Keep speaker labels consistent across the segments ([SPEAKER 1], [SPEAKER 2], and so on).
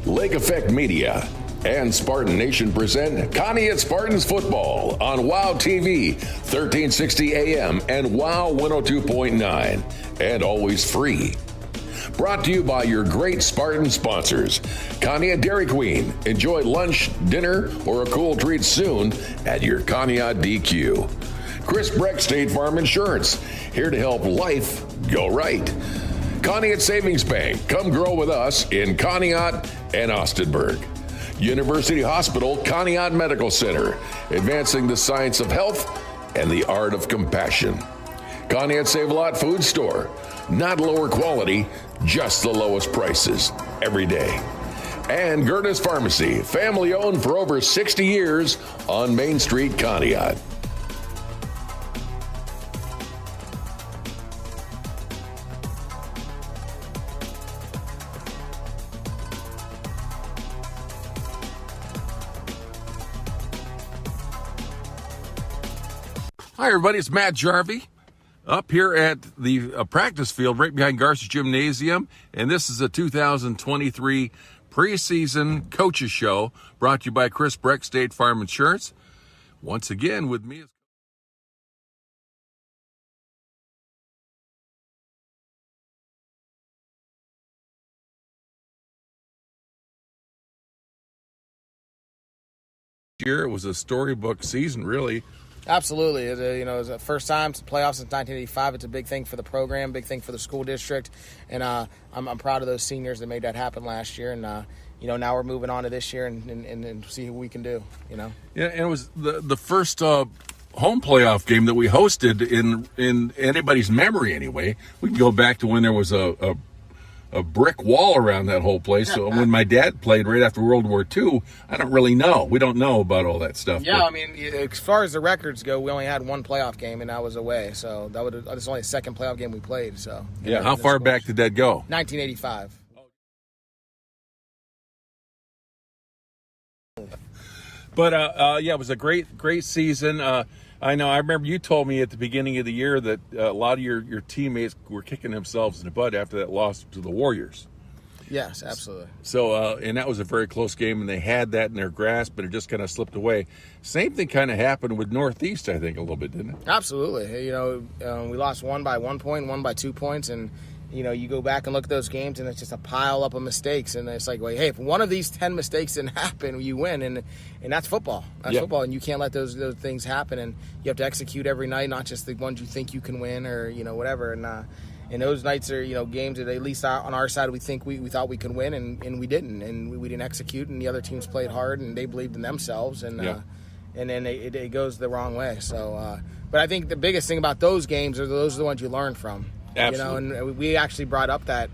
[SPEAKER 1] Lake Effect Media and Spartan Nation present Conneaut Spartans football on WOW TV, 1360 AM and WOW 102.9, and always free. Brought to you by your great Spartan sponsors. Conneaut Dairy Queen. Enjoy lunch, dinner, or a cool treat soon at your Conneaut DQ. Chris Breck State Farm Insurance. Here to help life go right. Conneaut Savings Bank. Come grow with us in Conneaut and Austinburg. University Hospital Conneaut Medical Center. Advancing the science of health and the art of compassion. Conneaut Save-A-Lot Food Store. Not lower quality, just the lowest prices every day. And Gerda's Pharmacy, family owned for over 60 years on Main Street, Conneaut.
[SPEAKER 2] Hi, everybody. It's Matt Jarvie up here at the practice field right behind Garcia's Gymnasium. And this is a 2023 preseason coaches show brought to you by Chris Breck State Farm Insurance. Once again, with me is year. It was a storybook season, really.
[SPEAKER 3] Absolutely. It was the first time to playoffs since 1985. It's a big thing for the program, big thing for the school district. And I'm proud of those seniors that made that happen last year. And, now we're moving on to this year and see who we can do, Yeah,
[SPEAKER 2] and it was the first home playoff game that we hosted in anybody's memory anyway. We can go back to when there was a brick wall around that whole place. So when my dad played right after World War II, I don't really know. We don't know about all that stuff.
[SPEAKER 3] Yeah, I mean, as far as the records go, we only had one playoff game, and that was away. So that's only the second playoff game we played. So
[SPEAKER 2] yeah, how far back did that go?
[SPEAKER 3] 1985.
[SPEAKER 2] But it was a great season. I know. I remember you told me at the beginning of the year that a lot of your teammates were kicking themselves in the butt after that loss to the Warriors.
[SPEAKER 3] Yes, absolutely.
[SPEAKER 2] So, and that was a very close game, and they had that in their grasp, but it just kind of slipped away. Same thing kind of happened with Northeast, I think, a little bit, didn't it?
[SPEAKER 3] Absolutely. We lost one by 1 point, one by 2 points, and you go back and look at those games, and it's just a pile up of mistakes. And it's like, well, hey, if one of these 10 mistakes didn't happen, you win. And that's football. That's football, and you can't let those things happen. And you have to execute every night, not just the ones you think you can win or whatever. And those nights are games that at least on our side we think we thought we could win, and we didn't, and we didn't execute. And the other teams played hard, and they believed in themselves, and then it goes the wrong way. So, but I think the biggest thing about those games are those are the ones you learn from.
[SPEAKER 2] Absolutely.
[SPEAKER 3] And we actually brought up that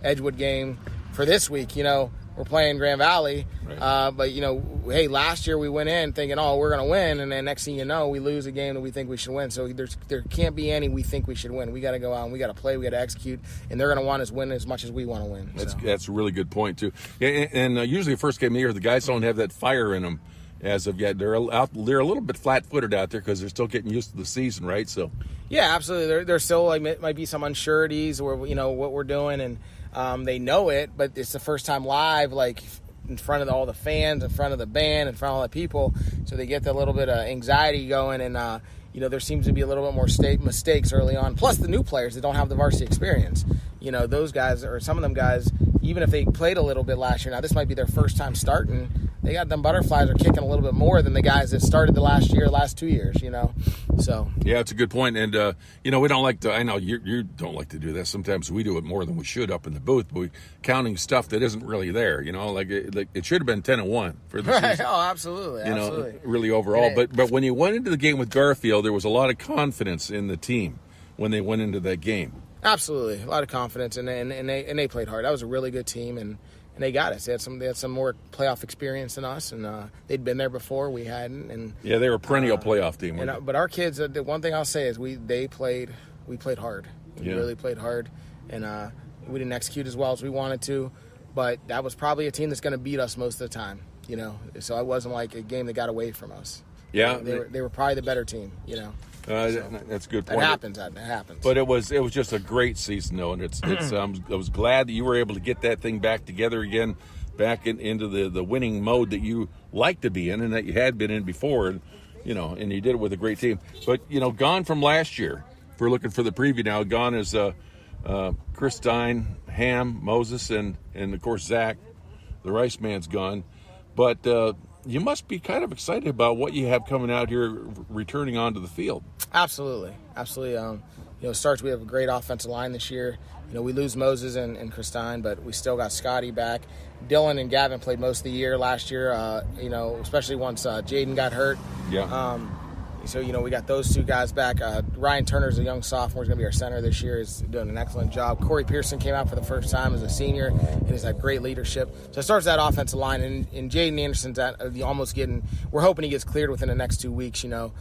[SPEAKER 3] Edgewood game for this week. We're playing Grand Valley,
[SPEAKER 2] right.
[SPEAKER 3] But hey, last year we went in thinking, oh, we're going to win, and then next thing you know, we lose a game that we think we should win. So there can't be any we think we should win. We got to go out and we got to play, we got to execute, and they're going to want us win as much as we want to win.
[SPEAKER 2] That's a really good point too. And usually the first game of the year, the guys don't have that fire in them as of yet. They're a little bit flat-footed out there because they're still getting used to the season, right? So
[SPEAKER 3] yeah, absolutely. There's still might be some unsureties or what we're doing, and they know it, but it's the first time live, like in front of all the fans, in front of the band, in front of all the people, so they get that little bit of anxiety going, and there seems to be a little bit more mistakes early on. Plus the new players that don't have the varsity experience. Those guys, or some of them guys, even if they played a little bit last year, now this might be their first time starting, they got them butterflies are kicking a little bit more than the guys that started the last 2 years, So
[SPEAKER 2] yeah, it's a good point. And we don't like to. I know you don't like to do that. Sometimes we do it more than we should up in the booth, but we counting stuff that isn't really there. Like it should have been 10-1 for the season.
[SPEAKER 3] Oh, absolutely, absolutely.
[SPEAKER 2] Really overall. But when you went into the game with Garfield, there was a lot of confidence in the team when they went into that game.
[SPEAKER 3] Absolutely, a lot of confidence, and they played hard. That was a really good team, and they got us. They had some more playoff experience than us, and they'd been there before. We hadn't, and
[SPEAKER 2] yeah, they were a perennial playoff team.
[SPEAKER 3] But our kids, the one thing I'll say is we played hard. We really played hard, and we didn't execute as well as we wanted to. But that was probably a team that's going to beat us most of the time. So it wasn't like a game that got away from us.
[SPEAKER 2] Yeah,
[SPEAKER 3] they were probably the better team.
[SPEAKER 2] That's a good point.
[SPEAKER 3] That happens.
[SPEAKER 2] But it was just a great season, though, and I was glad that you were able to get that thing back together again back into the winning mode that you like to be in and that you had been in before, and and you did it with a great team. But gone from last year. If we're looking for the preview now, gone is Chris Stein, Ham, Moses, and of course Zach. The Rice man's gone, but you must be kind of excited about what you have coming out here, returning onto the field.
[SPEAKER 3] Absolutely. Starts. We have a great offensive line this year. We lose Moses and Chris Stein, but we still got Scotty back. Dylan and Gavin played most of the year last year. Especially once Jaden got hurt.
[SPEAKER 2] Yeah.
[SPEAKER 3] So, we got those two guys back. Ryan Turner's a young sophomore. He's going to be our center this year. He's doing an excellent job. Corey Pearson came out for the first time as a senior and has had great leadership. So it starts that offensive line. And Jaden Anderson's we're hoping he gets cleared within the next 2 weeks, from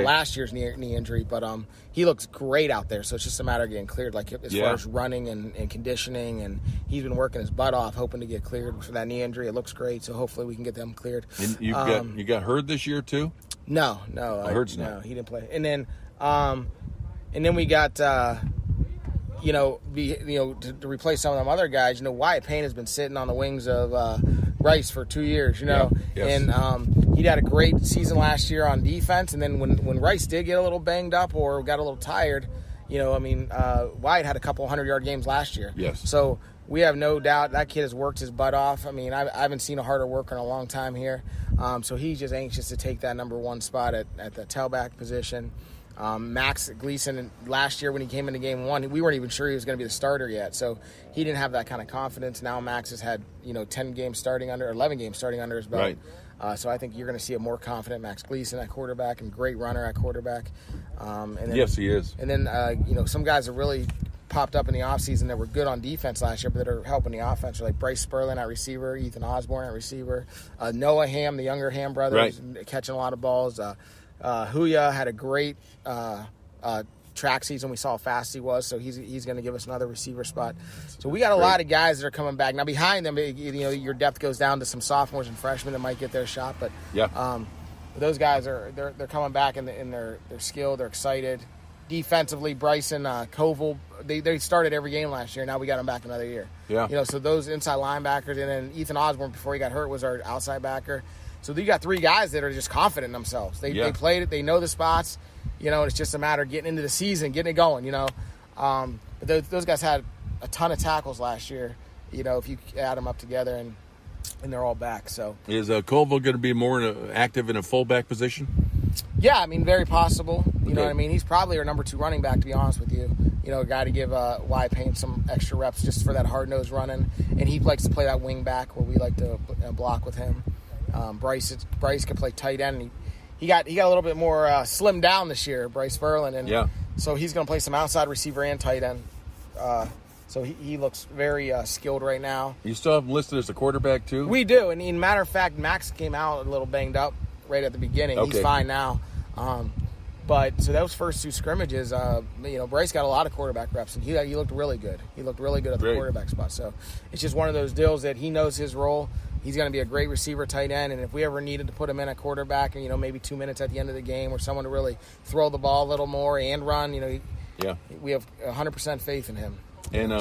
[SPEAKER 3] last year's knee injury. But he looks great out there. So it's just a matter of getting cleared, far as running and conditioning. And he's been working his butt off, hoping to get cleared for that knee injury. It looks great. So hopefully we can get them cleared.
[SPEAKER 2] And you got Hurd this year too?
[SPEAKER 3] No,
[SPEAKER 2] Hurd's not.
[SPEAKER 3] He didn't play. And then we got to replace some of them other guys. Wyatt Payne has been sitting on the wings of Rice for 2 years.
[SPEAKER 2] Yes.
[SPEAKER 3] And he had a great season last year on defense. And then when Rice did get a little banged up or got a little tired, Wyatt had a couple 100-yard games last year.
[SPEAKER 2] Yes.
[SPEAKER 3] So we have no doubt that kid has worked his butt off. I haven't seen a harder worker in a long time here. So he's just anxious to take that number one spot at the tailback position. Max Gleason, last year when he came into game one, we weren't even sure he was going to be the starter yet. So he didn't have that kind of confidence. Now Max has had 11 games starting under his belt.
[SPEAKER 2] Right.
[SPEAKER 3] So I think you're going to see a more confident Max Gleason at quarterback and great runner at quarterback.
[SPEAKER 2] Yes, he is.
[SPEAKER 3] And then some guys have really popped up in the offseason that were good on defense last year, but that are helping the offense, like Bryce Sperlin at receiver, Ethan Osborne at receiver, Noah Ham, the younger Ham brother,
[SPEAKER 2] right,
[SPEAKER 3] who's catching a lot of balls. Huya had a great track season. We saw how fast he was, so he's going to give us another receiver spot. So we got a lot of guys that are coming back. Now behind them, your depth goes down to some sophomores and freshmen that might get their shot, but those guys they're coming back and they're skilled, they're excited. Defensively, Bryson, Koval, they started every game last year. Now we got them back another year.
[SPEAKER 2] Yeah.
[SPEAKER 3] So those inside linebackers, and then Ethan Osborne, before he got hurt, was our outside backer. So you got three guys that are just confident in themselves. They played it. They know the spots. It's just a matter of getting into the season, getting it going. But those guys had a ton of tackles last year. If you add them up together, and they're all back. So
[SPEAKER 2] is Colville going to be more active in a fullback position?
[SPEAKER 3] Yeah, very possible. You know what I mean? He's probably our number 2 running back, to be honest with you. A guy to give Wyatt Payne some extra reps just for that hard-nosed running. And he likes to play that wing back where we like to block with him. Bryce can play tight end. And he got a little bit more slimmed down this year, Bryce Verlin. And so he's going to play some outside receiver and tight end. So he looks very skilled right now.
[SPEAKER 2] You still have him listed as a quarterback, too?
[SPEAKER 3] We do. And in matter of fact, Max came out a little banged up right at the beginning. Okay. He's fine now. But so those first 2 scrimmages, Bryce got a lot of quarterback reps, and he looked really good. He looked really good at the quarterback spot. So it's just one of those deals that he knows his role. He's going to be a great receiver, tight end, and if we ever needed to put him in at quarterback, and maybe 2 minutes at the end of the game, or someone to really throw the ball a little more and run, we have 100% faith in him.
[SPEAKER 2] And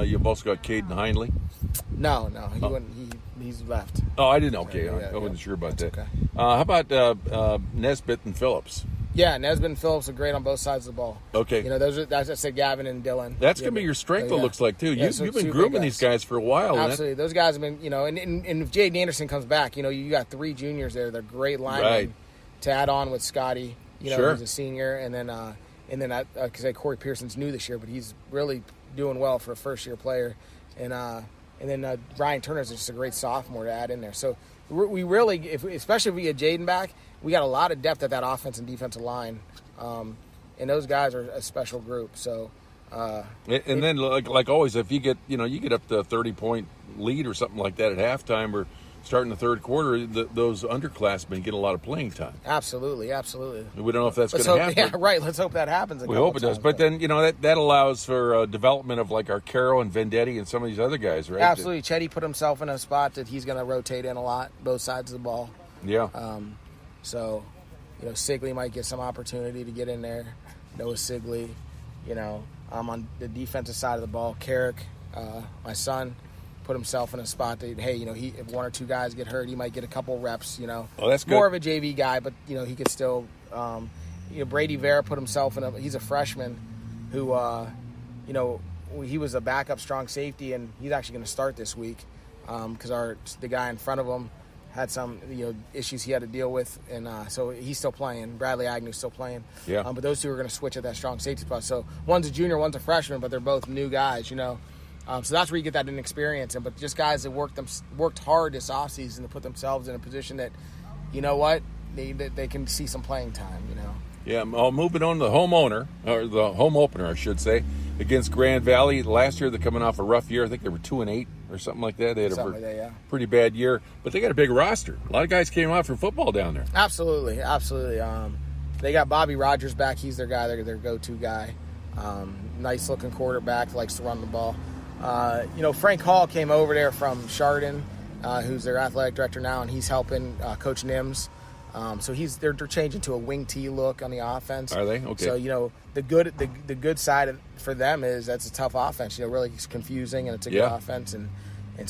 [SPEAKER 2] you've also got Caden Hindley.
[SPEAKER 3] No, he wouldn't. He's left.
[SPEAKER 2] Oh, I didn't. Okay, I wasn't sure about that.
[SPEAKER 3] Okay.
[SPEAKER 2] How about Nesbitt and Phillips?
[SPEAKER 3] Yeah, Nesbitt and Phillips are great on both sides of the ball.
[SPEAKER 2] Okay.
[SPEAKER 3] That's I said Gavin and Dylan.
[SPEAKER 2] That's going to be your strength, it looks like, too. You've been grooming these guys for a while.
[SPEAKER 3] Absolutely. Those guys have been, and if Jaden Anderson comes back, you got 3 juniors there. They're great linemen to add on with Scotty, who's a senior. And then because Corey Pearson's new this year, but he's really doing well for a first-year player. And then Ryan Turner's just a great sophomore to add in there. So we really, especially if we get Jaden back, we got a lot of depth at that offense and defensive line, and those guys are a special group. So,
[SPEAKER 2] then like always, if you get up to a 30-point lead or something like that at halftime or starting the third quarter, those underclassmen get a lot of playing time.
[SPEAKER 3] Absolutely.
[SPEAKER 2] We don't know if that's going to happen.
[SPEAKER 3] Yeah, right. Let's hope that happens.
[SPEAKER 2] We hope it does. But then that allows for development of like Arcaro and Vendetti and some of these other guys, right?
[SPEAKER 3] Absolutely. Chetty put himself in a spot that he's going to rotate in a lot, both sides of the ball.
[SPEAKER 2] Yeah.
[SPEAKER 3] So, Sigley might get some opportunity to get in there. Noah Sigley, I'm on the defensive side of the ball. Carrick, my son, put himself in a spot that, hey, if one or two guys get hurt, he might get a couple reps.
[SPEAKER 2] Oh, that's good.
[SPEAKER 3] More of a JV guy, but he could still. Brady Vera put himself in he's a freshman, who he was a backup strong safety, and he's actually going to start this week because the guy in front of him had some issues he had to deal with, and so he's still playing. Bradley Agnew's still playing.
[SPEAKER 2] Yeah.
[SPEAKER 3] But those two are going to switch at that strong safety spot. So one's a junior, one's a freshman, but they're both new guys. So that's where you get that inexperience. But just guys that worked hard this offseason to put themselves in a position that, they can see some playing time.
[SPEAKER 2] Yeah, moving on to the home opener, I should say, against Grand Valley. Last year, they're coming off a rough year. I think they were 2-8 or something like that. They had a pretty bad year, but they got a big roster. A lot of guys came out for football down there.
[SPEAKER 3] Absolutely. They got Bobby Rogers back. He's their guy, their go-to guy. Nice-looking quarterback, likes to run the ball. Frank Hall came over there from Chardon, who's their athletic director now, and he's helping Coach Nims. So they're changing to a wing T look on the offense.
[SPEAKER 2] Are they? Okay.
[SPEAKER 3] So the good side for them is that's a tough offense. Really it's confusing, and it's a good offense, and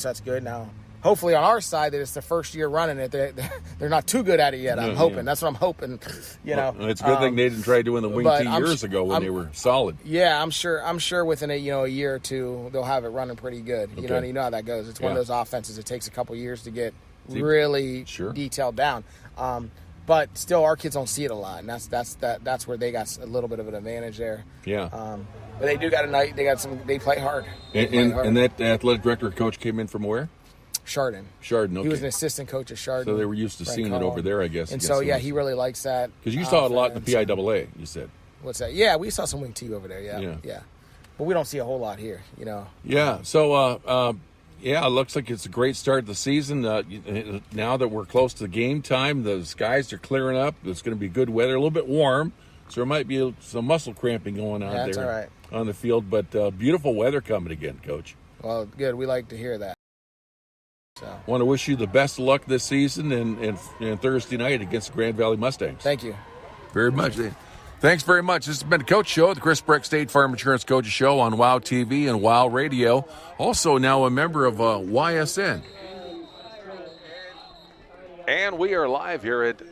[SPEAKER 3] so that's good. Now, hopefully on our side that it's the first year running it, they're not too good at it yet. I'm hoping. That's what I'm hoping.
[SPEAKER 2] Well, it's a good thing they didn't try doing the wing T years ago when they were solid.
[SPEAKER 3] Yeah, I'm sure within a year or two they'll have it running pretty good.
[SPEAKER 2] Okay.
[SPEAKER 3] You know how that goes. It's one of those offenses. It takes a couple years to get really detailed down. But still, our kids don't see it a lot, and that's where they got a little bit of an advantage there.
[SPEAKER 2] Yeah.
[SPEAKER 3] But they do got they play hard.
[SPEAKER 2] And that athletic director coach came in from where?
[SPEAKER 3] Chardon.
[SPEAKER 2] Chardon, okay.
[SPEAKER 3] He was an assistant coach at Chardon.
[SPEAKER 2] So they were used to seeing it over there, I guess.
[SPEAKER 3] And so, he really likes that.
[SPEAKER 2] Because you saw it a lot in the PIAA, you said.
[SPEAKER 3] What's that? Yeah, we saw some wing T over there, yeah. But we don't see a whole lot here,
[SPEAKER 2] Yeah, so, it looks like it's a great start to the season. Now that we're close to game time, the skies are clearing up. It's going to be good weather, a little bit warm, so there might be some muscle cramping going on there on the field. But beautiful weather coming again, Coach.
[SPEAKER 3] Well, good. We like to hear that. So.
[SPEAKER 2] Want to wish you the best of luck this season and Thursday night against the Grand Valley Mustangs.
[SPEAKER 3] Thank you.
[SPEAKER 2] Very much. Thanks very much. This has been the Coach Show, the Chris Breck State Farm Insurance Coaches Show on WOW TV and WOW Radio. Also now a member of YSN. And we are live here at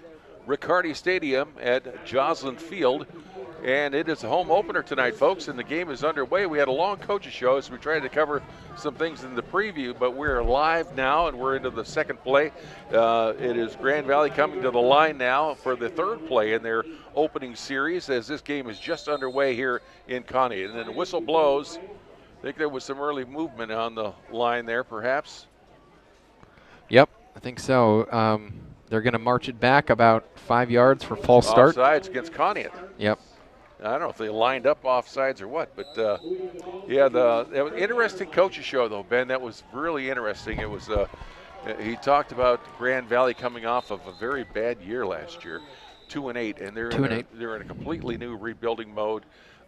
[SPEAKER 2] Riccardi Stadium at Joslin Field. And it is a home opener tonight, folks, and the game is underway. We had a long coaches show as we tried to cover some things in the preview, but we're live now, and we're into the second play. It is Grand Valley coming to the line now for the third play in their opening series as this game is just underway here in Conneaut. And then the whistle blows. I think there was some early movement on the line there, perhaps.
[SPEAKER 4] Yep, I think so. They're going to march it back about 5 yards for false start.
[SPEAKER 2] Offsides against Conneaut.
[SPEAKER 4] Yep.
[SPEAKER 2] I don't know if they lined up offsides or what, but it was an interesting coaches show though, Ben. That was really interesting. It was he talked about Grand Valley coming off of a very bad year last year, 2-8, and they're in a completely new rebuilding mode.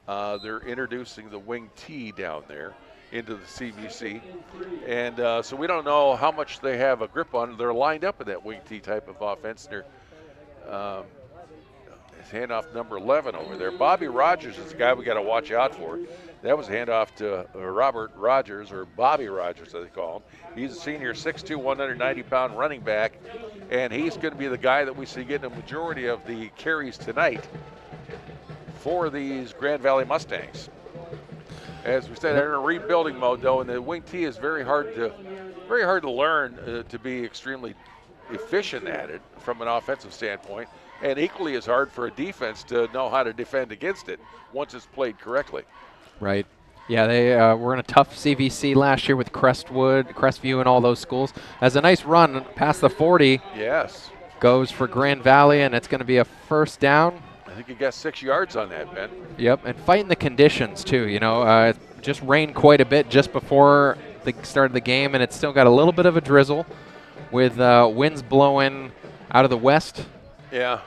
[SPEAKER 2] They're introducing the wing T down there into the CVC, and so we don't know how much they have a grip on. They're lined up in that wing T type of offense. They're handoff number 11 over there. Bobby Rogers is the guy we got to watch out for. That was a handoff to Robert Rogers, or Bobby Rogers, as they call him. He's a senior, 6'2", 190-pound running back, and he's going to be the guy that we see getting a majority of the carries tonight for these Grand Valley Mustangs. As we said, they're in a rebuilding mode, though, and the wing T is very hard to learn to be extremely efficient at it from an offensive standpoint. And equally as hard for a defense to know how to defend against it once it's played correctly.
[SPEAKER 4] Right. Yeah, they were in a tough CVC last year with Crestview, and all those schools. As a nice run past the 40.
[SPEAKER 2] Yes.
[SPEAKER 4] Goes for Grand Valley, and it's going to be a first down.
[SPEAKER 2] I think he got 6 yards on that, Ben.
[SPEAKER 4] Yep, and fighting the conditions, too. It just rained quite a bit just before the start of the game, and it's still got a little bit of a drizzle with winds blowing out of the west.
[SPEAKER 2] Yeah,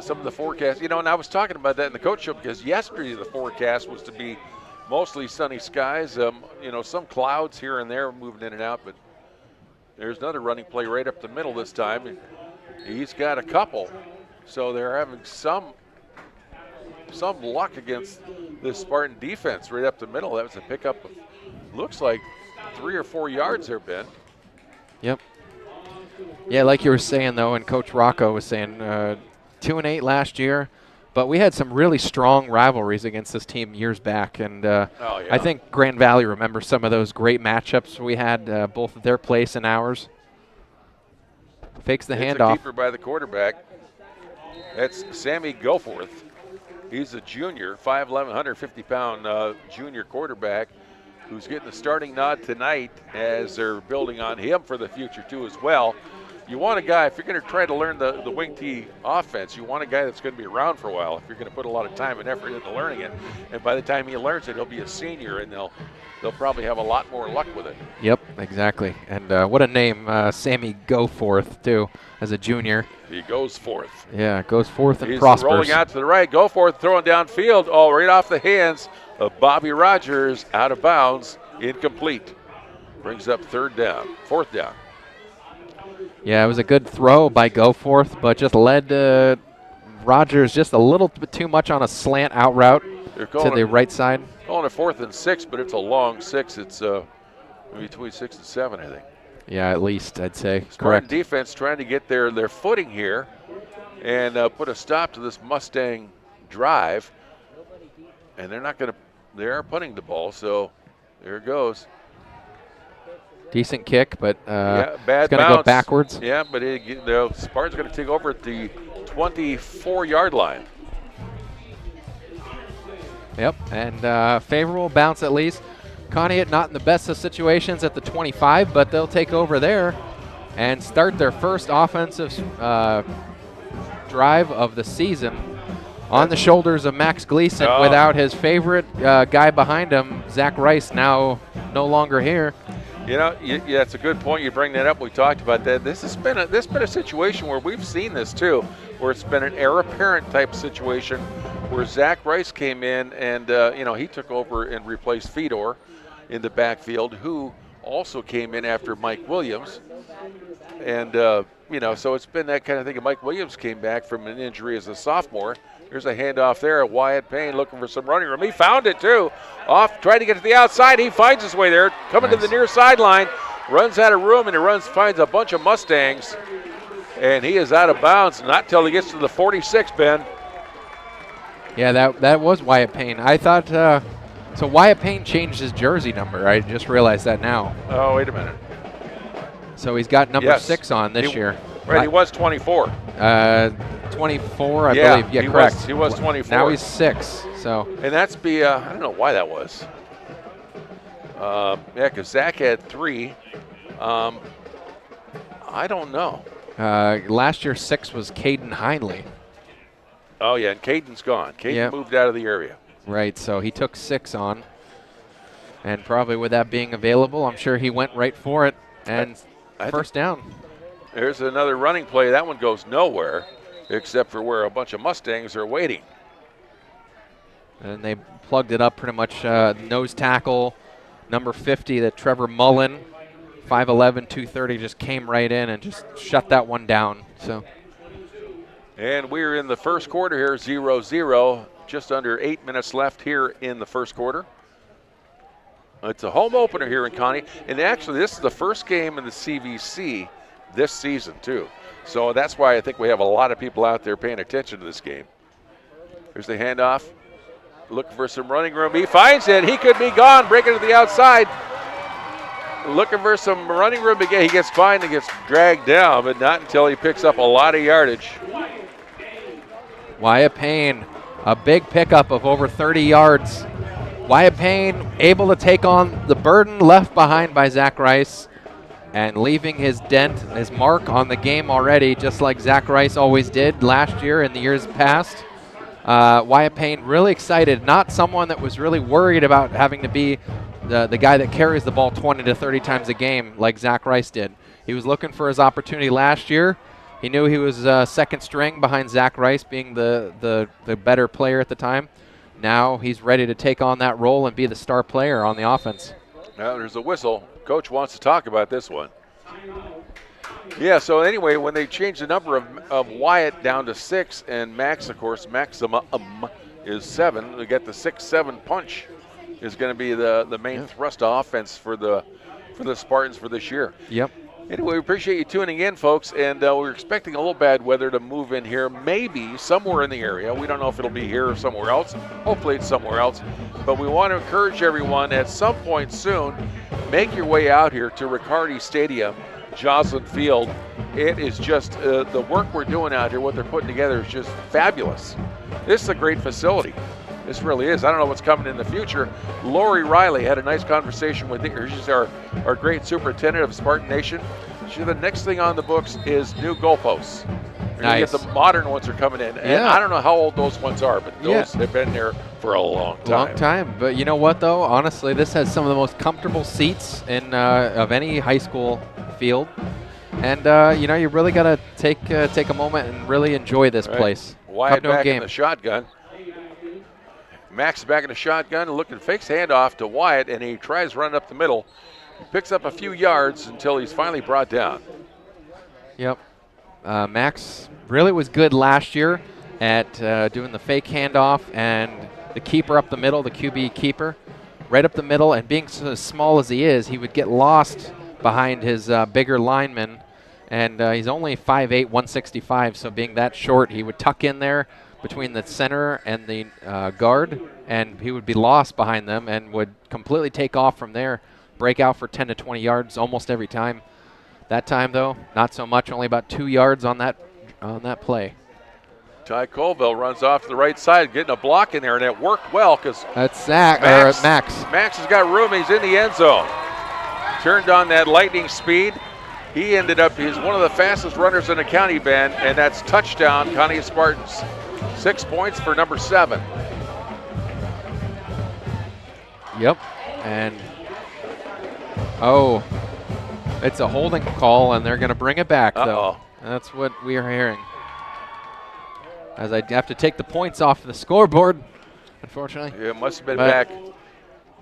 [SPEAKER 2] some of the forecast, and I was talking about that in the coach show because yesterday the forecast was to be mostly sunny skies, some clouds here and there moving in and out, but there's another running play right up the middle this time, and he's got a couple, so they're having some luck against this Spartan defense right up the middle. That was a pickup of, looks like 3 or 4 yards there, Ben.
[SPEAKER 4] Yep. Yeah, like you were saying, though, and Coach Rocco was saying, 2-8 last year, but we had some really strong rivalries against this team years back, and I think Grand Valley remembers some of those great matchups we had, both at their place and ours. Fakes the handoff.
[SPEAKER 2] It's a keeper by the quarterback. That's Sammy Goforth. He's a junior, 5'11", 150-pound junior quarterback who's getting the starting nod tonight as they're building on him for the future, too, as well. You want a guy, if you're going to try to learn the wing T offense, you want a guy that's going to be around for a while if you're going to put a lot of time and effort into learning it. And by the time he learns it, he'll be a senior, and they'll probably have a lot more luck with it.
[SPEAKER 4] Yep, exactly. And what a name, Sammy Goforth, too, as a junior.
[SPEAKER 2] He goes forth.
[SPEAKER 4] Yeah, goes forth and
[SPEAKER 2] He's
[SPEAKER 4] prospers.
[SPEAKER 2] Rolling out to the right. Goforth throwing downfield. Oh, right off the hands of Bobby Rogers, out of bounds, incomplete. Brings up fourth down.
[SPEAKER 4] Yeah, it was a good throw by Goforth, but just led Rogers just a little bit too much on a slant out route to the right side.
[SPEAKER 2] Calling it 4th and 6, but it's a long 6. It's maybe between 6 and 7, I think.
[SPEAKER 4] Yeah, at least, I'd say.
[SPEAKER 2] Spartan
[SPEAKER 4] Correct.
[SPEAKER 2] defense trying to get their footing here and put a stop to this Mustang drive. And they are punting the ball, so there it goes.
[SPEAKER 4] Decent kick, but
[SPEAKER 2] bad
[SPEAKER 4] it's going to go backwards.
[SPEAKER 2] Yeah, but the Spartans going to take over at the 24-yard line.
[SPEAKER 4] Yep, and favorable bounce at least. Conneaut not in the best of situations at the 25, but they'll take over there and start their first offensive drive of the season on the shoulders of Max Gleason without his favorite guy behind him, Zach Rice, now no longer here.
[SPEAKER 2] You know, yeah, it's a good point. You bring that up. We talked about that. This has been a situation where we've seen this too, where it's been an heir apparent type situation, where Zach Rice came in and he took over and replaced Fedor in the backfield, who also came in after Mike Williams, and so it's been that kind of thing. And Mike Williams came back from an injury as a sophomore. Here's a handoff there. Wyatt Payne looking for some running room. He found it, too. Off, trying to get to the outside. He finds his way there. Coming to the near sideline. Runs out of room, and he finds a bunch of Mustangs. And he is out of bounds. Not till he gets to the 46, Ben.
[SPEAKER 4] Yeah, that was Wyatt Payne. I thought, so Wyatt Payne changed his jersey number. I just realized that now.
[SPEAKER 2] Oh, wait a minute.
[SPEAKER 4] So he's got number 6 on this year.
[SPEAKER 2] Right, he was 24.
[SPEAKER 4] 24, I believe. Yeah, correct.
[SPEAKER 2] He was 24.
[SPEAKER 4] Now he's 6. So.
[SPEAKER 2] And that's I don't know why that was. Because Zach had 3. I don't know.
[SPEAKER 4] Last year 6 was Caden Heinley.
[SPEAKER 2] Oh yeah, and Caden's gone. Caden moved out of the area.
[SPEAKER 4] Right, so he took 6 on. And probably with that being available, I'm sure he went right for it. And first down.
[SPEAKER 2] There's another running play. That one goes nowhere except for where a bunch of Mustangs are waiting.
[SPEAKER 4] And they plugged it up pretty much nose tackle, number 50, that Trevor Mullen, 5'11", 230, just came right in and just shut that one down. So.
[SPEAKER 2] And we're in the first quarter here, 0-0. Just under 8 minutes left here in the first quarter. It's a home opener here in Conneaut. And actually, this is the first game in the CVC this season, too. So that's why I think we have a lot of people out there paying attention to this game. Here's the handoff. Looking for some running room. He finds it. He could be gone. Breaking to the outside. Looking for some running room again. He gets fined and gets dragged down, but not until he picks up a lot of yardage.
[SPEAKER 4] Wyatt Payne, a big pickup of over 30 yards. Wyatt Payne able to take on the burden left behind by Zach Rice and leaving his dent, his mark on the game already, just like Zach Rice always did last year and the years past. Wyatt Payne really excited, not someone that was really worried about having to be the guy that carries the ball 20 to 30 times a game like Zach Rice did. He was looking for his opportunity last year. He knew he was second string behind Zach Rice, being the better player at the time. Now he's ready to take on that role and be the star player on the offense.
[SPEAKER 2] Now there's a whistle. Coach wants to talk about this one. Yeah, so anyway, when they changed the number of Wyatt down to 6 and Max, of course, maximum is 7, we get the 6-7 punch is going to be the main thrust of offense for the for the Spartans for this year.
[SPEAKER 4] Yep.
[SPEAKER 2] Anyway, we appreciate you tuning in, folks, and we're expecting a little bad weather to move in here, maybe somewhere in the area. We don't know if it'll be here or somewhere else. Hopefully it's somewhere else. But we want to encourage everyone at some point soon, make your way out here to Riccardi Stadium, Joslin Field. It is just the work we're doing out here, what they're putting together is just fabulous. This is a great facility. This really is. I don't know what's coming in the future. Lori Riley had a nice conversation with her. She's our great superintendent of Spartan Nation. The next thing on the books is new goalposts. We're gonna
[SPEAKER 4] Nice.
[SPEAKER 2] get the modern ones are coming in. And
[SPEAKER 4] Yeah.
[SPEAKER 2] I don't know how old those ones are, but those have been there for a long time.
[SPEAKER 4] Long time. But you know what, though? Honestly, this has some of the most comfortable seats in of any high school field. And, you really got to take a moment and really enjoy this place.
[SPEAKER 2] Wyatt
[SPEAKER 4] Come to a
[SPEAKER 2] back
[SPEAKER 4] game.
[SPEAKER 2] in the shotgun. Max is back in the shotgun, looking, fakes handoff to Wyatt, and he tries running up the middle. He picks up a few yards until he's finally brought down.
[SPEAKER 4] Yep. Max really was good last year at doing the fake handoff and the keeper up the middle, the QB keeper, right up the middle. And being so small as he is, he would get lost behind his bigger lineman. And he's only 5'8", 165, so being that short, he would tuck in there between the center and the guard, and he would be lost behind them and would completely take off from there, break out for 10 to 20 yards almost every time. That time, though, not so much, only about 2 yards on that play.
[SPEAKER 2] Ty Colville runs off to the right side, getting a block in there, and it worked well because
[SPEAKER 4] That's
[SPEAKER 2] Max.
[SPEAKER 4] Max.
[SPEAKER 2] Max has got room. He's in the end zone. Turned on that lightning speed. He's one of the fastest runners in the county, Ben, and that's touchdown, Conneaut Spartans. 6 points for number 7.
[SPEAKER 4] Yep. And, it's a holding call, and they're going to bring it back, though. That's what we are hearing. As I have to take the points off the scoreboard, unfortunately.
[SPEAKER 2] Yeah, it must have been back.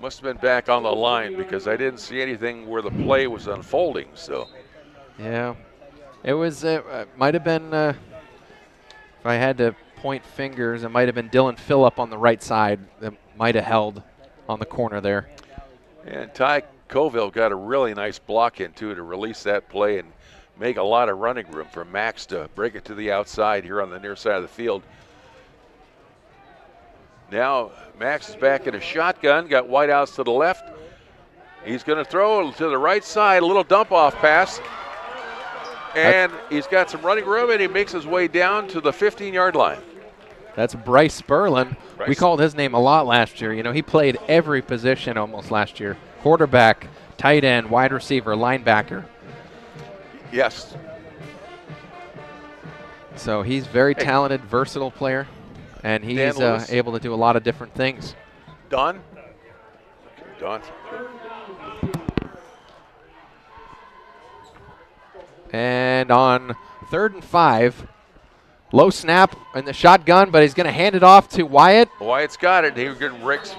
[SPEAKER 2] Must have been back on the line because I didn't see anything where the play was unfolding. So.
[SPEAKER 4] Yeah, it was. Might have been. If I had to point fingers, it might have been Dylan Phillip on the right side that might have held on the corner there.
[SPEAKER 2] And Ty Colville got a really nice block in too to release that play and make a lot of running room for Max to break it to the outside here on the near side of the field. Now Max is back in a shotgun, got wideouts to the left. He's going to throw to the right side, a little dump-off pass. And he's got some running room, and he makes his way down to the 15-yard line.
[SPEAKER 4] That's Bryce Spurlin. We called his name a lot last year. He played every position almost last year. Quarterback, tight end, wide receiver, linebacker.
[SPEAKER 2] Yes.
[SPEAKER 4] So he's very talented, versatile player, and he's able to do a lot of different things.
[SPEAKER 2] Don.
[SPEAKER 4] And on 3rd and 5, low snap in the shotgun, but he's going to hand it off to Wyatt.
[SPEAKER 2] Wyatt's got it. He's getting Rick's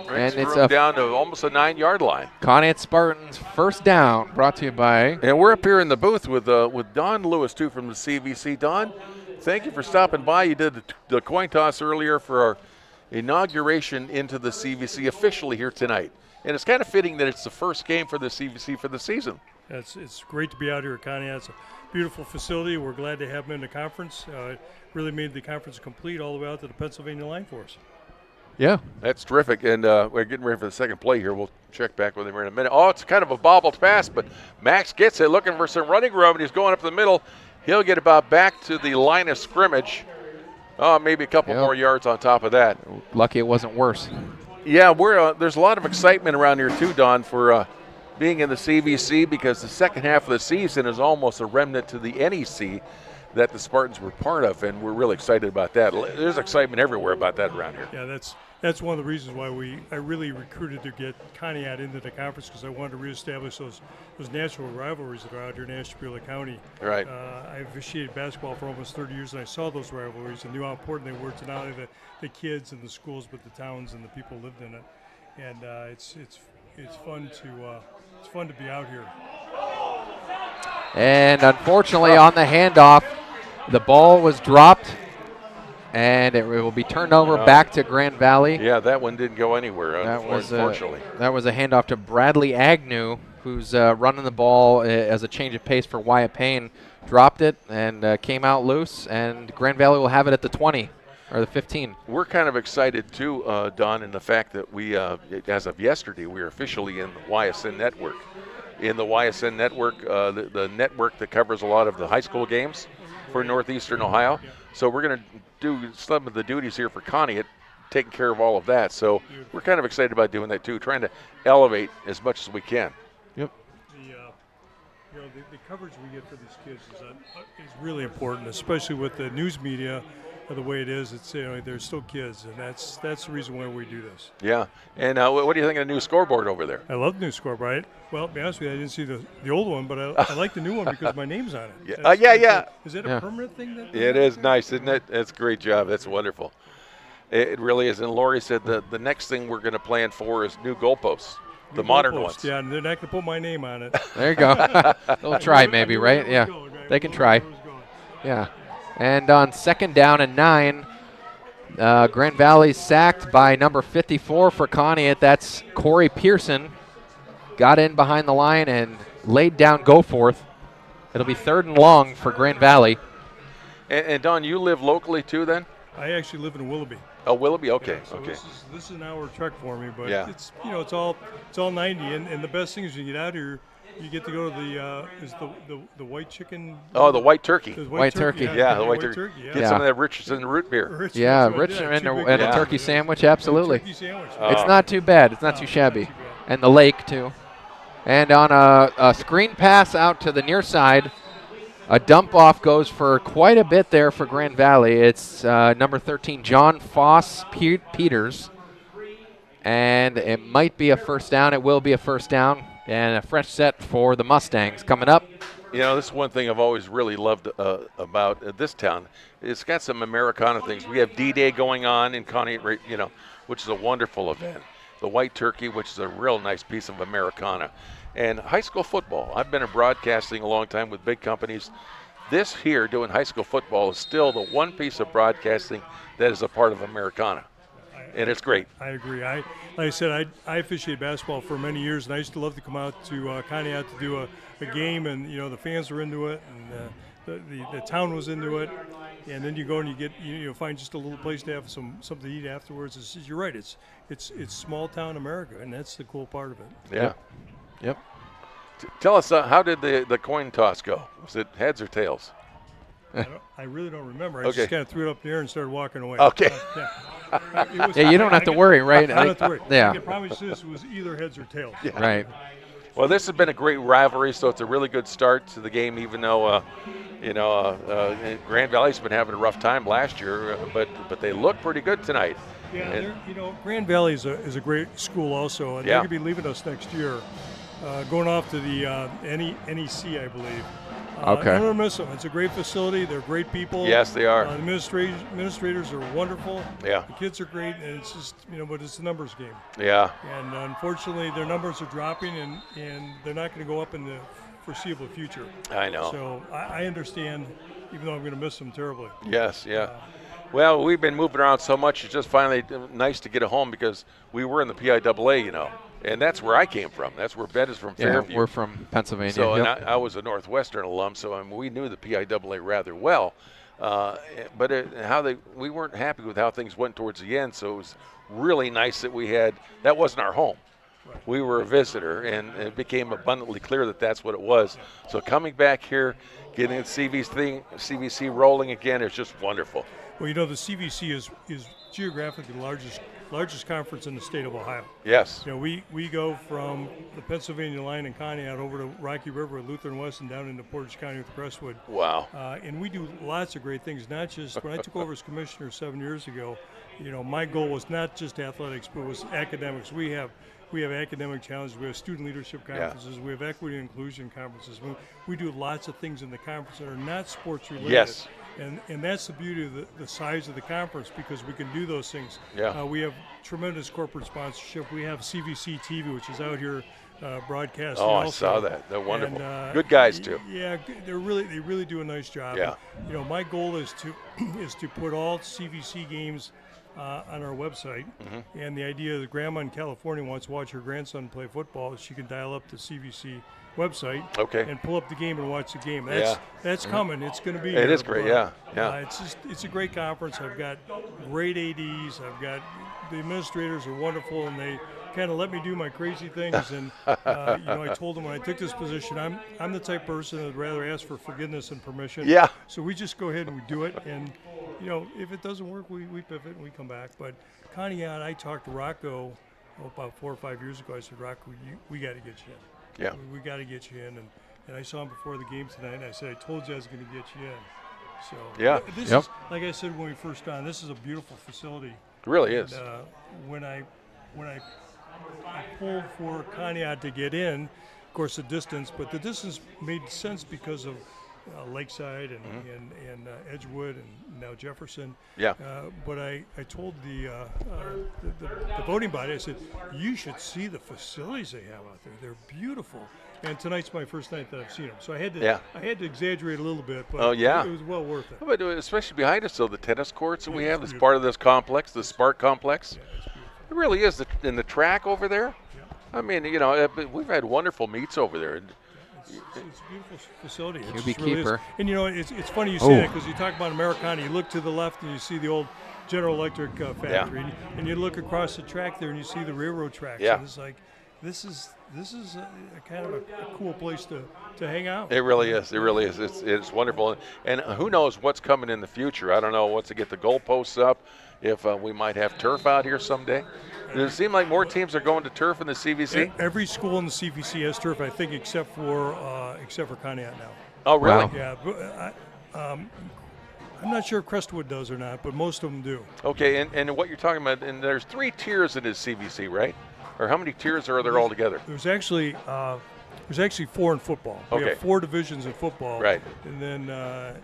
[SPEAKER 2] down to almost a 9-yard line.
[SPEAKER 4] Conneaut Spartans first down, brought to you by.
[SPEAKER 2] And we're up here in the booth with Don Lewis, too, from the CVC. Don, thank you for stopping by. You did the coin toss earlier for our inauguration into the CVC officially here tonight. And it's kind of fitting that it's the first game for the CVC for the season.
[SPEAKER 5] It's great to be out here at Conneaut. It's a beautiful facility. We're glad to have them in the conference. It really made the conference complete all the way out to the Pennsylvania line for us.
[SPEAKER 4] Yeah.
[SPEAKER 2] That's terrific. And we're getting ready for the second play here. We'll check back with him in a minute. Oh, it's kind of a bobbled pass, but Max gets it, looking for some running room, and he's going up the middle. He'll get about back to the line of scrimmage. Oh, maybe a couple more yards on top of that.
[SPEAKER 4] Lucky it wasn't worse.
[SPEAKER 2] Yeah, there's a lot of excitement around here too, Don, for being in the CVC because the second half of the season is almost a remnant to the NEC that the Spartans were part of, and we're really excited about that. There's excitement everywhere about that around here.
[SPEAKER 5] Yeah, that's one of the reasons why I really recruited to get Conneaut into the conference, because I wanted to reestablish those natural rivalries that are out here in Ashtabula County.
[SPEAKER 2] Right.
[SPEAKER 5] I officiated basketball for almost 30 years, and I saw those rivalries and knew how important they were to not only the kids and the schools, but the towns and the people who lived in it. And it's fun to be out here.
[SPEAKER 4] And unfortunately, on the handoff, the ball was dropped, and it will be turned over back to Grand Valley.
[SPEAKER 2] Yeah, that one didn't go anywhere, unfortunately.
[SPEAKER 4] That was a handoff to Bradley Agnew, who's running the ball as a change of pace for Wyatt Payne, dropped it and came out loose, and Grand Valley will have it at the 20 or the 15.
[SPEAKER 2] We're kind of excited too, Don, in the fact that we, as of yesterday, we are officially in the YSN network. In the YSN network, the network that covers a lot of the high school games for Northeastern Ohio. So we're going to do some of the duties here for Conneaut, taking care of all of that. So we're kind of excited about doing that too, trying to elevate as much as we can.
[SPEAKER 4] Yep.
[SPEAKER 5] The coverage we get for these kids is really important, especially with the news media. The way it is, it's they're still kids, and that's the reason why we do this.
[SPEAKER 2] Yeah, and what do you think of the new scoreboard over there?
[SPEAKER 5] I love the new scoreboard. Well, to be honest with you, I didn't see the old one, but I like the new one because my name's on it.
[SPEAKER 2] Yeah.
[SPEAKER 5] Is that a permanent thing?
[SPEAKER 2] It is nice, isn't it? It's a great job. That's wonderful. It really is. And Lori said the next thing we're going to plan for is new goalposts, the modern ones.
[SPEAKER 5] Yeah, and they're not going to put my name on it.
[SPEAKER 4] There you go. They'll try maybe, right? Yeah, they can try. Yeah. And on 2nd down and 9, Grand Valley sacked by number 54 for Conneaut. That's Corey Pearson. Got in behind the line and laid down Goforth. It'll be 3rd and long for Grand Valley.
[SPEAKER 2] And Don, you live locally too then?
[SPEAKER 5] I actually live in Willoughby.
[SPEAKER 2] Oh, Willoughby. Okay.
[SPEAKER 5] Yeah, so
[SPEAKER 2] okay.
[SPEAKER 5] This is an hour trek for me, but
[SPEAKER 2] yeah.
[SPEAKER 5] It's it's all 90, and the best thing is you get out here. You get to go to the white chicken.
[SPEAKER 2] Oh, the white turkey.
[SPEAKER 4] White turkey.
[SPEAKER 2] Yeah, the white turkey. Get some of that Richardson root beer.
[SPEAKER 4] Richardson and a turkey sandwich, absolutely.
[SPEAKER 5] Turkey sandwich.
[SPEAKER 4] It's not too bad. It's not too shabby. And the lake, too. And on a screen pass out to the near side, a dump off goes for quite a bit there for Grand Valley. It's number 13, John Foss Peters. And it might be a first down. It will be a first down. And a fresh set for the Mustangs coming up.
[SPEAKER 2] This is one thing I've always really loved about this town. It's got some Americana things. We have D-Day going on in Conneaut, which is a wonderful event. The White Turkey, which is a real nice piece of Americana. And high school football. I've been in broadcasting a long time with big companies. This here, doing high school football, is still the one piece of broadcasting that is a part of Americana. And it's great.
[SPEAKER 5] I agree. Like I said, I officiated basketball for many years, and I used to love to come out to Conneaut to do a game, and the fans were into it, and the town was into it, and then you go and you get find just a little place to have something to eat afterwards. You're right. It's small town America, and that's the cool part of it.
[SPEAKER 2] Yeah.
[SPEAKER 4] Yep.
[SPEAKER 2] Tell us, how did the coin toss go? Was it heads or tails?
[SPEAKER 5] I really don't remember. I just kind of threw it up there and started walking away.
[SPEAKER 2] Okay.
[SPEAKER 4] Yeah, you don't have to worry, right?
[SPEAKER 5] I don't have to worry.
[SPEAKER 4] Yeah.
[SPEAKER 5] I can promise you this was either heads or tails.
[SPEAKER 2] Yeah.
[SPEAKER 4] Right.
[SPEAKER 2] Well, this has been a great rivalry, so it's a really good start to the game, even though, Grand Valley's been having a rough time last year, but they look pretty good tonight.
[SPEAKER 5] Yeah, and, Grand Valley is a great school also, and they're going to be leaving us next year, going off to the NEC, I believe.
[SPEAKER 4] Okay.
[SPEAKER 5] I'm going to miss them. It's a great facility. They're great people.
[SPEAKER 2] Yes, they are.
[SPEAKER 5] The administrators are wonderful.
[SPEAKER 2] Yeah.
[SPEAKER 5] The kids are great, and it's just, but it's a numbers game.
[SPEAKER 2] Yeah.
[SPEAKER 5] And unfortunately, their numbers are dropping, and they're not going to go up in the foreseeable future.
[SPEAKER 2] I know.
[SPEAKER 5] So I understand, even though I'm going to miss them terribly.
[SPEAKER 2] Yes, yeah. Well, we've been moving around so much, it's just finally nice to get a home because we were in the PIAA, and that's where I came from. That's where Ben is from, Fairview.
[SPEAKER 4] We're from Pennsylvania.
[SPEAKER 2] So and I was a Northwestern alum, so we knew the PIAA rather well. But we weren't happy with how things went towards the end, so it was really nice that that wasn't our home. Right. We were a visitor, and it became abundantly clear that that's what it was. So coming back here, getting the CVC rolling again is just wonderful.
[SPEAKER 5] Well, the CVC is geographically the largest conference in the state of Ohio.
[SPEAKER 2] Yes.
[SPEAKER 5] We go from the Pennsylvania line and Conneaut over to Rocky River, Lutheran West, and down into Portage County with Crestwood.
[SPEAKER 2] Wow.
[SPEAKER 5] And we do lots of great things, not just when I took over as commissioner 7 years ago, my goal was not just athletics, but it was academics. We have academic challenges. We have student leadership conferences. Yeah. We have equity and inclusion conferences. We do lots of things in the conference that are not sports related.
[SPEAKER 2] Yes.
[SPEAKER 5] And that's the beauty of the size of the conference, because we can do those things.
[SPEAKER 2] Yeah.
[SPEAKER 5] We have tremendous corporate sponsorship. We have CVC TV, which is out here broadcasting.
[SPEAKER 2] Oh,
[SPEAKER 5] also.
[SPEAKER 2] I saw that. They're wonderful.
[SPEAKER 5] And,
[SPEAKER 2] good guys too.
[SPEAKER 5] Yeah, they really do a nice job.
[SPEAKER 2] Yeah.
[SPEAKER 5] And, my goal is to put all CVC games on our website. And the idea that grandma in California wants to watch her grandson play football, she can dial up the CVC website and pull up the game and watch the game. That's coming. It's going to be.
[SPEAKER 2] It is great. Yeah.
[SPEAKER 5] It's a great conference. I've got great ADs. I've got the administrators are wonderful, and they kind of let me do my crazy things. And I told them when I took this position, I'm the type of person that'd rather ask for forgiveness and permission.
[SPEAKER 2] Yeah.
[SPEAKER 5] So we just go ahead and we do it, and if it doesn't work, we pivot and we come back. But Conneaut, I talked to Rocco about 4 or 5 years ago. I said, Rocco, we got to get you in.
[SPEAKER 2] Yeah.
[SPEAKER 5] We got to get you in, and I saw him before the game tonight, and I said, I told you I was going to get you in. So this is, like I said when we first started, this is a beautiful facility.
[SPEAKER 2] It really is.
[SPEAKER 5] When I pulled for Conneaut to get in, of course the distance made sense because of Lakeside and Edgewood and now Jefferson.
[SPEAKER 2] Yeah.
[SPEAKER 5] But I told the voting body, I said, you should see the facilities they have out there. They're beautiful. And tonight's my first night that I've seen them, so I had to exaggerate a little bit, but it was well worth it.
[SPEAKER 2] But especially behind us, though, the tennis courts that we have as part of this complex, the Spark complex. It really is. In the track over there. I mean, we've had wonderful meets over there.
[SPEAKER 5] It's a beautiful facility.
[SPEAKER 4] QB keeper.
[SPEAKER 5] And it's funny you say that because you talk about Americana. You look to the left and you see the old General Electric factory, and you look across the track there and you see the railroad tracks.
[SPEAKER 2] Yeah.
[SPEAKER 5] And it's like this is a kind of a cool place to hang out.
[SPEAKER 2] It really is. It really is. It's wonderful. And who knows what's coming in the future? I don't know. Once they get the goalposts up, if we might have turf out here someday. Does it seem like more teams are going to turf in the CVC?
[SPEAKER 5] Every school in the CVC has turf, I think, except for Conneaut now.
[SPEAKER 2] Oh, really?
[SPEAKER 4] Wow.
[SPEAKER 5] Yeah, but I'm not sure if Crestwood does or not, but most of them do.
[SPEAKER 2] Okay, and what you're talking about, and there's 3 tiers in this CVC, right? Or how many tiers are there altogether?
[SPEAKER 5] There's actually 4 in football. We have 4 divisions in football.
[SPEAKER 2] Right.
[SPEAKER 5] And then, no,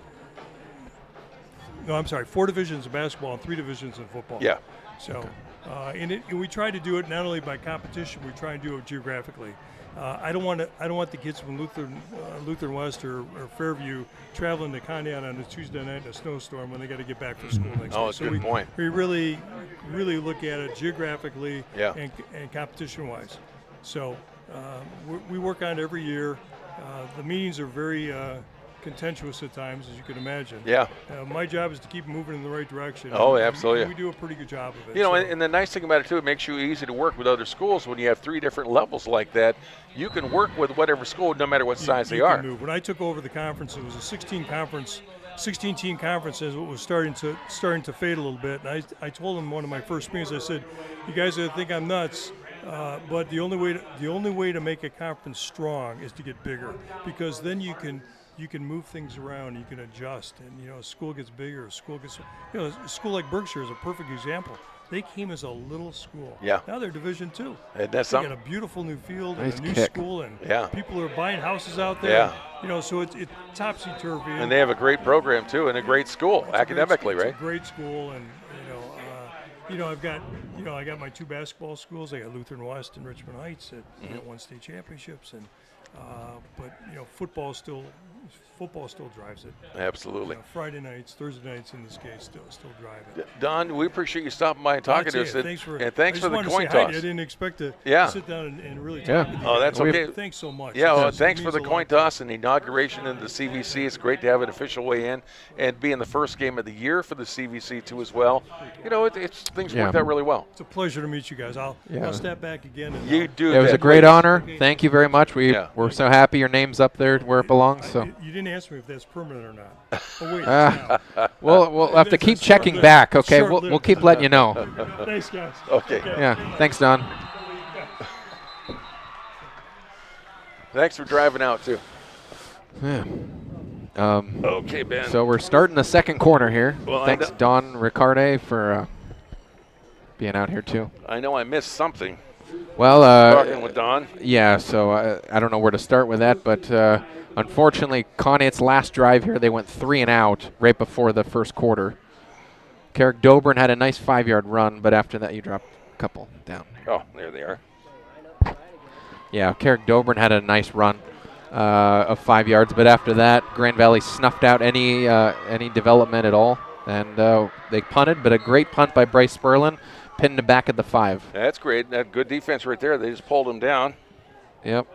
[SPEAKER 5] I'm sorry, 4 divisions in basketball and 3 divisions in football.
[SPEAKER 2] Yeah.
[SPEAKER 5] So, and we try to do it not only by competition, we try and do it geographically. I don't want the kids from Lutheran West or Fairview traveling to Conneaut on a Tuesday night in a snowstorm when they got to get back for school next day.
[SPEAKER 2] Oh, that's a good point.
[SPEAKER 5] We really look at it geographically
[SPEAKER 2] Yeah.
[SPEAKER 5] and competition-wise. So we work on it every year. The meetings are very contentious at times, as you can imagine.
[SPEAKER 2] Yeah.
[SPEAKER 5] My job is to keep moving in the right direction.
[SPEAKER 2] Oh, absolutely.
[SPEAKER 5] We do a pretty good job of it.
[SPEAKER 2] And the nice thing about it, too, it makes you easy to work with other schools. When you have 3 different levels like that, you can work with whatever school, no matter what size they are.
[SPEAKER 5] When I took over the conference, it was a 16-team conference as it was starting to fade a little bit. And I told them one of my first meetings, I said, you guys think I'm nuts, but the only way to make a conference strong is to get bigger, because then you can move things around, you can adjust, and a school gets bigger, a school like Berkshire is a perfect example. They came as a little school.
[SPEAKER 2] Yeah.
[SPEAKER 5] Now they're Division II.
[SPEAKER 2] And that's
[SPEAKER 5] they
[SPEAKER 2] something.
[SPEAKER 5] got a beautiful new field
[SPEAKER 4] Nice
[SPEAKER 5] and a new
[SPEAKER 4] kick.
[SPEAKER 5] school, and
[SPEAKER 2] Yeah.
[SPEAKER 5] people are buying houses out there.
[SPEAKER 2] Yeah.
[SPEAKER 5] So it's topsy-turvy.
[SPEAKER 2] And they have a great program, too, and a great school, academically, right?
[SPEAKER 5] It's a great school, and I got my 2 basketball schools. I got Lutheran West and Richmond Heights that won state championships, and but football still drives it.
[SPEAKER 2] Absolutely.
[SPEAKER 5] Friday nights, Thursday nights in this case still drive it.
[SPEAKER 2] Don, we appreciate you stopping by and talking to us.
[SPEAKER 5] Thanks for
[SPEAKER 2] the coin
[SPEAKER 5] toss. I
[SPEAKER 2] toss.
[SPEAKER 5] didn't expect to
[SPEAKER 2] Yeah.
[SPEAKER 5] sit down and really
[SPEAKER 4] Yeah.
[SPEAKER 5] talk with you.
[SPEAKER 2] Oh, that's okay.
[SPEAKER 5] Thanks so much.
[SPEAKER 2] Yeah, well,
[SPEAKER 5] It
[SPEAKER 2] thanks for
[SPEAKER 5] means
[SPEAKER 2] the
[SPEAKER 5] a
[SPEAKER 2] coin
[SPEAKER 5] lot.
[SPEAKER 2] toss and the inauguration into the CVC. It's great to have an official way in and being the first game of the year for the CVC, too, as well. Things worked out really well.
[SPEAKER 5] It's a pleasure to meet you guys. I'll step back again. And
[SPEAKER 2] You do.
[SPEAKER 4] It was a great honor. Thank you very much.
[SPEAKER 2] Yeah.
[SPEAKER 4] We're so happy your name's up there where it belongs. So
[SPEAKER 5] You didn't ask me if that's permanent or not. Oh, wait. Now.
[SPEAKER 4] we'll have to keep
[SPEAKER 5] That's
[SPEAKER 4] checking
[SPEAKER 5] short-lived.
[SPEAKER 4] back. Okay,
[SPEAKER 5] Short-lived.
[SPEAKER 4] we'll keep letting you know.
[SPEAKER 5] Thanks, guys.
[SPEAKER 2] Okay.
[SPEAKER 4] Yeah. Thanks, Don.
[SPEAKER 2] Thanks for driving out, too.
[SPEAKER 4] Yeah.
[SPEAKER 2] Okay, Ben.
[SPEAKER 4] So we're starting the second corner here.
[SPEAKER 2] Well,
[SPEAKER 4] Thanks, Don Riccarde, for being out here too.
[SPEAKER 2] I know I missed something.
[SPEAKER 4] Well,
[SPEAKER 2] Talking with Don.
[SPEAKER 4] yeah. So I don't know where to start with that, but unfortunately, Conneaut's last drive here, they went 3 and out right before the first quarter. Carrick Dobrin had a nice 5-yard run, but after that, you dropped a couple down.
[SPEAKER 2] Oh, there they are.
[SPEAKER 4] Yeah, Carrick Dobrin had a nice run of 5 yards, but after that, Grand Valley snuffed out any development at all. And they punted, but a great punt by Bryce Sperlin, pinned him back at the 5.
[SPEAKER 2] That's great. That good defense right there. They just pulled him down.
[SPEAKER 4] Yep.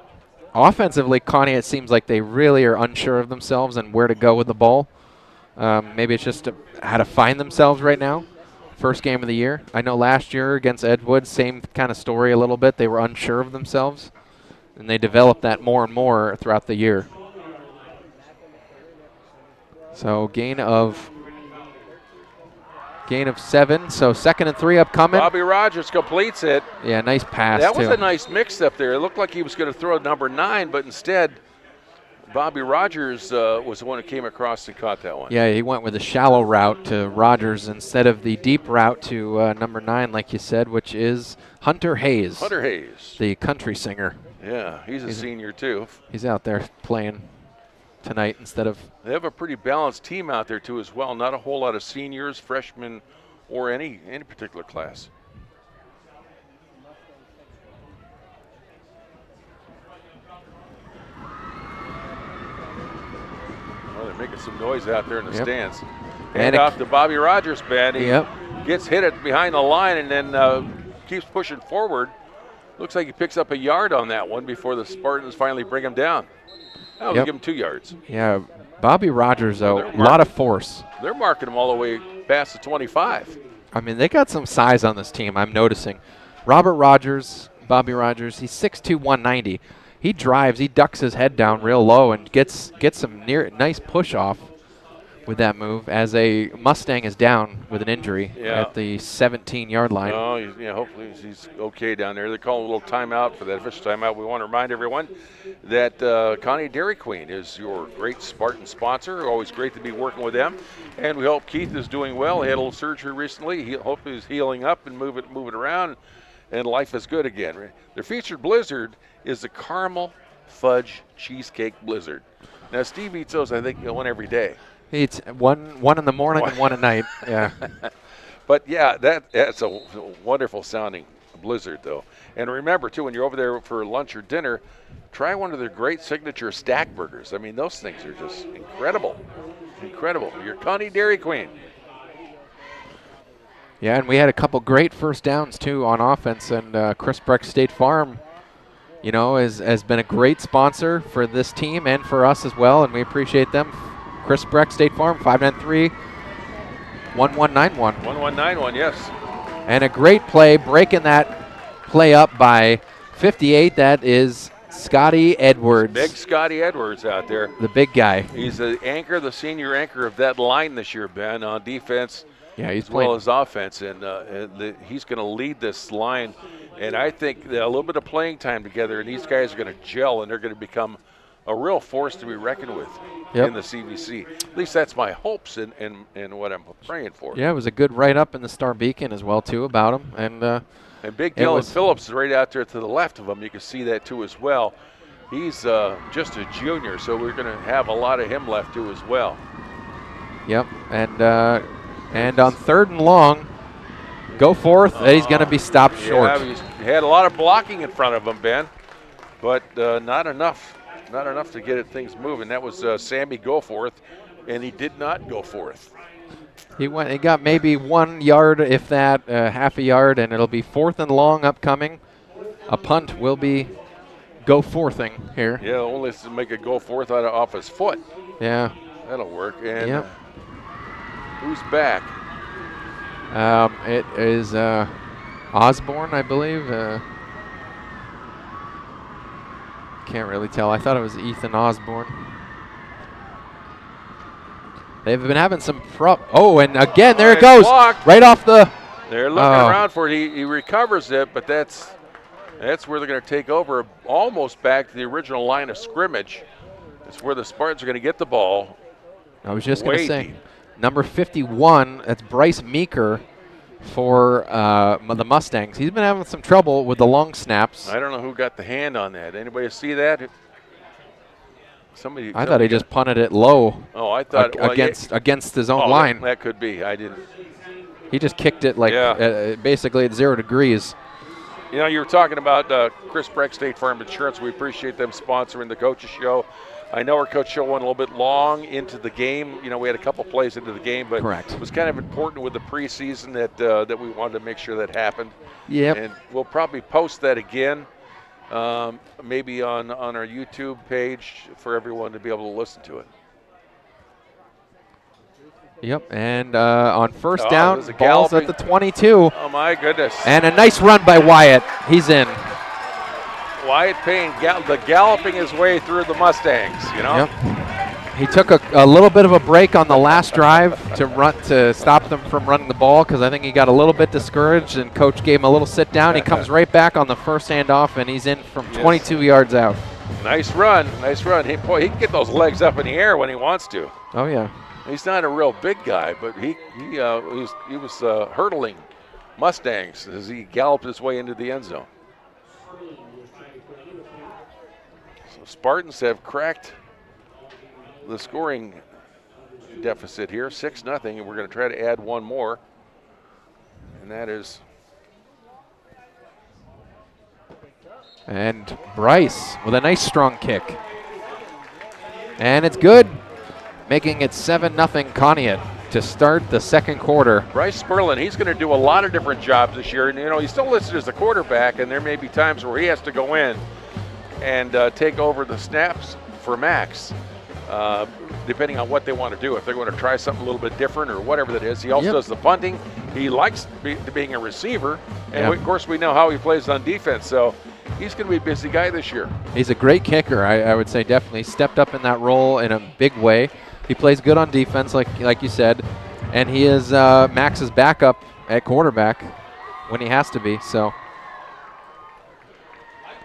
[SPEAKER 4] Offensively, Conneaut, it seems like they really are unsure of themselves and where to go with the ball. Maybe it's just how to find themselves right now. First game of the year. I know last year against Edgewood, same kind of story a little bit. They were unsure of themselves, and they developed that more and more throughout the year. So gain of 7. So 2nd and 3 upcoming.
[SPEAKER 2] Bobby Rogers completes it.
[SPEAKER 4] Yeah, nice pass.
[SPEAKER 2] That was
[SPEAKER 4] too.
[SPEAKER 2] a nice mix up there. It looked like he was going to throw number 9, but instead Bobby Rogers was the one who came across and caught that one.
[SPEAKER 4] Yeah, he went with a shallow route to Rogers instead of the deep route to number 9, like you said, which is Hunter Hayes.
[SPEAKER 2] Hunter Hayes.
[SPEAKER 4] The country singer.
[SPEAKER 2] Yeah, he's a senior too.
[SPEAKER 4] He's out there playing tonight instead of...
[SPEAKER 2] They have a pretty balanced team out there too as well. Not a whole lot of seniors, freshmen, or any particular class. Well, they're making some noise out there in the stands. Hand off to Bobby Rogers, Ben. He gets hit it behind the line and then keeps pushing forward. Looks like he picks up a yard on that one before the Spartans finally bring him down. I'll give him 2 yards.
[SPEAKER 4] Yeah, Bobby Rogers, though, a lot of force.
[SPEAKER 2] They're marking him all the way past the 25.
[SPEAKER 4] I mean, they got some size on this team, I'm noticing. Bobby Rogers, he's 6'2", 190. He drives, he ducks his head down real low and gets some nice push off with that move as a Mustang is down with an injury at the 17-yard line.
[SPEAKER 2] Oh, hopefully he's okay down there. They're calling a little timeout for that official timeout. We want to remind everyone that Connie Dairy Queen is your great Spartan sponsor. Always great to be working with them. And we hope Keith is doing well. He had a little surgery recently. He hopefully he's healing up and moving around, and life is good again. Their featured blizzard is the Caramel Fudge Cheesecake Blizzard. Now, Steve eats those, I think, one every day.
[SPEAKER 4] He eats one in the morning and one at night. Yeah.
[SPEAKER 2] But, yeah, that's a wonderful sounding blizzard, though. And remember, too, when you're over there for lunch or dinner, try one of their great signature stack burgers. I mean, those things are just incredible. Incredible. Your Connie Dairy Queen.
[SPEAKER 4] Yeah, and we had a couple great first downs, too, on offense. And Chris Breck State Farm, has been a great sponsor for this team and for us as well, and we appreciate them. Chris Breck State Farm, 593-1191.
[SPEAKER 2] 1191, yes.
[SPEAKER 4] And a great play, breaking that play up by 58. That is Scotty Edwards.
[SPEAKER 2] Big Scotty Edwards out there.
[SPEAKER 4] The big guy.
[SPEAKER 2] He's the anchor, the senior anchor of that line this year, Ben, on defense.
[SPEAKER 4] Yeah, he's
[SPEAKER 2] as well as offense, and he's going to lead this line. And I think that a little bit of playing time together, and these guys are going to gel, and they're going to become a real force to be reckoned with in the CVC. At least that's my hopes and what I'm praying for.
[SPEAKER 4] Yeah, it was a good write-up in the Star Beacon as well, too, about him.
[SPEAKER 2] And Big Dylan Phillips is right out there to the left of him. You can see that, too, as well. He's just a junior, so we're going to have a lot of him left, too, as well.
[SPEAKER 4] Yep, and on 3rd and long, go forth. He's going to be stopped short.
[SPEAKER 2] Yeah, he's had a lot of blocking in front of him, Ben, but not enough. Not enough to get things moving. That was Sammy Goforth, and he did not go forth.
[SPEAKER 4] He got maybe 1 yard, if that, half a yard, and it'll be 4th and long upcoming. A punt will be Goforthing here.
[SPEAKER 2] Yeah, only to make it go forth off his foot.
[SPEAKER 4] Yeah.
[SPEAKER 2] That'll work. And who's back?
[SPEAKER 4] It is Osborne, I believe. Can't really tell. I thought it was Ethan Osborne. They've been having some and again, there it goes.
[SPEAKER 2] Blocked.
[SPEAKER 4] Right off the...
[SPEAKER 2] They're looking around for it. He recovers it, but that's where they're going to take over, almost back to the original line of scrimmage. It's where the Spartans are going to get the ball.
[SPEAKER 4] I was just going to say, number 51, that's Bryce Meeker for the Mustangs. He's been having some trouble with the long snaps.
[SPEAKER 2] I don't know who got the hand on that. Anybody see that?
[SPEAKER 4] I thought he just punted it low.
[SPEAKER 2] Oh, I thought
[SPEAKER 4] against his own line.
[SPEAKER 2] That could be. I didn't.
[SPEAKER 4] He just kicked it basically at 0 degrees.
[SPEAKER 2] You were talking about Chris Breck State Farm Insurance. We appreciate them sponsoring the Coaches Show. I know our coach show went a little bit long into the game. You know, we had a couple plays into the game, but
[SPEAKER 4] Correct.
[SPEAKER 2] it was kind of important with the preseason that we wanted to make sure that happened.
[SPEAKER 4] Yep.
[SPEAKER 2] And we'll probably post that again, maybe on our YouTube page for everyone to be able to listen to it.
[SPEAKER 4] Yep, and on first down,
[SPEAKER 2] there's a
[SPEAKER 4] ball's at
[SPEAKER 2] galloping-
[SPEAKER 4] the 22.
[SPEAKER 2] Oh, my goodness.
[SPEAKER 4] And a nice run by Wyatt. He's in.
[SPEAKER 2] Wyatt Payne galloping his way through the Mustangs, you know?
[SPEAKER 4] Yep. He took a little bit of a break on the last drive to stop them from running the ball because I think he got a little bit discouraged and coach gave him a little sit down. He comes right back on the first handoff and he's in from 22 yards out.
[SPEAKER 2] Nice run. He can get those legs up in the air when he wants to.
[SPEAKER 4] Oh, yeah.
[SPEAKER 2] He's not a real big guy, but he was hurdling Mustangs as he galloped his way into the end zone. So Spartans have cracked the scoring deficit here, 6-0, and we're going to try to add one more, and that is.
[SPEAKER 4] And Bryce with a nice strong kick. And it's good, making it 7-0 Conneaut to start the second quarter.
[SPEAKER 2] Bryce Sperlin, he's going to do a lot of different jobs this year, and you know he's still listed as a quarterback, and there may be times where he has to go in and take over the snaps for Max, depending on what they want to do. If they're going to try something a little bit different or whatever that is. He also does the punting. He likes being a receiver, and of course we know how he plays on defense. So he's going to be a busy guy this year.
[SPEAKER 4] He's a great kicker. I would say definitely stepped up in that role in a big way. He plays good on defense, like you said, and he is Max's backup at quarterback when he has to be. So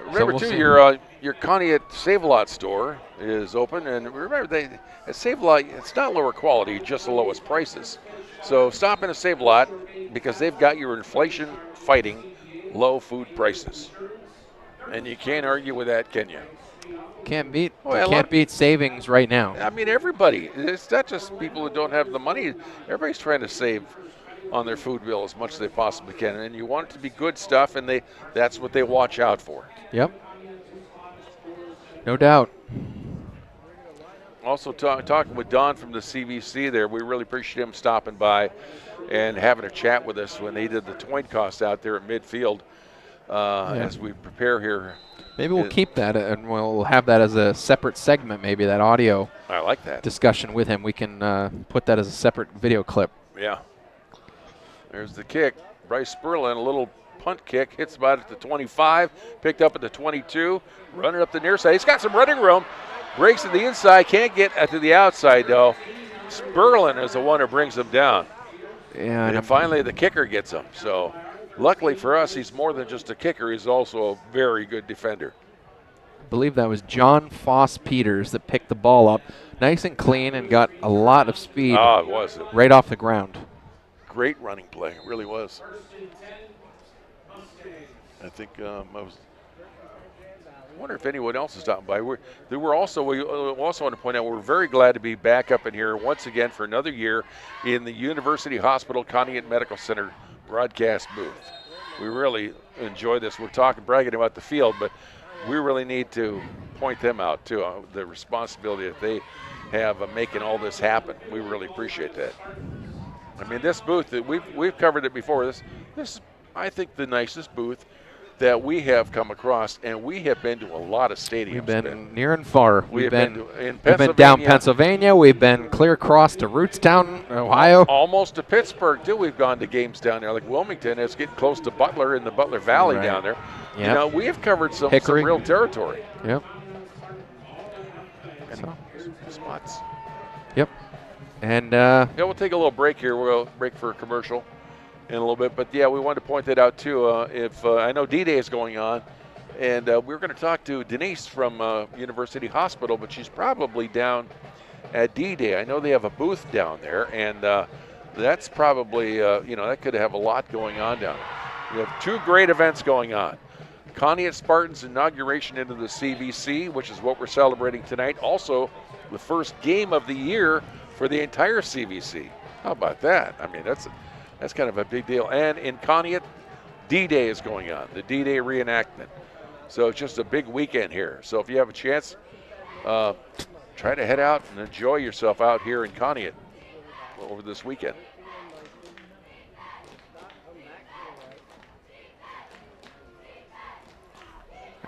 [SPEAKER 2] remember,
[SPEAKER 4] we'll
[SPEAKER 2] too,
[SPEAKER 4] see.
[SPEAKER 2] your Conneaut Save-A-Lot store is open, and remember, at Save-A-Lot, it's not lower quality, just the lowest prices. So stop in a Save-A-Lot because they've got your inflation-fighting low food prices, and you can't argue with that, can you?
[SPEAKER 4] Can't beat savings right now.
[SPEAKER 2] I mean, everybody. It's not just people who don't have the money. Everybody's trying to save on their food bill as much as they possibly can, and you want it to be good stuff, and that's what they watch out for.
[SPEAKER 4] Yep. No doubt.
[SPEAKER 2] Also talking with Don from the CVC there, we really appreciate him stopping by and having a chat with us when they did the Twine Cost out there at midfield as we prepare here.
[SPEAKER 4] Maybe we'll keep that and we'll have that as a separate segment, maybe that audio
[SPEAKER 2] I like that
[SPEAKER 4] discussion with him. We can put that as a separate video clip.
[SPEAKER 2] Yeah. There's the kick. Bryce Sperlin, a little punt kick, hits about at the 25, picked up at the 22, running up the near side. He's got some running room. Breaks to the inside, can't get to the outside, though. Sperlin is the one who brings him down.
[SPEAKER 4] Yeah,
[SPEAKER 2] and finally the kicker gets him. So luckily for us, he's more than just a kicker. He's also a very good defender.
[SPEAKER 4] I believe that was John Foss Peters that picked the ball up nice and clean and got a lot of speed
[SPEAKER 2] it was
[SPEAKER 4] right off the ground.
[SPEAKER 2] Great running play. It really was. I think I wonder if anyone else is stopping by. We also want to point out we're very glad to be back up in here once again for another year in the University Hospital Conneaut Medical Center broadcast booth. We really enjoy this. We're bragging about the field, but we really need to point them out too, the responsibility that they have of making all this happen. We really appreciate that. I mean, this booth, we've covered it before. This is, I think, the nicest booth that we have come across, and we have been to a lot of stadiums.
[SPEAKER 4] We've been near and far. We've been down Pennsylvania. We've been clear across to Rootstown, Ohio.
[SPEAKER 2] Almost to Pittsburgh, too. We've gone to games down there. Like Wilmington, it's getting close to Butler in the Butler Valley down there. Yep. You know, we have covered some real territory.
[SPEAKER 4] Yep.
[SPEAKER 2] And some spots.
[SPEAKER 4] Yep. And
[SPEAKER 2] we'll take a little break here. We'll break for a commercial in a little bit, but we wanted to point that out too. I know D-Day is going on, and we're going to talk to Denise from University Hospital, but she's probably down at D-Day. I know they have a booth down there, and that's probably that could have a lot going on down there. We have two great events going on. Conneaut Spartans inauguration into the CVC, which is what we're celebrating tonight. Also, the first game of the year for the entire CVC. How about that? I mean, that's kind of a big deal. And in Conneaut, D-Day is going on, the D-Day reenactment. So it's just a big weekend here. So if you have a chance, try to head out and enjoy yourself out here in Conneaut over this weekend.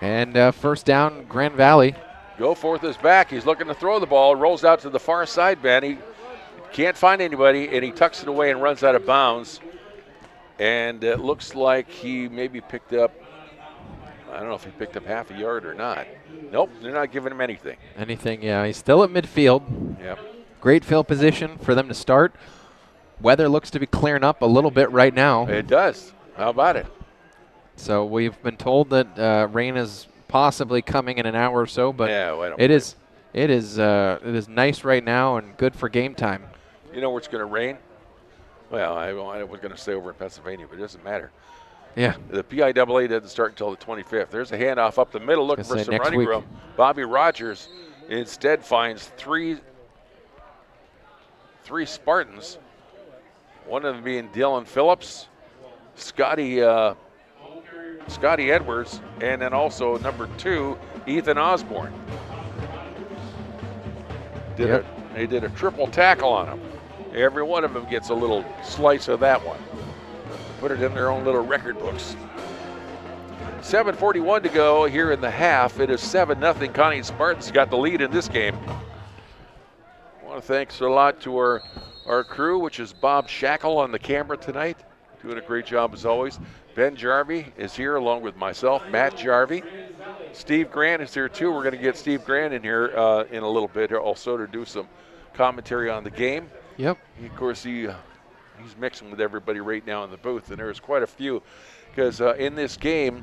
[SPEAKER 4] And first down, Grand Valley.
[SPEAKER 2] Goforth is back. He's looking to throw the ball. Rolls out to the far side, Ben. He can't find anybody, and he tucks it away and runs out of bounds. And it looks like he maybe picked up, I don't know if he picked up half a yard or not. Nope, they're not giving him anything.
[SPEAKER 4] Yeah. He's still at midfield.
[SPEAKER 2] Yep.
[SPEAKER 4] Great field position for them to start. Weather looks to be clearing up a little bit right now.
[SPEAKER 2] It does. How about it?
[SPEAKER 4] So we've been told that rain is possibly coming in an hour or so, but
[SPEAKER 2] yeah, well,
[SPEAKER 4] it is nice right now and good for game time.
[SPEAKER 2] You know where it's going to rain? Well, I was going to say over in Pennsylvania, but it doesn't matter.
[SPEAKER 4] Yeah.
[SPEAKER 2] The PIAA doesn't start until the 25th. There's a handoff up the middle looking for some running room. Bobby Rogers instead finds three Spartans, one of them being Dylan Phillips, Scotty Edwards, and then also number 2, Ethan Osborne. They did a triple tackle on him. Every one of them gets a little slice of that one. Put it in their own little record books. 7:41 to go here in the half. It is 7-0. Conneaut Spartans got the lead in this game. I want to thank a lot to our crew, which is Bob Shackle on the camera tonight. Doing a great job as always. Ben Jarvie is here along with myself, Matt Jarvie. Steve Grant is here too. We're going to get Steve Grant in here in a little bit also to do some commentary on the game.
[SPEAKER 4] Yep.
[SPEAKER 2] Of course, he's mixing with everybody right now in the booth, and there's quite a few. Because in this game,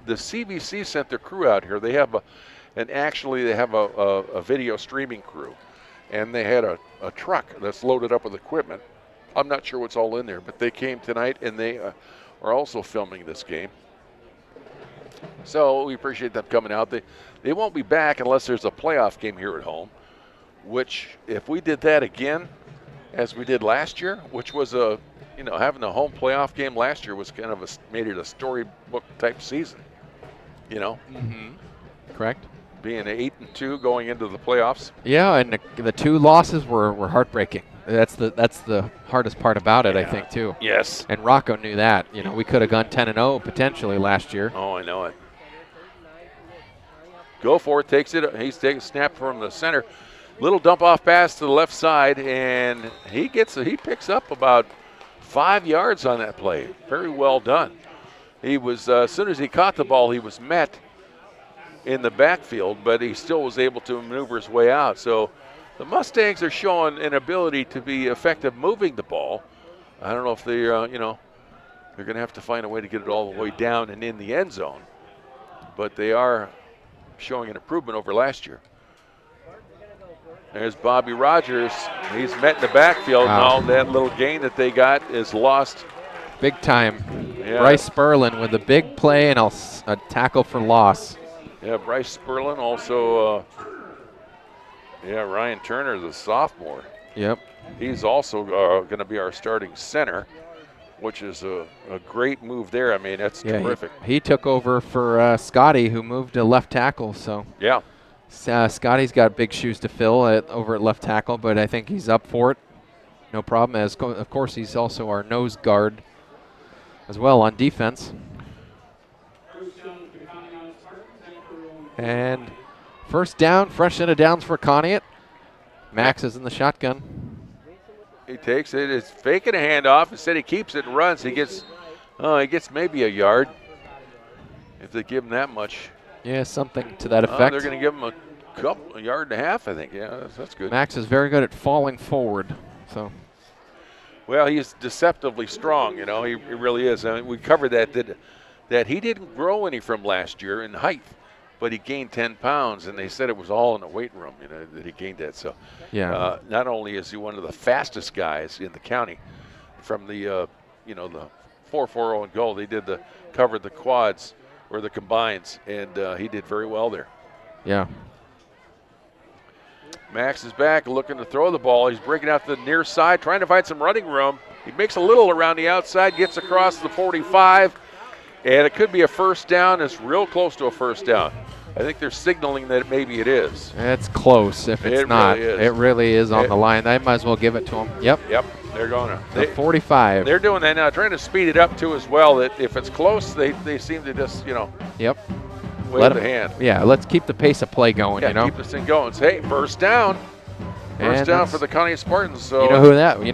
[SPEAKER 2] the CBC sent their crew out here. They have a video streaming crew, and they had a truck that's loaded up with equipment. I'm not sure what's all in there, but they came tonight, and they are also filming this game. So we appreciate them coming out. They won't be back unless there's a playoff game here at home, which if we did that again, as we did last year, which was having a home playoff game last year was kind of made it a storybook type season,
[SPEAKER 4] Mm-hmm. Correct.
[SPEAKER 2] Being 8-2 going into the playoffs.
[SPEAKER 4] Yeah, and the 2 losses were heartbreaking. That's the hardest part about it, I think, too.
[SPEAKER 2] Yes.
[SPEAKER 4] And Rocco knew that. We could have gone 10-0 potentially last year.
[SPEAKER 2] Oh, I know it. Goforth takes it. He's taking a snap from the center. Little dump off pass to the left side, and he picks up about 5 yards on that play. Very well done. He was as soon as he caught the ball, he was met in the backfield, but he still was able to maneuver his way out. So the Mustangs are showing an ability to be effective moving the ball. I don't know if they're they're going to have to find a way to get it all the way down and in the end zone, but they are showing an improvement over last year. There's Bobby Rogers. He's met in the backfield.
[SPEAKER 4] Wow.
[SPEAKER 2] Now that little gain that they got is lost.
[SPEAKER 4] Big time.
[SPEAKER 2] Yeah.
[SPEAKER 4] Bryce Sperlin with a big play and a tackle for loss.
[SPEAKER 2] Yeah, Bryce Sperlin also. Ryan Turner, the sophomore.
[SPEAKER 4] Yep.
[SPEAKER 2] He's also going to be our starting center, which is a great move there. I mean, that's terrific.
[SPEAKER 4] He took over for Scotty, who moved to left tackle. So
[SPEAKER 2] yeah.
[SPEAKER 4] Scotty's got big shoes to fill over at left tackle, but I think he's up for it. No problem. Of course, he's also our nose guard as well on defense. And first down, fresh set of downs for Conneaut. Max is in the shotgun.
[SPEAKER 2] He takes it. It's faking a handoff. Instead, he keeps it and runs. He gets maybe a yard if they give him that much.
[SPEAKER 4] Yeah, something to that effect.
[SPEAKER 2] They're going to give him a yard and a half, I think. Yeah, that's good.
[SPEAKER 4] Max is very good at falling forward. So.
[SPEAKER 2] Well, he's deceptively strong. He really is. I mean, we covered that he didn't grow any from last year in height, but he gained 10 pounds, and they said it was all in the weight room, that he gained that. So,
[SPEAKER 4] yeah.
[SPEAKER 2] Not only is he one of the fastest guys in the county from the 4.40 and goal, they covered the quads or the combines, and he did very well there.
[SPEAKER 4] Yeah.
[SPEAKER 2] Max is back looking to throw the ball. He's breaking out to the near side, trying to find some running room. He makes a little around the outside, gets across the 45, and it could be a first down. It's real close to a first down.
[SPEAKER 6] I think they're signaling that maybe it is.
[SPEAKER 4] It's close. If it's not,
[SPEAKER 6] really is.
[SPEAKER 4] it really is on the line. They might as well give it to them. Yep.
[SPEAKER 6] Yep, they're going to.
[SPEAKER 4] The 45.
[SPEAKER 6] They're doing that now, trying to speed it up too as well. That if it's close, they seem to just
[SPEAKER 4] Yep.
[SPEAKER 6] wave the hand.
[SPEAKER 4] Yeah, let's keep the pace of play going.
[SPEAKER 6] Yeah, keep this thing going. Hey, first down. First down for the Conneaut Spartans. So
[SPEAKER 4] you know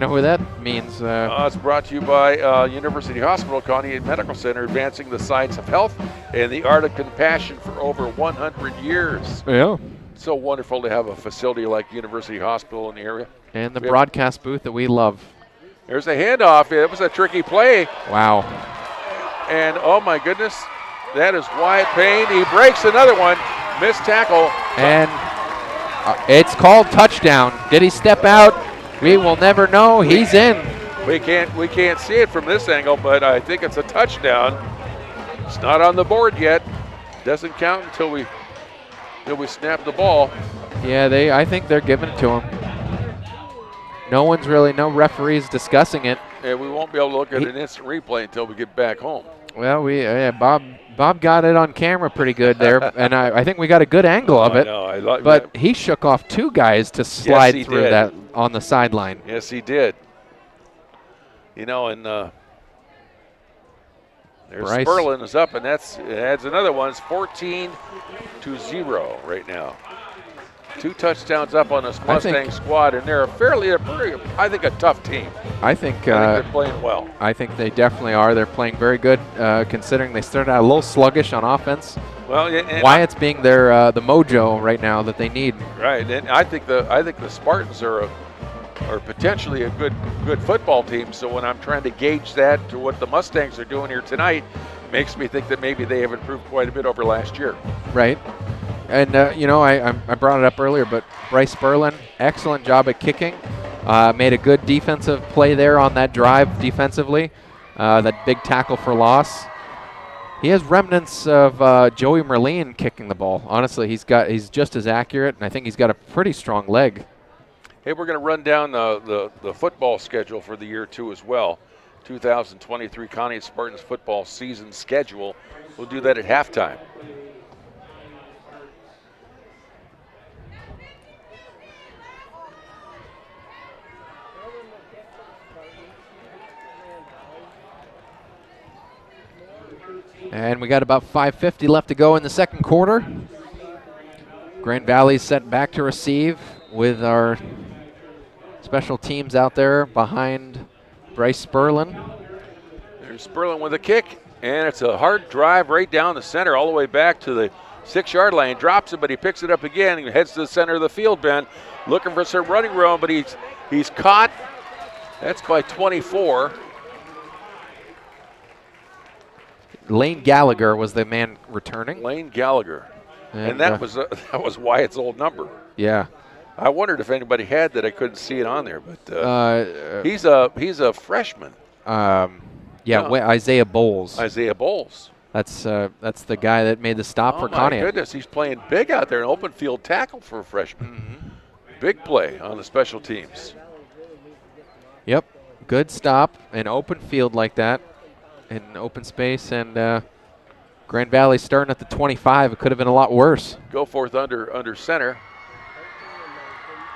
[SPEAKER 4] who that means.
[SPEAKER 6] It's brought to you by University Hospital, Conneaut Medical Center, advancing the science of health and the art of compassion for over 100 years.
[SPEAKER 4] Yeah.
[SPEAKER 6] So wonderful to have a facility like University Hospital in the area.
[SPEAKER 4] And the broadcast booth that we love.
[SPEAKER 6] There's a handoff. It was a tricky play.
[SPEAKER 4] Wow.
[SPEAKER 6] And oh my goodness, that is Wyatt Payne. He breaks another one. Missed tackle.
[SPEAKER 4] And it's called touchdown. Did he step out? We will never know. He's in.
[SPEAKER 6] We can't see it from this angle, but I think it's a touchdown. It's not on the board yet. Doesn't count until we snap the ball.
[SPEAKER 4] Yeah, I think they're giving it to him. No referees discussing it.
[SPEAKER 6] Yeah, we won't be able to look at an instant replay until we get back home.
[SPEAKER 4] Well, Bob got it on camera pretty good there, and I think we got a good angle of it.
[SPEAKER 6] I like
[SPEAKER 4] but
[SPEAKER 6] that.
[SPEAKER 4] he shook off two guys to slide through that on the sideline.
[SPEAKER 6] Yes, he did. And there's Sperlin is up, and it adds another one. It's 14-0 right now. 2 touchdowns up on this Mustang squad, and they're I think, a tough team.
[SPEAKER 4] I think
[SPEAKER 6] they're playing well.
[SPEAKER 4] I think they definitely are. They're playing very good, considering they started out a little sluggish on offense.
[SPEAKER 6] Well,
[SPEAKER 4] Wyatt's being their the mojo right now that they need.
[SPEAKER 6] Right, and I think the Spartans are potentially a good football team. So when I'm trying to gauge that to what the Mustangs are doing here tonight, it makes me think that maybe they have improved quite a bit over last year.
[SPEAKER 4] Right. And, I brought it up earlier, but Bryce Sperlin, excellent job at kicking. Made a good defensive play there on that drive defensively. That big tackle for loss. He has remnants of Joey Merlin kicking the ball. Honestly, he's just as accurate, and I think he's got a pretty strong leg.
[SPEAKER 6] Hey, we're going to run down the football schedule for the year 2 as well. 2023 Conneaut Spartans football season schedule. We'll do that at halftime.
[SPEAKER 4] And we got about 5:50 left to go in the second quarter. Grand Valley's set back to receive with our special teams out there behind Bryce Sperlin.
[SPEAKER 6] There's Sperlin with a kick, and it's a hard drive right down the center all the way back to the 6-yard line. Drops it, but he picks it up again. He heads to the center of the field, Ben, looking for some running room, but he's caught. That's by 24.
[SPEAKER 4] Lane Gallagher was the man returning.
[SPEAKER 6] Lane Gallagher. And that was Wyatt's old number.
[SPEAKER 4] Yeah.
[SPEAKER 6] I wondered if anybody had that. I couldn't see it on there, but he's a freshman.
[SPEAKER 4] Isaiah Bowles.
[SPEAKER 6] Isaiah Bowles.
[SPEAKER 4] That's the guy that made the stop for Conneaut.
[SPEAKER 6] Oh my goodness, he's playing big out there, an open field tackle for a freshman.
[SPEAKER 4] Mm-hmm.
[SPEAKER 6] Big play on the special teams.
[SPEAKER 4] Yep, good stop, an open field like that, in open space, and Grand Valley starting at the 25. It could have been a lot worse.
[SPEAKER 6] Go forth under center.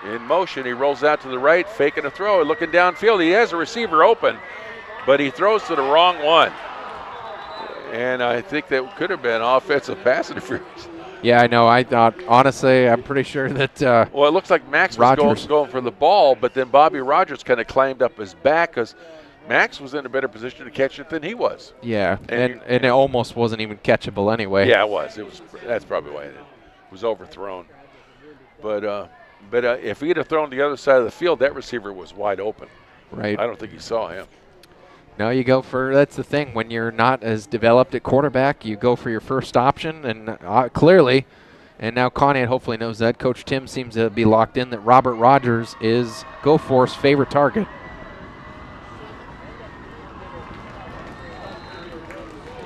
[SPEAKER 6] In motion, he rolls out to the right, faking a throw, looking downfield. He has a receiver open, but he throws to the wrong one. And I think that could have been offensive pass interference.
[SPEAKER 4] Yeah, I know. I thought, honestly, I'm pretty sure that
[SPEAKER 6] well, it looks like Max was going for the ball, but then Bobby Rogers kind of climbed up his back because Max was in a better position to catch it than he was.
[SPEAKER 4] Yeah, and it almost wasn't even catchable anyway.
[SPEAKER 6] Yeah, it was. That's probably why it was overthrown. But if he'd have thrown to the other side of the field, that receiver was wide open.
[SPEAKER 4] Right.
[SPEAKER 6] I don't think he saw him.
[SPEAKER 4] No, you go for, that's the thing. When you're not as developed at quarterback, you go for your first option, and clearly, and now Conneaut hopefully knows that. Coach Tim seems to be locked in that Robert Rogers is Goforth's favorite target.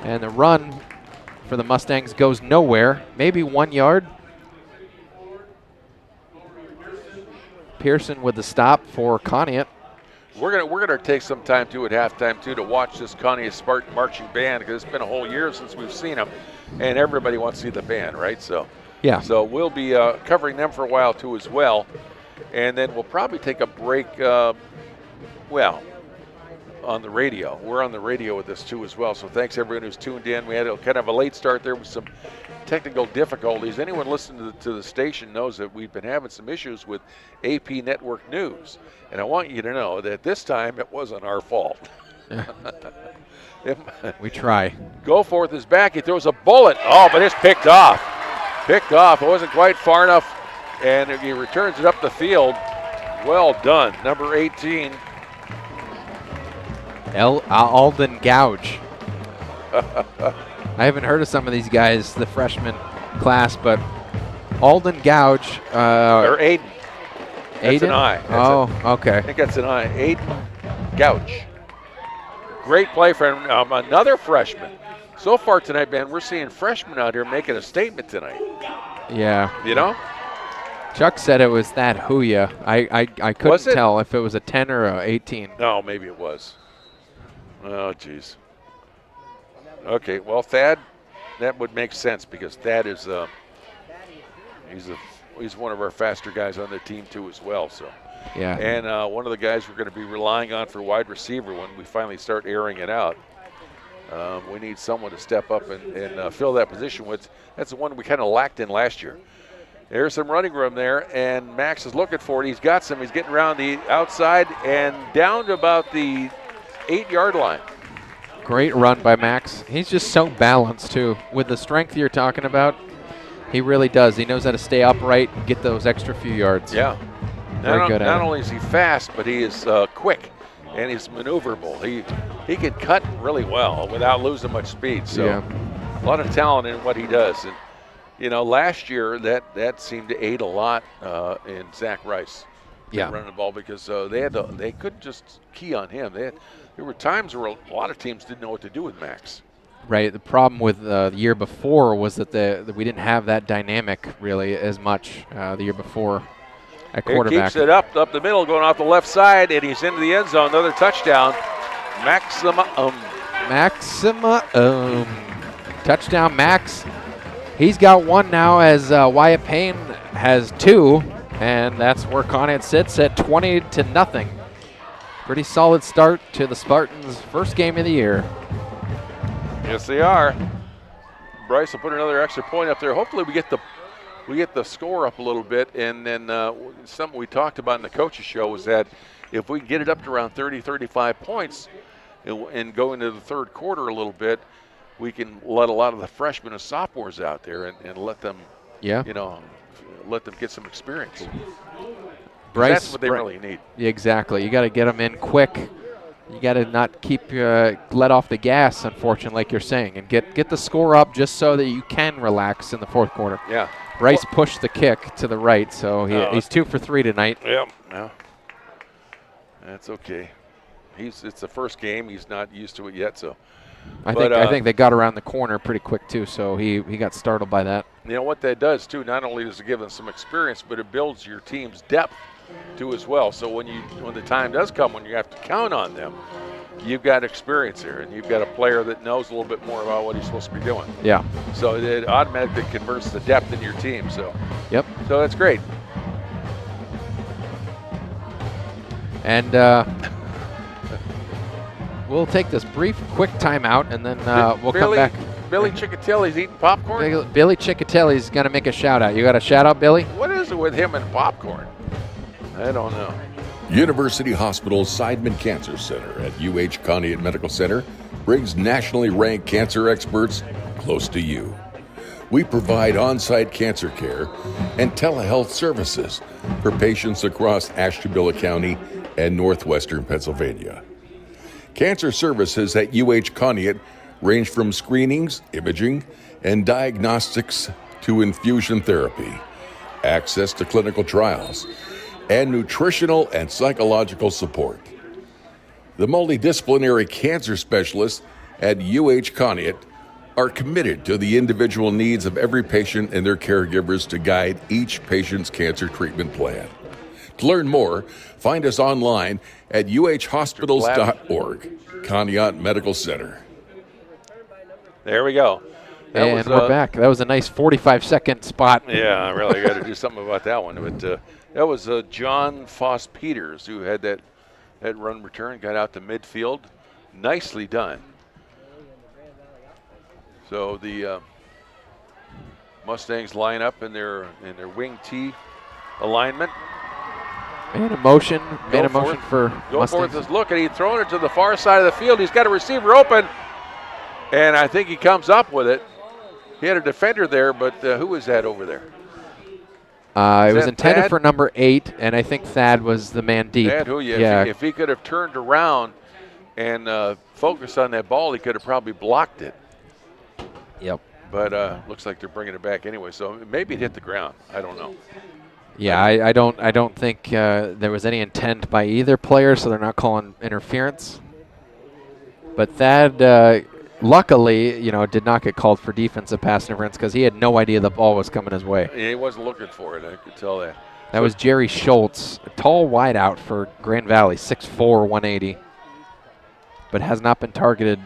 [SPEAKER 4] And the run for the Mustangs goes nowhere, maybe 1 yard. Pearson with the stop for Conneaut.
[SPEAKER 6] We're gonna take some time too at halftime too to watch this Conneaut Spartan marching band, because it's been a whole year since we've seen them, and everybody wants to see the band, right? So
[SPEAKER 4] Yeah.
[SPEAKER 6] So we'll be covering them for a while too as well, and then we'll probably take a break. On the radio. We're on the radio with this too as well. So thanks everyone who's tuned in. We had kind of a late start there with some technical difficulties. Anyone listening to the station knows that we've been having some issues with AP Network News. And I want you to know that this time it wasn't our fault.
[SPEAKER 4] We try.
[SPEAKER 6] Goforth is back. He throws a bullet. Oh, but it's picked off. Picked off. It wasn't quite far enough. And he returns it up the field. Well done. Number 18.
[SPEAKER 4] Alden Gouge. I haven't heard of some of these guys, the freshman class, but Alden Gouge.
[SPEAKER 6] Or Aiden. That's an I.
[SPEAKER 4] Okay.
[SPEAKER 6] I think that's an I. Aiden Gouge. Great play from another freshman. So far tonight, Ben, we're seeing freshmen out here making a statement tonight.
[SPEAKER 4] Yeah.
[SPEAKER 6] You know?
[SPEAKER 4] Chuck said it was that Huya. I couldn't tell if it was a 10 or a 18.
[SPEAKER 6] No, maybe it was. Oh, geez. Okay, well, Thad, that would make sense, because Thad is he's one of our faster guys on the team too as well. So
[SPEAKER 4] yeah,
[SPEAKER 6] and one of the guys we're going to be relying on for wide receiver when we finally start airing it out. We need someone to step up and fill that position with. That's the one we kind of lacked in last year. There's some running room there, and Max is looking for it. He's got some. He's getting around the outside and down to about the 8-yard line.
[SPEAKER 4] Great run by Max. He's just so balanced too. With the strength you're talking about, he really does. He knows how to stay upright and get those extra few yards.
[SPEAKER 6] Yeah.
[SPEAKER 4] Very good at it.
[SPEAKER 6] Not only is he fast, but he is quick and he's maneuverable. He can cut really well without losing much speed. So
[SPEAKER 4] yeah,
[SPEAKER 6] a lot of talent in what he does. And you know, last year that seemed to aid a lot in Zach Rice. Running the ball, because they couldn't just key on him. There were times where a lot of teams didn't know what to do with Max.
[SPEAKER 4] Right. The problem with the year before was that we didn't have that dynamic really as much the year before at quarterback.
[SPEAKER 6] He keeps it up the middle, going off the left side, and he's into the end zone. Another touchdown. Maximum.
[SPEAKER 4] Touchdown, Max. He's got one now, as Wyatt Payne has two, and that's where Conneaut sits at 20-0. Pretty solid start to the Spartans' first game of the year.
[SPEAKER 6] Yes, they are. Bryce will put another extra point up there. Hopefully we get the score up a little bit, and then something we talked about in the coaches show was that if we get it up to around 30-35 points and go into the third quarter a little bit, we can let a lot of the freshmen and sophomores out there and let them, let them get some experience.
[SPEAKER 4] Bryce,
[SPEAKER 6] that's what they really need.
[SPEAKER 4] Exactly. You got to get them in quick. You got to not let off the gas, unfortunately, like you're saying, and get the score up just so that you can relax in the fourth quarter.
[SPEAKER 6] Yeah.
[SPEAKER 4] Bryce pushed the kick to the right, so he's 2 for 3 tonight.
[SPEAKER 6] Yep. No. That's okay. It's the first game. He's not used to it yet, so.
[SPEAKER 4] I think they got around the corner pretty quick too, so he got startled by that.
[SPEAKER 6] You know what that does too? Not only does it give them some experience, but it builds your team's depth too as well. So when the time does come when you have to count on them, you've got experience here, and you've got a player that knows a little bit more about what he's supposed to be doing.
[SPEAKER 4] Yeah.
[SPEAKER 6] So it automatically converts the depth in your team. So.
[SPEAKER 4] Yep.
[SPEAKER 6] So that's great.
[SPEAKER 4] And we'll take this quick timeout, and then we'll come back.
[SPEAKER 6] Billy Chickatelli's eating popcorn?
[SPEAKER 4] Billy Chickatelli's going to make a shout-out. You got a shout-out, Billy?
[SPEAKER 6] What is it with him and popcorn? I don't know.
[SPEAKER 1] University Hospital Seidman Cancer Center at UH Conneaut Medical Center brings nationally ranked cancer experts close to you. We provide on-site cancer care and telehealth services for patients across Ashtabula County and northwestern Pennsylvania. Cancer services at UH Conneaut range from screenings, imaging, and diagnostics to infusion therapy, access to clinical trials, and nutritional and psychological support. The multidisciplinary cancer specialists at UH Conneaut are committed to the individual needs of every patient and their caregivers to guide each patient's cancer treatment plan. To learn more, find us online at uhhospitals.org. Conneaut Medical Center.
[SPEAKER 6] There we go.
[SPEAKER 4] And we're back. That was a nice 45-second spot.
[SPEAKER 6] Yeah, I really got to do something about that one. But that was John Foss Peters who had that run return, got out to midfield. Nicely done. So the Mustangs line up in their wing T alignment.
[SPEAKER 4] Man in motion for
[SPEAKER 6] Goforth is looking. He's throwing it to the far side of the field. He's got a receiver open, and I think he comes up with it. He had a defender there, but who was that over there?
[SPEAKER 4] It was intended for number 8, and I think Thad was the man deep.
[SPEAKER 6] Thad, if he could have turned around and focused on that ball, he could have probably blocked it.
[SPEAKER 4] Yep.
[SPEAKER 6] But looks like they're bringing it back anyway, so maybe it hit the ground. I don't know.
[SPEAKER 4] Yeah, I don't think there was any intent by either player, so they're not calling interference. But Thad, luckily, did not get called for defensive pass interference because he had no idea the ball was coming his way.
[SPEAKER 6] He wasn't looking for it. I could tell that.
[SPEAKER 4] That was Jerry Schultz, a tall wideout for Grand Valley, 6'4", 180, but has not been targeted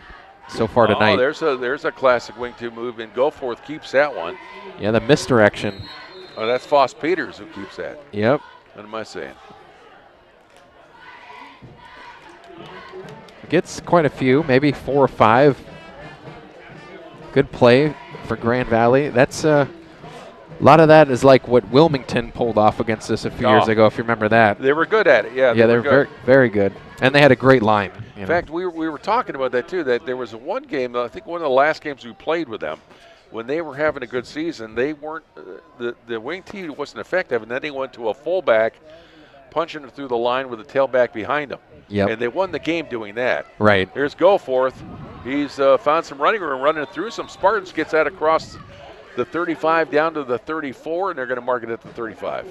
[SPEAKER 4] so far tonight.
[SPEAKER 6] There's a classic wing two move, and Goforth keeps that one.
[SPEAKER 4] Yeah, the misdirection.
[SPEAKER 6] Oh, that's Foss Peters who keeps that.
[SPEAKER 4] Yep.
[SPEAKER 6] What am I saying?
[SPEAKER 4] Gets quite a few, maybe 4 or 5. Good play for Grand Valley. That's a lot of that is like what Wilmington pulled off against us a few years ago, if you remember that.
[SPEAKER 6] They were good at it. Yeah,
[SPEAKER 4] they were very, very good. And they had a great line.
[SPEAKER 6] In fact, we were talking about that too, that there was one game, I think one of the last games we played with them, when they were having a good season, they weren't, the wing T wasn't effective, and then they went to a fullback, punching it through the line with the tailback behind them.
[SPEAKER 4] Yep.
[SPEAKER 6] And they won the game doing that.
[SPEAKER 4] Right.
[SPEAKER 6] Here's Goforth. He's found some running room, running through some Spartans, gets that across the 35 down to the 34, and they're going to mark it at the 35.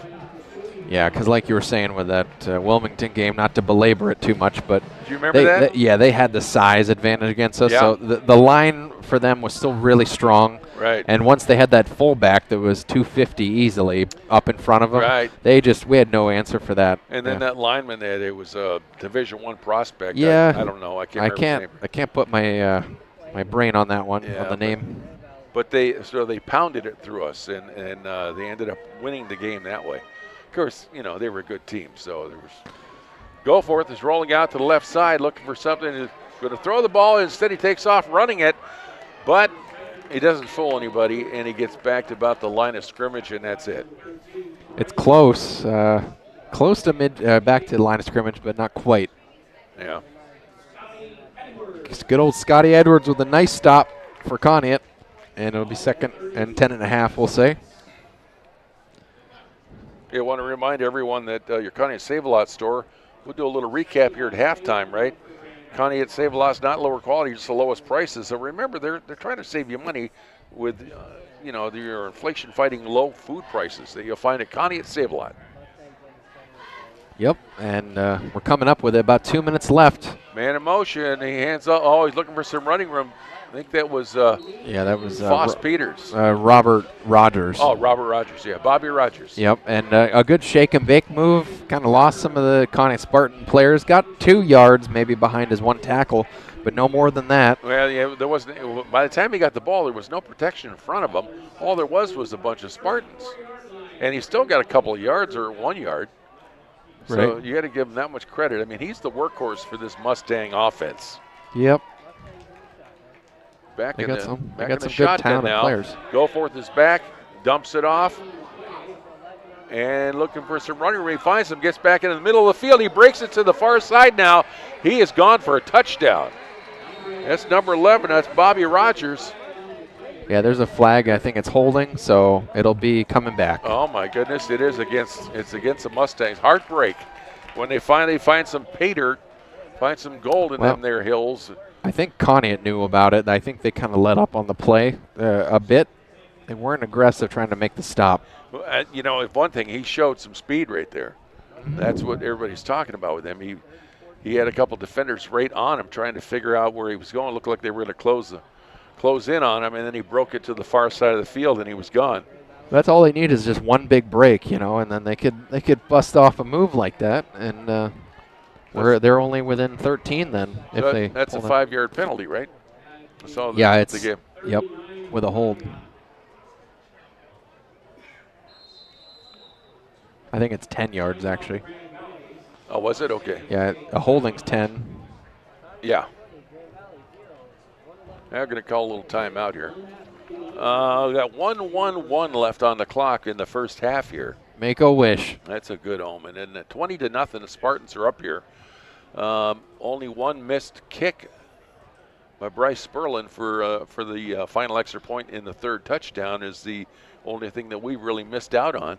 [SPEAKER 4] Yeah, because like you were saying with that Wilmington game, not to belabor it too much, but
[SPEAKER 6] do you remember that?
[SPEAKER 4] They had the size advantage against us,
[SPEAKER 6] yeah.
[SPEAKER 4] So the line for them was still really strong.
[SPEAKER 6] Right.
[SPEAKER 4] And once they had that fullback that was 250 easily up in front of them,
[SPEAKER 6] right.
[SPEAKER 4] We had no answer for that.
[SPEAKER 6] And then that lineman it was a Division I prospect.
[SPEAKER 4] Yeah.
[SPEAKER 6] I don't know. I can't remember his name.
[SPEAKER 4] I can't put my my brain on that one, on the name.
[SPEAKER 6] But they pounded it through us, and they ended up winning the game that way. Of course, they were a good team. So there was Goforth is rolling out to the left side, looking for something. He's going to throw the ball. Instead, he takes off running it, but he doesn't fool anybody, and he gets back to about the line of scrimmage, and that's it.
[SPEAKER 4] It's close, close to back to the line of scrimmage, but not quite.
[SPEAKER 6] Yeah.
[SPEAKER 4] It's good old Scotty Edwards with a nice stop for Conneaut, and it'll be 2nd and 10.5, we'll say.
[SPEAKER 6] I want to remind everyone that your Conneaut Save-A-Lot store, we'll do a little recap here at halftime, right? Conneaut Save-A-Lot's not lower quality, just the lowest prices. So remember, they're trying to save you money with, your inflation-fighting low food prices that you'll find at Conneaut Save-A-Lot.
[SPEAKER 4] Yep, and we're coming up with it. About 2 minutes left.
[SPEAKER 6] Man in motion. He hands up. Oh, he's looking for some running room. I think that was
[SPEAKER 4] that was
[SPEAKER 6] Foss Peters.
[SPEAKER 4] Robert Rogers.
[SPEAKER 6] Oh, Robert Rogers, yeah. Bobby Rogers.
[SPEAKER 4] Yep, and a good shake and bake move. Kind of lost some of the Conneaut Spartan players. Got 2 yards maybe behind his 1 tackle, but no more than that.
[SPEAKER 6] Well, yeah, there wasn't. By the time he got the ball, there was no protection in front of him. All there was a bunch of Spartans. And he still got a couple of yards or 1 yard. So you got to give him that much credit. I mean, he's the workhorse for this Mustang offense.
[SPEAKER 4] Yep.
[SPEAKER 6] Back
[SPEAKER 4] they
[SPEAKER 6] in
[SPEAKER 4] got
[SPEAKER 6] the,
[SPEAKER 4] some,
[SPEAKER 6] back
[SPEAKER 4] got
[SPEAKER 6] in the
[SPEAKER 4] some good
[SPEAKER 6] shotgun
[SPEAKER 4] talented
[SPEAKER 6] now.
[SPEAKER 4] players.
[SPEAKER 6] Goforth is back, dumps it off, and looking for some running room. He finds him, gets back into the middle of the field. He breaks it to the far side now. He is gone for a touchdown. That's number 11. That's Bobby Rogers.
[SPEAKER 4] Yeah, there's a flag. I think it's holding, so it'll be coming back.
[SPEAKER 6] Oh my goodness, it's against the Mustangs. Heartbreak when they finally find some pay dirt, find some gold in them their hills.
[SPEAKER 4] I think Conneaut knew about it. I think they kind of let up on the play a bit. They weren't aggressive trying to make the stop.
[SPEAKER 6] One thing, he showed some speed right there. That's what everybody's talking about with him. He had a couple defenders right on him trying to figure out where he was going. It looked like they were going to close in on him, and then he broke it to the far side of the field, and he was gone.
[SPEAKER 4] That's all they need is just one big break, and then they could bust off a move like that, and they're only within 13 then.
[SPEAKER 6] So that's a 5-yard penalty, right?
[SPEAKER 4] Yeah, it's the game. Yep, with a hold. I think it's 10 yards actually.
[SPEAKER 6] Oh, was it? Okay.
[SPEAKER 4] Yeah, a holding's 10.
[SPEAKER 6] Yeah. Now we're going to call a little timeout here. We got 1:11 left on the clock in the first half here.
[SPEAKER 4] Make a wish.
[SPEAKER 6] That's a good omen. And 20-0, the Spartans are up here. Only one missed kick by Bryce Sperlin for the final extra point in the third touchdown is the only thing that we really missed out on.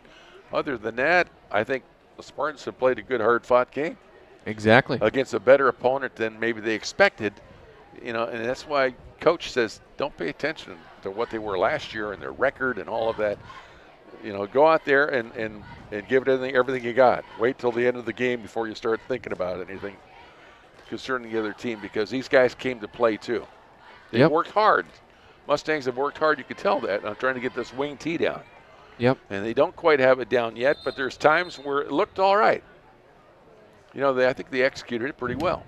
[SPEAKER 6] Other than that, I think the Spartans have played a good, hard-fought game.
[SPEAKER 4] Exactly.
[SPEAKER 6] Against a better opponent than maybe they expected. And that's why Coach says don't pay attention to what they were last year and their record and all of that. Go out there and give it everything you got. Wait till the end of the game before you start thinking about anything concerning the other team, because these guys came to play too. They worked hard. Mustangs have worked hard. You can tell that. I'm trying to get this wing tee down.
[SPEAKER 4] Yep.
[SPEAKER 6] And they don't quite have it down yet, but there's times where it looked all right. I think they executed it pretty well.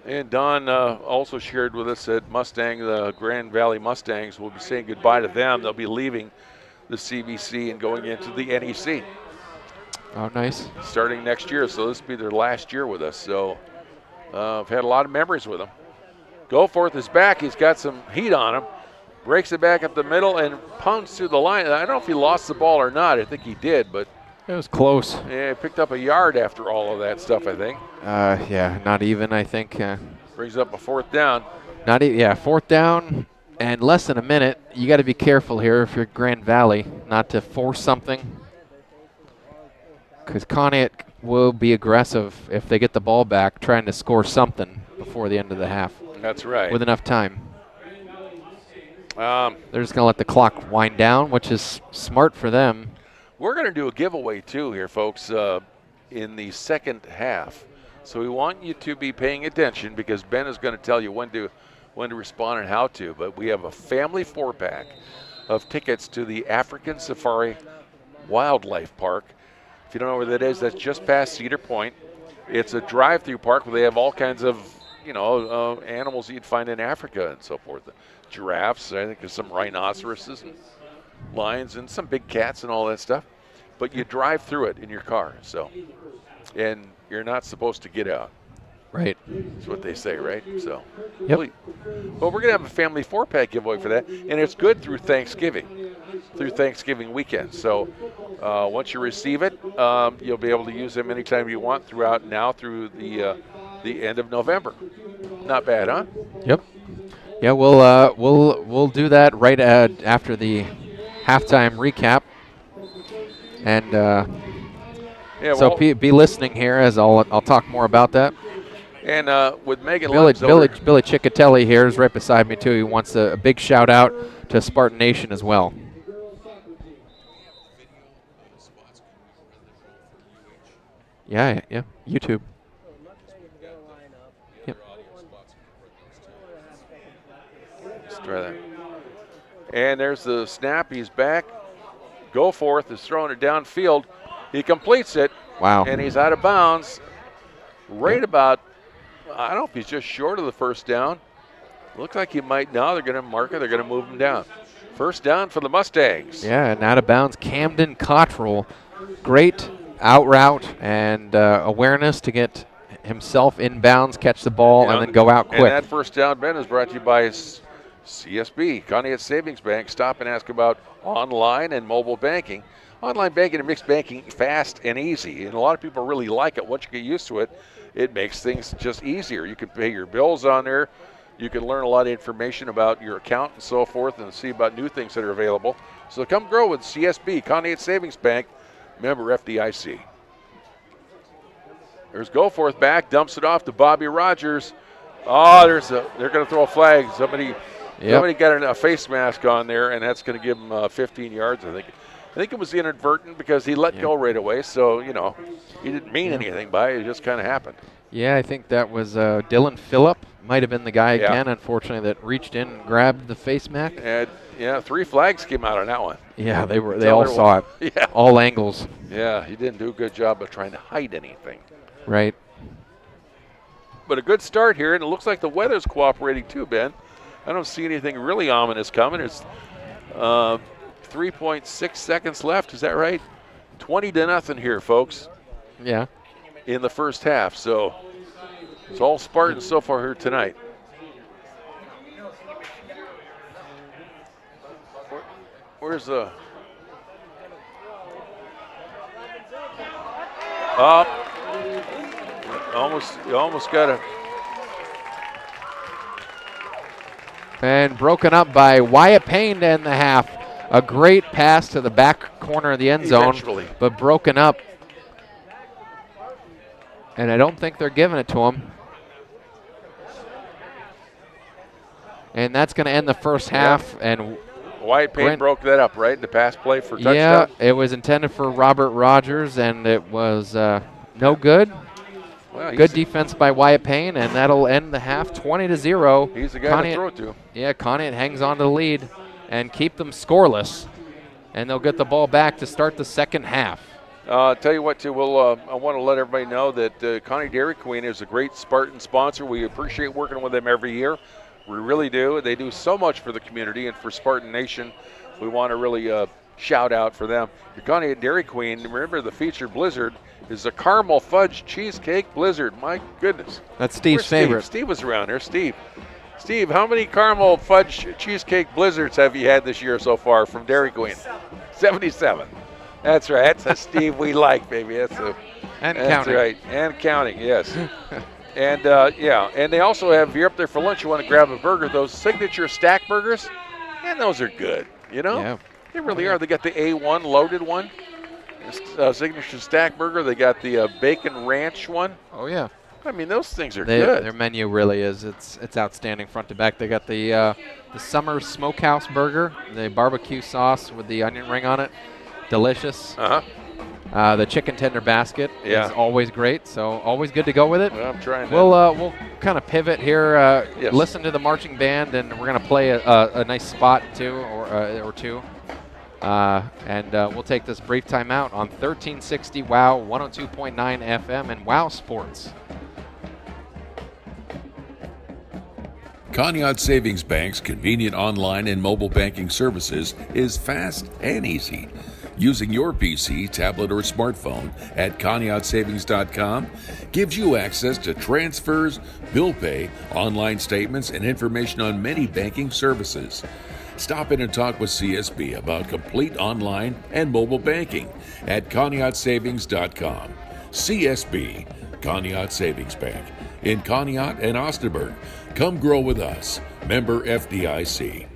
[SPEAKER 6] And Don also shared with us that the Grand Valley Mustangs will be saying goodbye to them. They'll be leaving the CVC and going into the NEC.
[SPEAKER 4] Oh, nice.
[SPEAKER 6] Starting next year, so this will be their last year with us. So I've had a lot of memories with them. Goforth is back. He's got some heat on him. Breaks it back up the middle and pounds through the line. I don't know if he lost the ball or not. I think he did, but
[SPEAKER 4] it was close.
[SPEAKER 6] Yeah, he picked up a yard after all of that stuff, I think.
[SPEAKER 4] Yeah, not even, I think.
[SPEAKER 6] Brings up a fourth down.
[SPEAKER 4] Fourth down and less than a minute. You got to be careful here if you're Grand Valley not to force something, because Conneaut will be aggressive if they get the ball back, trying to score something before the end of the half.
[SPEAKER 6] That's right.
[SPEAKER 4] With enough time. They're just going to let the clock wind down, which is smart for them.
[SPEAKER 6] We're going to do a giveaway, too, here, folks, in the second half. So we want you to be paying attention, because Ben is going to tell you when to respond and how to. But we have a family 4-pack of tickets to the African Safari Wildlife Park. If you don't know where that is, that's just past Cedar Point. It's a drive-through park where they have all kinds of animals you'd find in Africa and so forth. Giraffes, I think there's some rhinoceroses and lions and some big cats and all that stuff. But you drive through it in your car, and you're not supposed to get out.
[SPEAKER 4] Right.
[SPEAKER 6] That's what they say, right? So,
[SPEAKER 4] yep.
[SPEAKER 6] But we're going to have a family 4-pack giveaway for that, and it's good through Thanksgiving weekend. So once you receive it, you'll be able to use them anytime you want throughout now through the end of November. Not bad, huh?
[SPEAKER 4] Yep. Yeah, we'll do that right after the halftime recap, and so be listening here as I'll talk more about that.
[SPEAKER 6] And with Megan
[SPEAKER 4] Billy Ciccatelli here is right beside me too. He wants a big shout out to Spartan Nation as well. Yeah, YouTube. Yep.
[SPEAKER 6] Let's try that. And there's the snap. He's back. Goforth is throwing it downfield. He completes it.
[SPEAKER 4] Wow.
[SPEAKER 6] And he's out of bounds. Right about, I don't know if he's just short of the first down. Looks like he might now. They're going to mark it. They're going to move him down. First down for the Mustangs.
[SPEAKER 4] Yeah, and out of bounds, Camden Cottrell. Great out route and awareness to get himself in bounds, catch the ball, and then go out quick.
[SPEAKER 6] And that first down, Ben, is brought to you by CSB, Conneaut Savings Bank. Stop and ask about online and mobile banking. Online banking and mixed banking, fast and easy. And a lot of people really like it. Once you get used to it, it makes things just easier. You can pay your bills on there. You can learn a lot of information about your account and so forth, and see about new things that are available. So come grow with CSB, Conneaut Savings Bank, member FDIC. There's Goforth back, dumps it off to Bobby Rogers. Oh, they're going to throw a flag. Somebody got a face mask on there, and that's going to give him 15 yards, I think. I think it was inadvertent because he let go right away, so, he didn't mean anything by it. It just kind of happened.
[SPEAKER 4] Yeah, I think that was Dylan Phillip might have been the guy
[SPEAKER 6] Yeah.
[SPEAKER 4] again, unfortunately, that reached in and grabbed the face mask.
[SPEAKER 6] And, yeah, 3 flags came out on that one.
[SPEAKER 4] Yeah, they all saw it.
[SPEAKER 6] Yeah.
[SPEAKER 4] All angles.
[SPEAKER 6] Yeah, he didn't do a good job of trying to hide anything.
[SPEAKER 4] Right.
[SPEAKER 6] But a good start here, and it looks like the weather's cooperating too, Ben. I don't see anything really ominous coming. It's 3.6 seconds left. Is that right? 20-0 here, folks,
[SPEAKER 4] Yeah.
[SPEAKER 6] in the first half. So it's all Spartans so far here tonight. Where's the... Up. You almost got to...
[SPEAKER 4] And broken up by Wyatt Payne to end the half. A great pass to the back corner of the end zone,
[SPEAKER 6] Eventually.
[SPEAKER 4] but broken up. And I don't think they're giving it to him. And that's going to end the first half. And
[SPEAKER 6] Wyatt Payne
[SPEAKER 4] Brent-
[SPEAKER 6] broke that up, right? The pass play for touchdown?
[SPEAKER 4] yeah, it was intended for Robert Rogers, and it was no good.
[SPEAKER 6] Well,
[SPEAKER 4] Good defense by Wyatt Payne, and that'll end the half 20-0.
[SPEAKER 6] He's the guy to throw it to.
[SPEAKER 4] Yeah, Conneaut hangs on to the lead and keep them scoreless. And they'll get the ball back to start the second half.
[SPEAKER 6] Tell you what, too, I want to let everybody know that Connie Dairy Queen is a great Spartan sponsor. We appreciate working with them every year. We really do. They do so much for the community and for Spartan Nation. We want to really shout out for them. Your Connie Dairy Queen, remember the featured blizzard is a caramel fudge cheesecake blizzard. My goodness.
[SPEAKER 4] That's Steve's
[SPEAKER 6] Where's
[SPEAKER 4] favorite.
[SPEAKER 6] Steve was around here. Steve, how many caramel fudge cheesecake blizzards have you had this year so far from Dairy Queen? 77. That's right. That's a Steve we like, baby.
[SPEAKER 4] And
[SPEAKER 6] that's
[SPEAKER 4] counting.
[SPEAKER 6] right. And counting, yes. And, and they also have, if you're up there for lunch, you want to grab a burger, those signature stack burgers, and those are good, you know?
[SPEAKER 4] Yeah.
[SPEAKER 6] They really are. They got the A1 loaded one, signature stack burger. They got the bacon ranch one.
[SPEAKER 4] Oh, yeah.
[SPEAKER 6] I mean, those things are good.
[SPEAKER 4] Their menu really is. It's outstanding front to back. They got the summer smokehouse burger, the barbecue sauce with the onion ring on it. Delicious.
[SPEAKER 6] Uh-huh.
[SPEAKER 4] The chicken tender basket
[SPEAKER 6] Yeah.
[SPEAKER 4] is always great, so always good to go with it.
[SPEAKER 6] Well, I'm trying to.
[SPEAKER 4] We'll kind of pivot here,
[SPEAKER 6] Yes.
[SPEAKER 4] listen to the marching band, and we're going to play a nice spot too, or two. And we'll take this brief timeout on 1360 WOW, 102.9 FM, and WOW Sports.
[SPEAKER 1] Conneaut Savings Bank's convenient online and mobile banking services is fast and easy. Using your PC, tablet, or smartphone at ConneautSavings.com gives you access to transfers, bill pay, online statements, and information on many banking services. Stop in and talk with CSB about complete online and mobile banking at ConneautSavings.com. CSB, Conneaut Savings Bank, in Conneaut and Austinburg. Come grow with us. Member FDIC.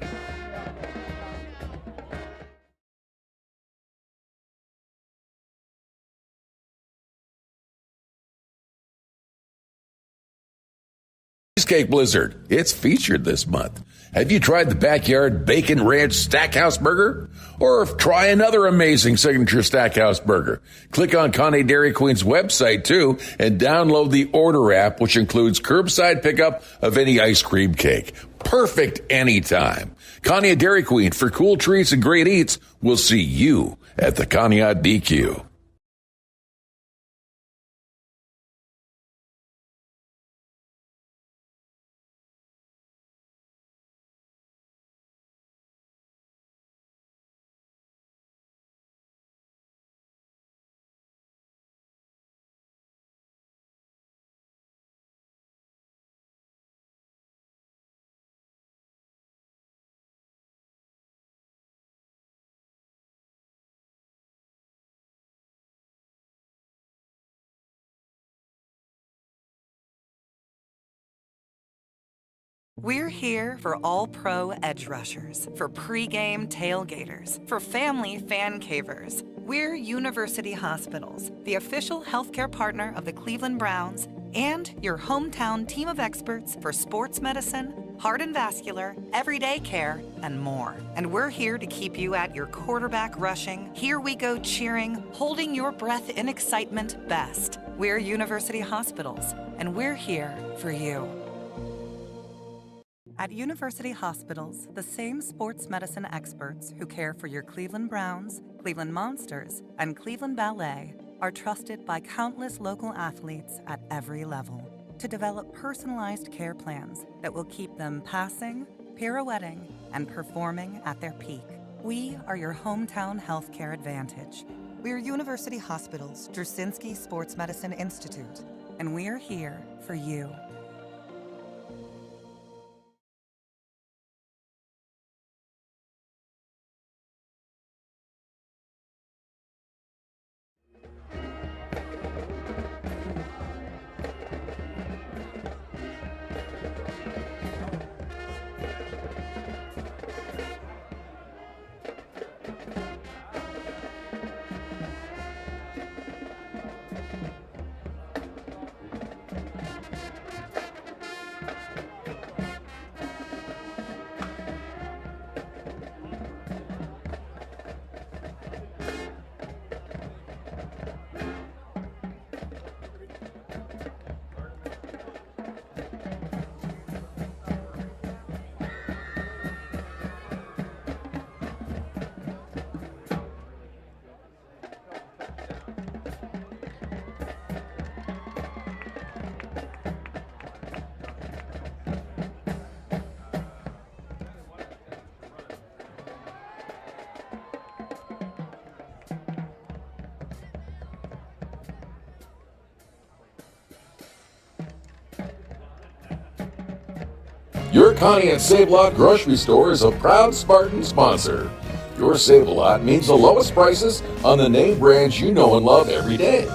[SPEAKER 1] Cheesecake Blizzard. It's featured this month. Have you tried the Backyard Bacon Ranch Stackhouse Burger? Or try another amazing signature Stackhouse Burger. Click on Connie Dairy Queen's website too and download the Order app, which includes curbside pickup of any ice cream cake. Perfect anytime. Connie Dairy Queen, for cool treats and great eats. We'll see you at the Conneaut DQ.
[SPEAKER 7] We're here for all-pro edge rushers, for pre-game tailgaters, for family fan cavers. We're University Hospitals, the official healthcare partner of the Cleveland Browns, and your hometown team of experts for sports medicine, heart and vascular, everyday care, and more. And we're here to keep you at your quarterback rushing, here we go cheering, holding your breath in excitement best. We're University Hospitals, and we're here for you. At University Hospitals, the same sports medicine experts who care for your Cleveland Browns, Cleveland Monsters, and Cleveland Ballet are trusted by countless local athletes at every level to develop personalized care plans that will keep them passing, pirouetting, and performing at their peak. We are your hometown healthcare advantage. We're University Hospitals Drusинski Sports Medicine Institute, and we're here for you.
[SPEAKER 1] Your Conneaut Save-A-Lot grocery store is a proud Spartan sponsor. Your Save-A-Lot means the lowest prices on the name brands you know and love every day.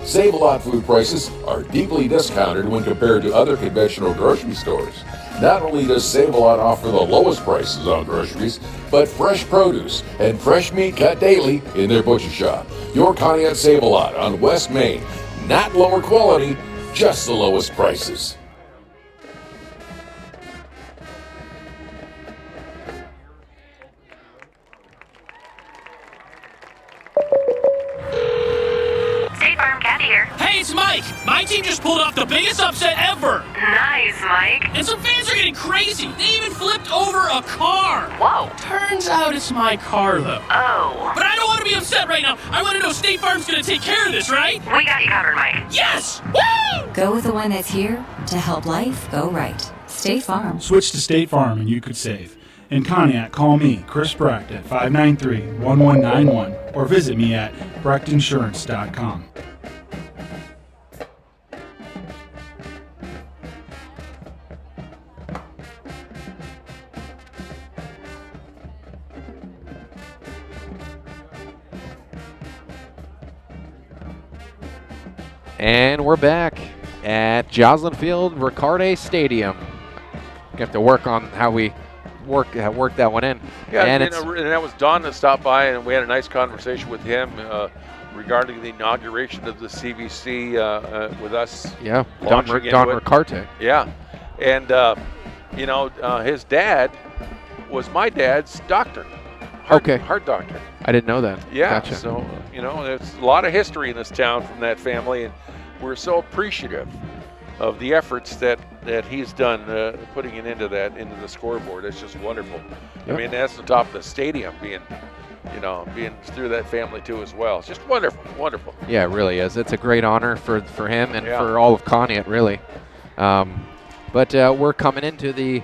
[SPEAKER 1] Save-A-Lot food prices are deeply discounted when compared to other conventional grocery stores. Not only does Save-A-Lot offer the lowest prices on groceries, but fresh produce and fresh meat cut daily in their butcher shop. Your Conneaut Save-A-Lot on West Main. Not lower quality, just the lowest prices.
[SPEAKER 8] Hey, it's Mike! My team just pulled off the biggest upset ever!
[SPEAKER 9] Nice, Mike.
[SPEAKER 8] And some fans are getting crazy! They even flipped over a car!
[SPEAKER 9] Whoa.
[SPEAKER 8] Turns out it's my car, though.
[SPEAKER 9] Oh.
[SPEAKER 8] But I don't want to be upset right now! I want to know State Farm's gonna take care of this, right?
[SPEAKER 9] We got you covered, Mike.
[SPEAKER 8] Yes! Woo!
[SPEAKER 10] Go with the one that's here to help life go right. State Farm.
[SPEAKER 11] Switch to State Farm and you could save. In Conneaut, call me, Chris Brecht, at 593-1191 or visit me at brechtinsurance.com.
[SPEAKER 4] And we're back at Joslin Field, Riccardi Stadium. We have to work on how we work that one in.
[SPEAKER 6] Yeah,
[SPEAKER 4] and
[SPEAKER 6] and that was Don that stopped by, and we had a nice conversation with him regarding the inauguration of the CVC with us.
[SPEAKER 4] Yeah, Don Ricarte.
[SPEAKER 6] Yeah, and his dad was my dad's doctor. Heart doctor.
[SPEAKER 4] I didn't know that.
[SPEAKER 6] Yeah,
[SPEAKER 4] gotcha.
[SPEAKER 6] So there's a lot of history in this town from that family, and we're so appreciative of the efforts that he's done putting it into the scoreboard. It's just wonderful. Yep. I mean, that's the top of the stadium being through that family too as well. It's just wonderful.
[SPEAKER 4] Yeah, it really is. It's a great honor for him and for all of Conneaut, really. But we're coming into the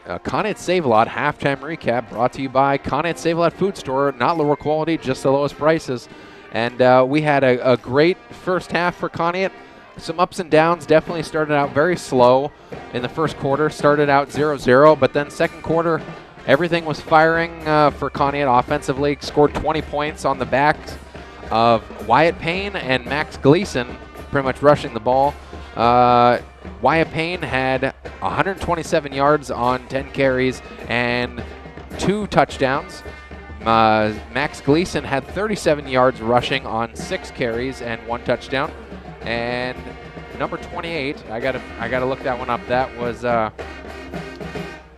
[SPEAKER 4] Conneaut Save-A-Lot halftime recap, brought to you by Conneaut Save-A-Lot Food Store. Not lower quality, just the lowest prices. And we had a great first half for Conneaut. Some ups and downs. Definitely started out very slow in the first quarter. Started out 0-0, but then second quarter, everything was firing for Conneaut offensively. Scored 20 points on the backs of Wyatt Payne and Max Gleason, pretty much rushing the ball. Wyatt Payne had 127 yards on 10 carries and 2 touchdowns. Max Gleason had 37 yards rushing on 6 carries and 1 touchdown. And number 28, I gotta look that one up. That was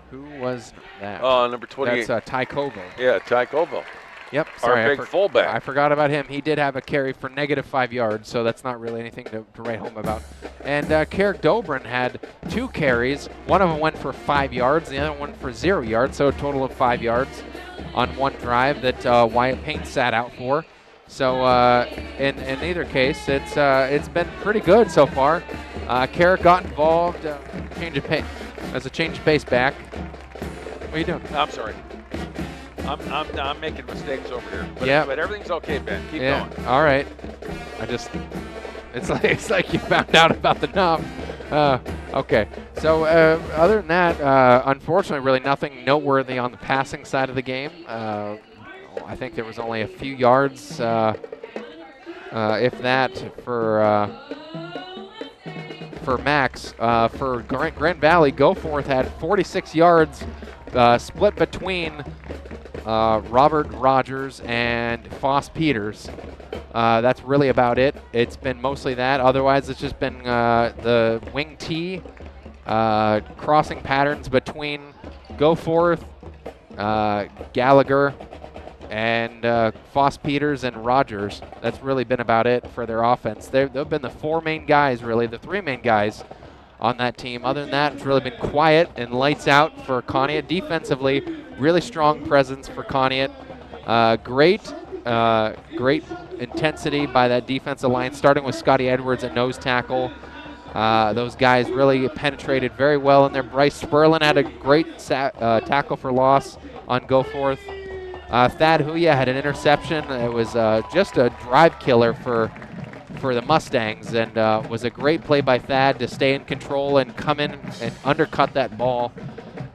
[SPEAKER 4] who was that?
[SPEAKER 6] Number 28.
[SPEAKER 4] That's Ty Koval.
[SPEAKER 6] Yeah, Ty Koval.
[SPEAKER 4] Yep, sorry.
[SPEAKER 6] Our big fullback.
[SPEAKER 4] I forgot about him. He did have a carry for -5 yards, so that's not really anything to write home about. And Carrick Dobrin had 2 carries. One of them went for 5 yards, the other one for 0 yards, so a total of 5 yards on one drive that Wyatt Payne sat out for. So in either case, it's been pretty good so far. Carrick got involved. Change of pace as a change of pace back. What are you doing?
[SPEAKER 6] I'm sorry. I'm making mistakes over here. But,
[SPEAKER 4] yeah.
[SPEAKER 6] But everything's okay, Ben. Keep going.
[SPEAKER 4] All right. It's like you found out about the knob. Okay. So other than that, unfortunately, really nothing noteworthy on the passing side of the game. I think there was only a few yards, if that, for Max. For Grand Valley, Goforth had 46 yards split between Robert Rogers and Foss Peters. That's really about it. It's been mostly that. Otherwise, it's just been the wing T crossing patterns between Goforth, Gallagher, and Foss Peters and Rogers. That's really been about it for their offense. They've been the 4 main guys, really, the 3 main guys on that team. Other than that, it's really been quiet and lights out for Conneaut. Defensively, really strong presence for Conneaut. Great intensity by that defensive line, starting with Scotty Edwards at nose tackle. Those guys really penetrated very well in there. Bryce Sperlin had a great tackle for loss on Goforth. Thad Huya had an interception. It was just a drive killer for the Mustangs, and was a great play by Thad to stay in control and come in and undercut that ball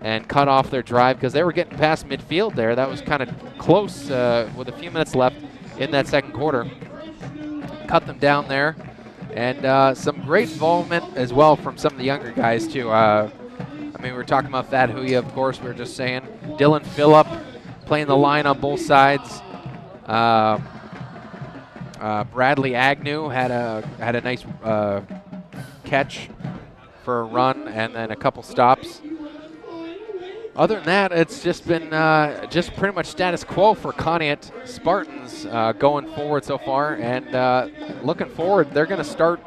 [SPEAKER 4] and cut off their drive because they were getting past midfield there. That was kind of close with a few minutes left in that second quarter. Cut them down there. And some great involvement as well from some of the younger guys, too. I mean, we were talking about Thad Huya, of course. We were just saying Dylan Phillip playing the line on both sides. Bradley Agnew had a nice catch for a run and then a couple stops. Other than that, it's just been just pretty much status quo for Conneaut Spartans going forward so far. And looking forward, they're going to start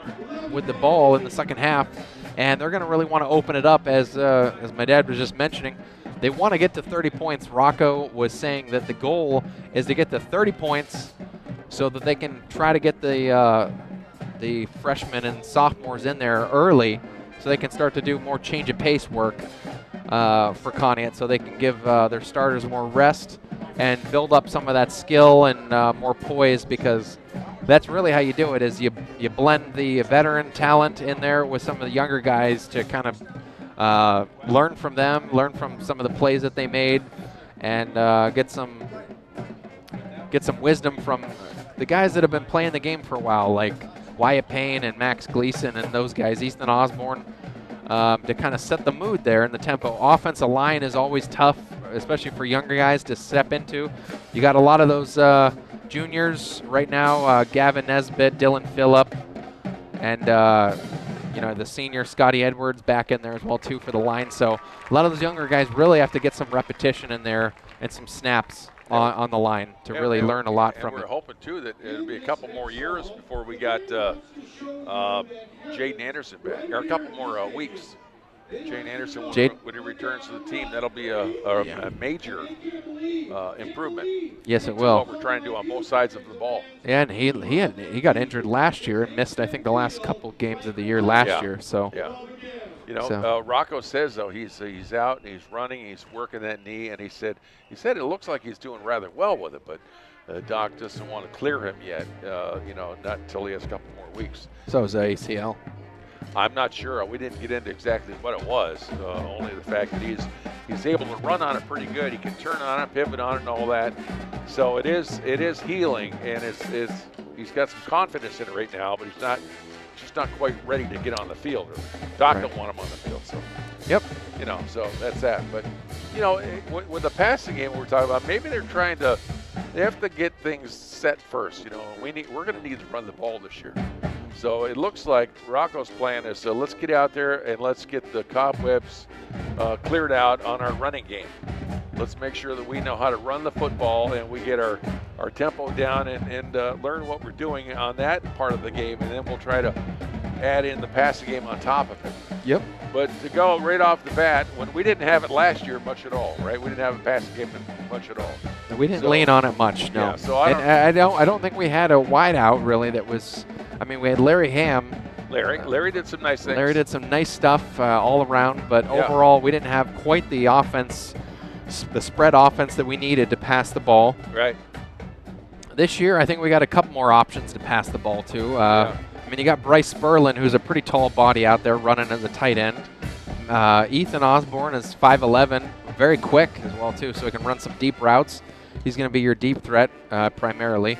[SPEAKER 4] with the ball in the second half, and they're going to really want to open it up, as my dad was just mentioning. They want to get to 30 points. Rocco was saying that the goal is to get to 30 points so that they can try to get the freshmen and sophomores in there early so they can start to do more change of pace work for Conneaut, so they can give their starters more rest and build up some of that skill and more poise, because that's really how you do it, is you blend the veteran talent in there with some of the younger guys to kind of learn from them, learn from some of the plays that they made, and get some wisdom from the guys that have been playing the game for a while, like Wyatt Payne and Max Gleason and those guys, Ethan Osborne, to kind of set the mood there in the tempo. Offensive line is always tough, especially for younger guys to step into. You got a lot of those juniors right now, Gavin Nesbitt, Dylan Phillip, and the senior Scotty Edwards back in there as well too for the line. So a lot of those younger guys really have to get some repetition in there and some snaps on the line to really learn a lot from it.
[SPEAKER 6] We're hoping too that it'll be a couple more years before we got Jaden Anderson back, or a couple more weeks. Jaden Anderson, when he returns to the team, that'll be a major improvement.
[SPEAKER 4] Yes, it will.
[SPEAKER 6] What we're trying to do on both sides of the ball.
[SPEAKER 4] Yeah, and he got injured last year and missed, I think, the last couple games of the year last year. So
[SPEAKER 6] yeah, Rocco says though he's out, he's running, he's working that knee, and he said it looks like he's doing rather well with it, but Doc doesn't want to clear him yet. Not until he has a couple more weeks.
[SPEAKER 4] So is the ACL.
[SPEAKER 6] I'm not sure. We didn't get into exactly what it was. Only the fact that he's able to run on it pretty good. He can turn on it, pivot on it, and all that. So it is healing, and he's got some confidence in it right now, but he's just not quite ready to get on the field. Doc don't want him on the field. So
[SPEAKER 4] yep.
[SPEAKER 6] So that's that. But with the passing game we're talking about, maybe they're trying to. They have to get things set first. We're going to need to run the ball this year. So it looks like Rocco's plan is let's get out there and let's get the cobwebs cleared out on our running game. Let's make sure that we know how to run the football and we get our tempo down and learn what we're doing on that part of the game, and then we'll try to add in the passing game on top of it.
[SPEAKER 4] Yep.
[SPEAKER 6] But to go right off the bat, when we didn't have it last year much at all, right? We didn't have a passing game much at all.
[SPEAKER 4] We didn't lean on it much, no.
[SPEAKER 6] Yeah, so
[SPEAKER 4] I don't think we had a wide out really that was. I mean, we had Larry Ham.
[SPEAKER 6] Larry did some nice things.
[SPEAKER 4] Larry did some nice stuff all around, but overall we didn't have quite the offense, the spread offense that we needed to pass the ball.
[SPEAKER 6] Right.
[SPEAKER 4] This year, I think we got a couple more options to pass the ball to. I mean, you got Bryce Sperlin, who's a pretty tall body out there running as a tight end. Ethan Osborne is 5'11", very quick as well too, so he can run some deep routes. He's going to be your deep threat primarily.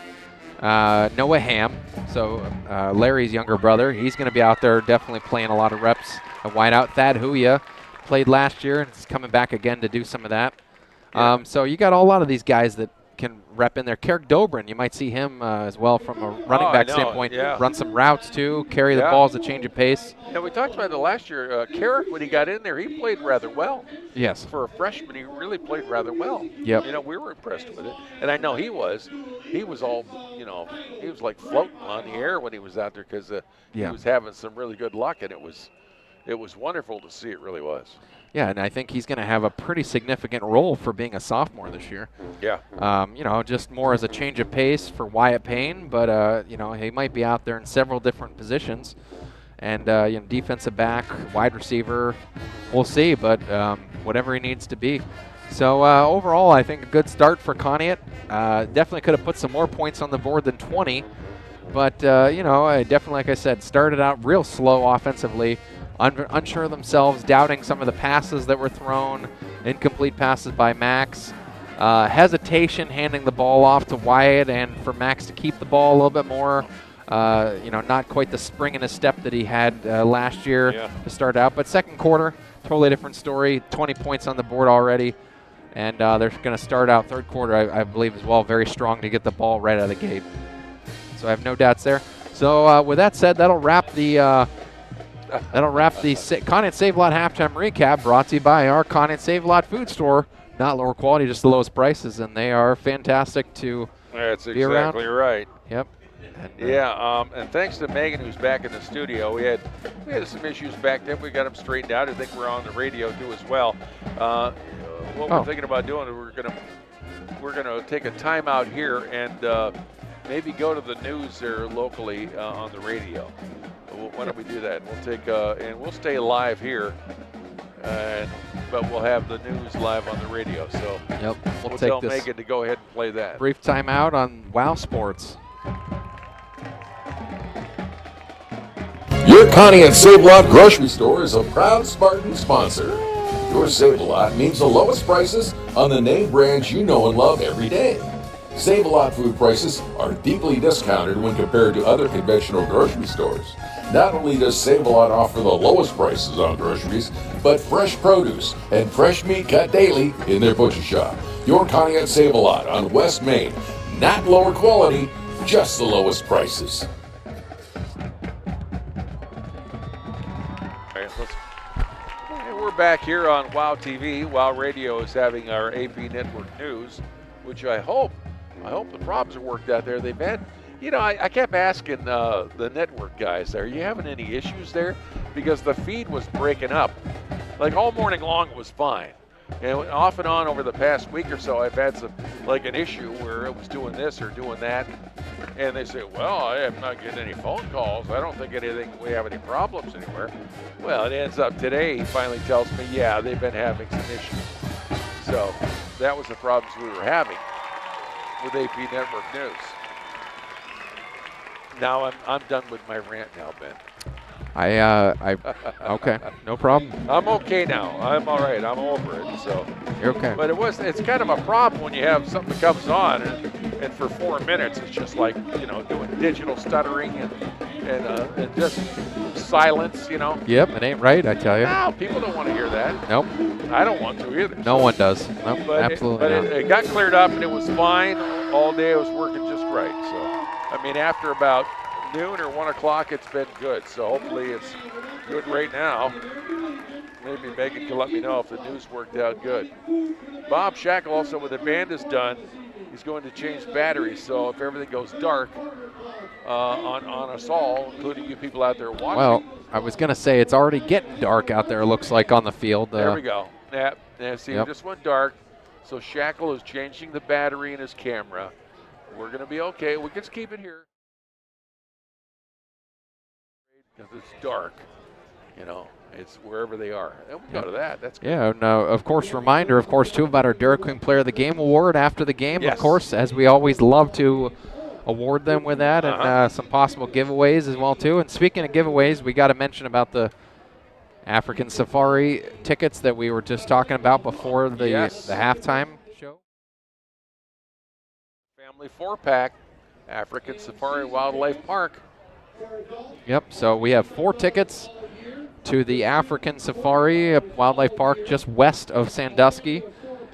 [SPEAKER 4] Noah Ham, so Larry's younger brother, he's going to be out there definitely playing a lot of reps. A wideout, Thad Huya, played last year and is coming back again to do some of that. So you got a lot of these guys that can rep in there. Carrick Dobrin, you might see him as well from a running back standpoint. Run some routes too, carry the ball as a change of pace.
[SPEAKER 6] Yeah, we talked about it last year. Carrick, when he got in there, he played rather well.
[SPEAKER 4] Yes.
[SPEAKER 6] For a freshman, he really played rather well.
[SPEAKER 4] Yep.
[SPEAKER 6] You know, we were impressed with it. And I know he was. He was all, you know, he was like floating on the air when he was out there because he was having some really good luck, and it was wonderful to see. It really was.
[SPEAKER 4] Yeah, and I think he's going to have a pretty significant role for being a sophomore this year.
[SPEAKER 6] Yeah.
[SPEAKER 4] You know, just more as a change of pace for Wyatt Payne, but, you know, he might be out there in several different positions. And, you know, defensive back, wide receiver, we'll see, but whatever he needs to be. So, overall, I think a good start for Conneaut. Definitely could have put some more points on the board than 20. But, you know, I definitely, like I said, started out real slow offensively. Unsure of themselves, doubting some of the passes that were thrown, incomplete passes by Max, hesitation handing the ball off to Wyatt and for Max to keep the ball a little bit more. You know, not quite the spring in his step that he had last year to start out. But second quarter, totally different story. 20 points on the board already. And they're going to start out third quarter, I believe, as well, very strong to get the ball right out of the gate. So I have no doubts there. So with that said, that'll wrap the Conneaut Save-A-Lot halftime recap, brought to you by our Conneaut Save-A-Lot food store. Not lower quality, just the lowest prices, and they are fantastic to
[SPEAKER 6] That's
[SPEAKER 4] be around.
[SPEAKER 6] Exactly right.
[SPEAKER 4] Yep. And,
[SPEAKER 6] and thanks to Megan, who's back in the studio. We had some issues back then. We got them straightened out. I think we're on the radio too as well. What we're thinking about doing is we're gonna take a timeout here and maybe go to the news there locally on the radio. Why don't we do that? We'll take and we'll stay live here, but we'll have the news live on the radio. So we'll tell Megan to go ahead and play that.
[SPEAKER 4] Brief timeout on WOW Sports.
[SPEAKER 1] Your Conneaut Save-A-Lot grocery store is a proud Spartan sponsor. Your Save-A-Lot means the lowest prices on the name brands you know and love every day. Save-A-Lot food prices are deeply discounted when compared to other conventional grocery stores. Not only does Save-A-Lot offer the lowest prices on groceries, but fresh produce and fresh meat cut daily in their butcher shop. Your Conneaut Save-A-Lot on West Main. Not lower quality, just the lowest prices.
[SPEAKER 6] We're back here on WOW TV. WOW Radio is having our AP Network News, which I hope the problems are worked out there. They've had, you know, I kept asking the network guys, are you having any issues there? Because the feed was breaking up. Like all morning long it was fine. And off and on over the past week or so, I've had an issue where it was doing this or doing that. And they say, well, I am not getting any phone calls. I don't think we have any problems anywhere. Well, it ends up today, he finally tells me, yeah, they've been having some issues. So that was the problems we were having with AP Network News. Now I'm done with my rant now, Ben.
[SPEAKER 4] Okay, no problem.
[SPEAKER 6] I'm okay now. I'm all right. I'm over it. So
[SPEAKER 4] you're okay.
[SPEAKER 6] But it's kind of a problem when you have something that comes on and for 4 minutes it's just like, you know, doing digital stuttering and just silence, you know.
[SPEAKER 4] Yep, it ain't right, I tell you.
[SPEAKER 6] No, people don't want to hear that.
[SPEAKER 4] Nope.
[SPEAKER 6] I don't want to either.
[SPEAKER 4] No one does. Nope, absolutely not.
[SPEAKER 6] It got cleared up and it was fine all day. It was working just right. So, I mean, after about noon or 1 o'clock, it's been good. So hopefully it's good right now. maybe Megan can let me know if the news worked out good. Bob Shackle also, when the band is done, he's going to change batteries. So if everything goes dark on us all, including you people out there watching.
[SPEAKER 4] Well, I was going to say it's already getting dark out there, looks like, on the field.
[SPEAKER 6] There we go. Yeah, see,
[SPEAKER 4] Yep.
[SPEAKER 6] it just went dark. So Shackle is changing the battery in his camera. We're going to be okay. We can just keep it here. Because it's dark. You know, it's wherever they are. And we go to that. That's good.
[SPEAKER 4] Yeah, and of course, reminder, of course, too, about our Dairy Queen Player of the Game award after the game.
[SPEAKER 6] Yes.
[SPEAKER 4] Of course, as we always love to award them with that, and some possible giveaways as well, too. And speaking of giveaways, we got to mention about the African Safari tickets that we were just talking about before the halftime show.
[SPEAKER 6] Family 4-pack, African Safari Wildlife Park.
[SPEAKER 4] Yep, so we have 4 tickets to the African Safari Wildlife Park just west of Sandusky.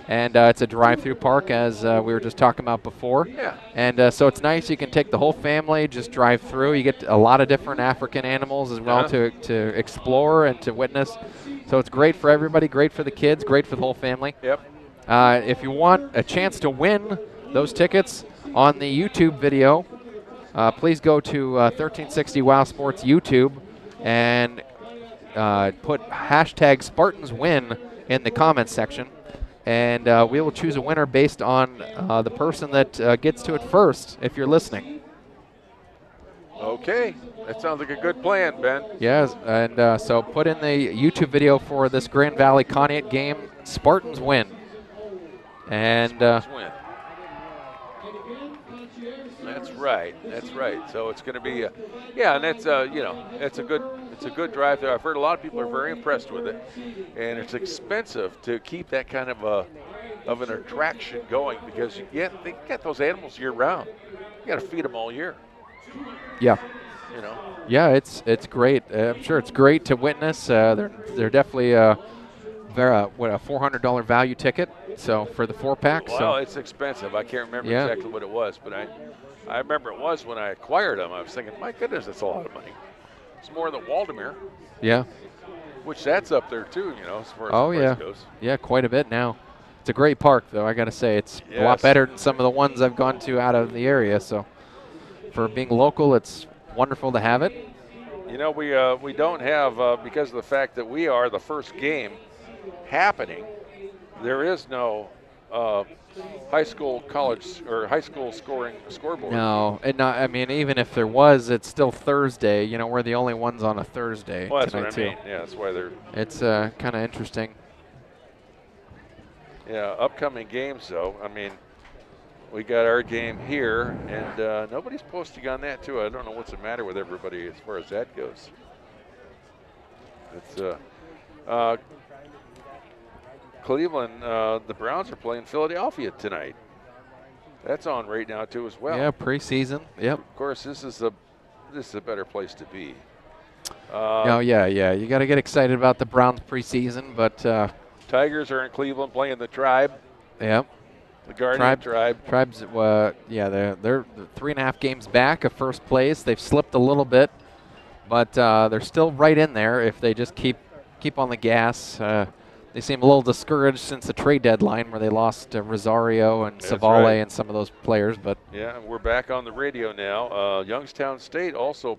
[SPEAKER 4] And it's a drive-through park, as we were just talking about before.
[SPEAKER 6] Yeah.
[SPEAKER 4] And so it's nice. You can take the whole family, just drive through. You get a lot of different African animals as well to explore and to witness. So it's great for everybody, great for the kids, great for the whole family.
[SPEAKER 6] Yep.
[SPEAKER 4] If you want a chance to win those tickets on the YouTube video, please go to 1360 WOW Sports YouTube and put hashtag Spartans win in the comments section. And we will choose a winner based on the person that gets to it first, if you're listening.
[SPEAKER 6] Okay, that sounds like a good plan, Ben.
[SPEAKER 4] Yes, and so put in the YouTube video for this Grand Valley Conneaut game, Spartans win. And
[SPEAKER 6] Spartans win. That's right. That's right. So it's going to be, and that's it's a good drive there. I've heard a lot of people are very impressed with it, and it's expensive to keep that kind of an attraction going because they get those animals year round. You got to feed them all year.
[SPEAKER 4] Yeah.
[SPEAKER 6] You know.
[SPEAKER 4] Yeah, it's great. I'm sure it's great to witness. They're definitely a $400 value ticket. So for the 4-pack.
[SPEAKER 6] Well, it's expensive. I can't remember exactly what it was, but I remember it was when I acquired them. I was thinking, my goodness, that's a lot of money. It's more than Waldemere.
[SPEAKER 4] Yeah.
[SPEAKER 6] Which that's up there too, as far as the price goes.
[SPEAKER 4] Yeah, quite a bit now. It's a great park, though. I got to say, it's a lot better than some of the ones I've gone to out of the area. So for being local, it's wonderful to have it.
[SPEAKER 6] We don't have because of the fact that we are the first game happening. There is no high school, college, or high school scoreboard.
[SPEAKER 4] No, and not. I mean, even if there was, it's still Thursday. We're the only ones on a Thursday.
[SPEAKER 6] Well, that's
[SPEAKER 4] tonight
[SPEAKER 6] what I mean.
[SPEAKER 4] too.
[SPEAKER 6] Yeah, that's why they're.
[SPEAKER 4] It's kind of interesting.
[SPEAKER 6] Yeah, upcoming games though. I mean, we got our game here, and nobody's posting on that too. I don't know what's the matter with everybody as far as that goes. It's Cleveland, the Browns are playing Philadelphia tonight. That's on right now too as well.
[SPEAKER 4] Yeah, preseason. Yep.
[SPEAKER 6] Of course, this is a better place to be.
[SPEAKER 4] Yeah. You got to get excited about the Browns preseason, but
[SPEAKER 6] Tigers are in Cleveland playing the Tribe.
[SPEAKER 4] Yep.
[SPEAKER 6] The Guardian Tribe.
[SPEAKER 4] Tribe's they're 3.5 games back of first place. They've slipped a little bit, but they're still right in there if they just keep on the gas. They seem a little discouraged since the trade deadline where they lost Rosario and Savale and some of those players. But
[SPEAKER 6] yeah, we're back on the radio now. Youngstown State also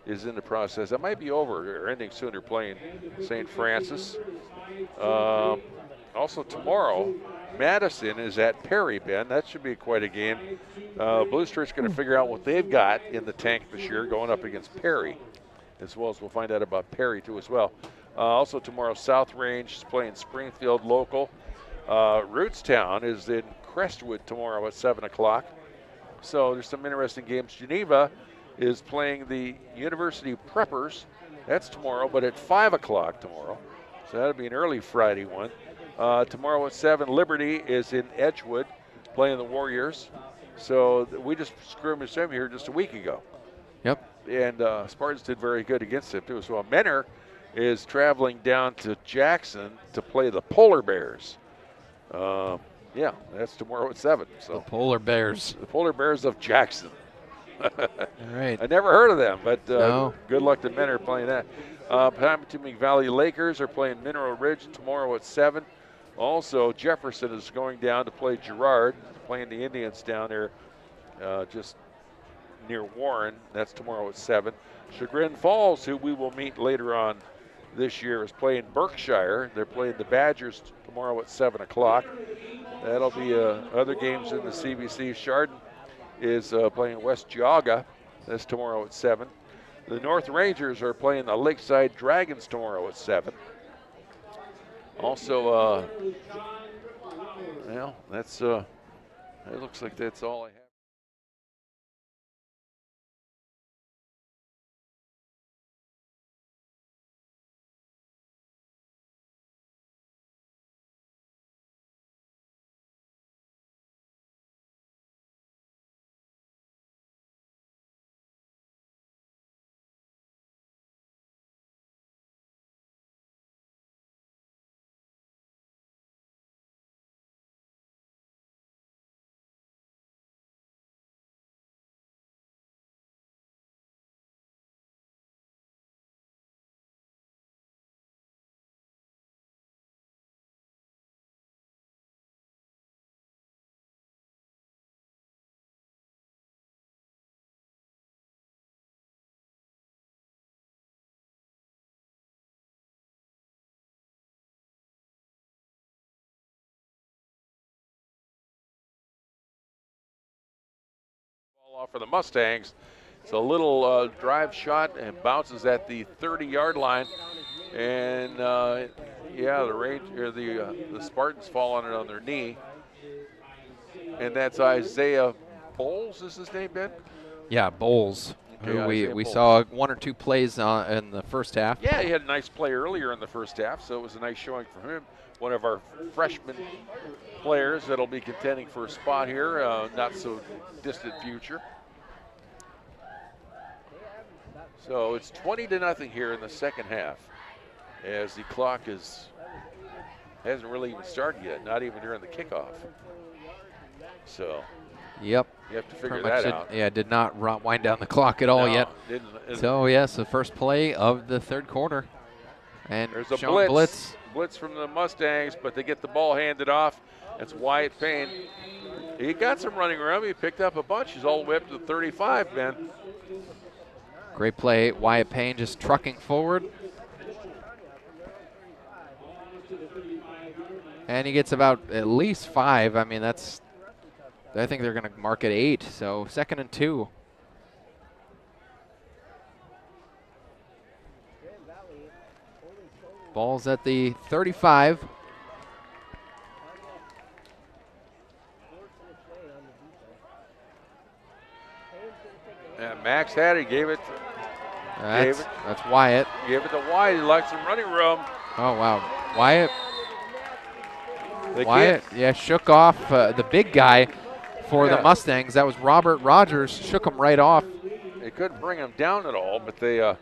[SPEAKER 6] is in the process. That might be over or ending sooner, playing St. Francis. Also tomorrow, Madison is at Perry, Ben. That should be quite a game. Blue Shirts going to figure out what they've got in the tank this year going up against Perry, as well as we'll find out about Perry too as well. Also tomorrow, South Range is playing Springfield local. Rootstown is in Crestwood tomorrow at 7 o'clock. So there's some interesting games. Geneva is playing the University Preppers. That's tomorrow, but at 5 o'clock tomorrow. So that'll be an early Friday one. Tomorrow at 7, Liberty is in Edgewood playing the Warriors. So we just scrimmaged them here just a week ago.
[SPEAKER 4] Yep.
[SPEAKER 6] And Spartans did very good against them too as well. Menor is traveling down to Jackson to play the Polar Bears. Yeah, that's tomorrow at 7. So
[SPEAKER 4] the Polar Bears.
[SPEAKER 6] The Polar Bears of Jackson.
[SPEAKER 4] All right.
[SPEAKER 6] I never heard of them, but
[SPEAKER 4] no.
[SPEAKER 6] Good luck to Menor playing that. Pottawatomie Valley Lakers are playing Mineral Ridge tomorrow at 7. Also, Jefferson is going down to play Girard, playing the Indians down there just near Warren. That's tomorrow at 7. Chagrin Falls, who we will meet later on this year, is playing Berkshire. They're playing the Badgers tomorrow at 7 o'clock. That'll be other games in the CBC. Chardon is playing West Geauga. That's tomorrow at 7. The North Rangers are playing the Lakeside Dragons tomorrow at 7. Also, well, that's it looks like that's all I have. Off for the Mustangs. It's a little drive shot and bounces at the 30-yard line, and yeah, the Spartans fall on it on their knee, and that's Isaiah Bowles. Is his name, Ben?
[SPEAKER 4] Yeah, Bowles.
[SPEAKER 6] Okay,
[SPEAKER 4] Who we
[SPEAKER 6] Bowles.
[SPEAKER 4] saw 1 or 2 plays in the first half.
[SPEAKER 6] Yeah, he had a nice play earlier in the first half, so it was a nice showing for him. One of our freshman players that'll be contending for a spot here, not so distant future. So it's 20-0 here in the second half, as the clock hasn't really even started yet, not even during the kickoff. So
[SPEAKER 4] Yep.
[SPEAKER 6] you have to figure
[SPEAKER 4] Pretty much
[SPEAKER 6] that out.
[SPEAKER 4] Yeah, did not wind down the clock at all
[SPEAKER 6] No,
[SPEAKER 4] yet.
[SPEAKER 6] didn't.
[SPEAKER 4] So yes, the first play of the third quarter, and
[SPEAKER 6] There's a
[SPEAKER 4] showing
[SPEAKER 6] blitz from the Mustangs, but they get the ball handed off. That's Wyatt Payne. He got some running room. He picked up a bunch. He's all the way up to the 35, Ben.
[SPEAKER 4] Great play. Wyatt Payne just trucking forward. And he gets about at least 5. I mean, I think they're going to mark it 8. So 2nd and 2. Ball's at the 35.
[SPEAKER 6] And Max had it. Gave it.
[SPEAKER 4] That's Wyatt.
[SPEAKER 6] Gave it to Wyatt. He liked some running room.
[SPEAKER 4] Oh, wow. Wyatt.
[SPEAKER 6] The
[SPEAKER 4] Wyatt,
[SPEAKER 6] kid.
[SPEAKER 4] yeah, shook off the big guy for the
[SPEAKER 6] Yeah.
[SPEAKER 4] Mustangs. That was Robert Rogers. Shook him right off.
[SPEAKER 6] They couldn't bring him down at all, but they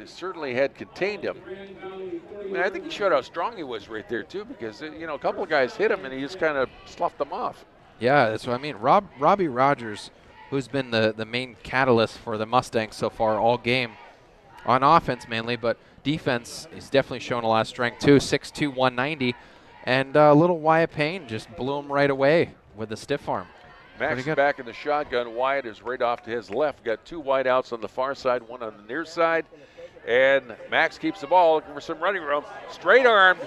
[SPEAKER 6] certainly had contained him. I mean, I think he showed how strong he was right there too, because a couple of guys hit him and he just kind of sloughed them off.
[SPEAKER 4] Yeah, that's what I mean. Robbie Rogers, who's been the main catalyst for the Mustangs so far all game, on offense mainly, but defense, he's definitely shown a lot of strength too. 6'2", 190, and little Wyatt Payne just blew him right away with the stiff arm.
[SPEAKER 6] Max is back in the shotgun. Wyatt is right off to his left. Got 2 wide outs on the far side, 1 on the near side. And Max keeps the ball, looking for some running room. Straight armed.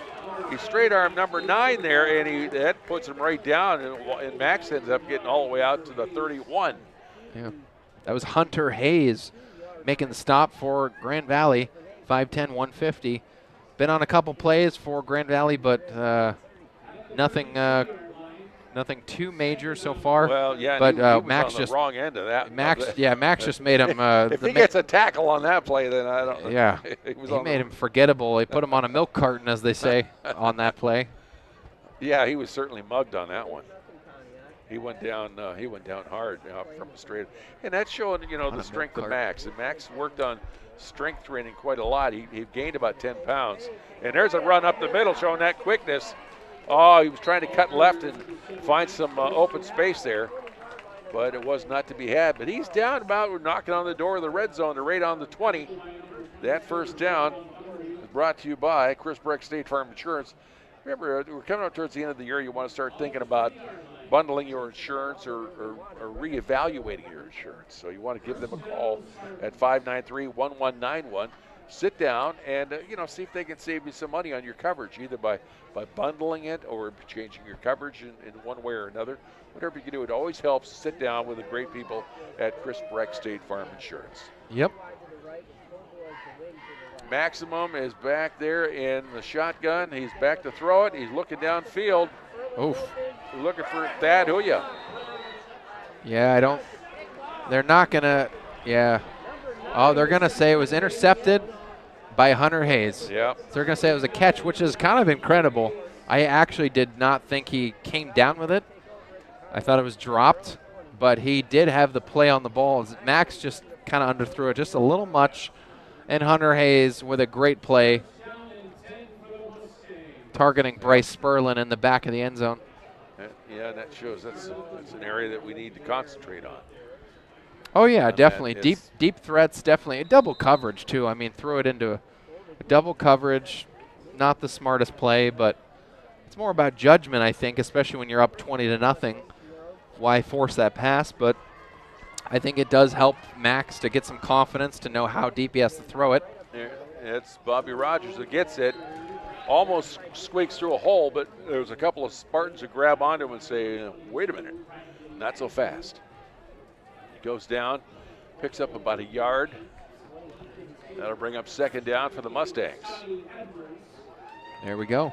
[SPEAKER 6] He straight armed number 9 there, and that puts him right down. And Max ends up getting all the way out to the 31.
[SPEAKER 4] Yeah, that was Hunter Hayes making the stop for Grand Valley. 5'10", 150. Been on a couple plays for Grand Valley, but nothing too major so far.
[SPEAKER 6] Well, yeah,
[SPEAKER 4] but
[SPEAKER 6] he was
[SPEAKER 4] Max
[SPEAKER 6] on the wrong end of that.
[SPEAKER 4] Max just made him.
[SPEAKER 6] If he gets a tackle on that play, then I don't.
[SPEAKER 4] Yeah,
[SPEAKER 6] he
[SPEAKER 4] made him forgettable. They put him on a milk carton, as they say, on that play.
[SPEAKER 6] Yeah, he was certainly mugged on that one. He went down. He went down hard from a straight, and that's showing the strength of Max. And Max worked on strength training quite a lot. He gained about 10 pounds. And there's a run up the middle, showing that quickness. Oh, he was trying to cut left and find some open space there. but it was not to be had. But he's down about, we're knocking on the door of the red zone. They're right on the 20. That first down is brought to you by Chris Breck State Farm Insurance. Remember, we're coming up towards the end of the year. You want to start thinking about bundling your insurance or reevaluating your insurance. So you want to give them a call at 593-1191. Sit down and see if they can save you some money on your coverage, either by bundling it or changing your coverage in one way or another. Whatever you can do, it always helps. Sit down with the great people at Chris Breck State Farm Insurance.
[SPEAKER 4] Yep.
[SPEAKER 6] Maximum is back there in the shotgun. He's back to throw it. He's looking downfield.
[SPEAKER 4] Oof.
[SPEAKER 6] Looking for Thad Huya.
[SPEAKER 4] Yeah, they're not going to, yeah. Oh, they're going to say it was intercepted by Hunter Hayes.
[SPEAKER 6] Yeah.
[SPEAKER 4] So they're going to say it was a catch, which is kind of incredible. I actually did not think he came down with it. I thought it was dropped, but he did have the play on the ball. Max just kind of underthrew it just a little much. And Hunter Hayes with a great play, targeting Bryce Sperlin in the back of the end zone.
[SPEAKER 6] Yeah, and that shows that's an area that we need to concentrate on.
[SPEAKER 4] Oh, yeah, definitely. Deep threats, definitely. A double coverage, too. I mean, throw it into a double coverage, not the smartest play, but it's more about judgment, I think, especially when you're up 20-0. Why force that pass? But I think it does help Max to get some confidence to know how deep he has to throw it.
[SPEAKER 6] It's Bobby Rogers that gets it. Almost squeaks through a hole, but there's a couple of Spartans who grab onto him and say, wait a minute, not so fast. He goes down, picks up about a yard. That'll bring up second down for the Mustangs.
[SPEAKER 4] There we go.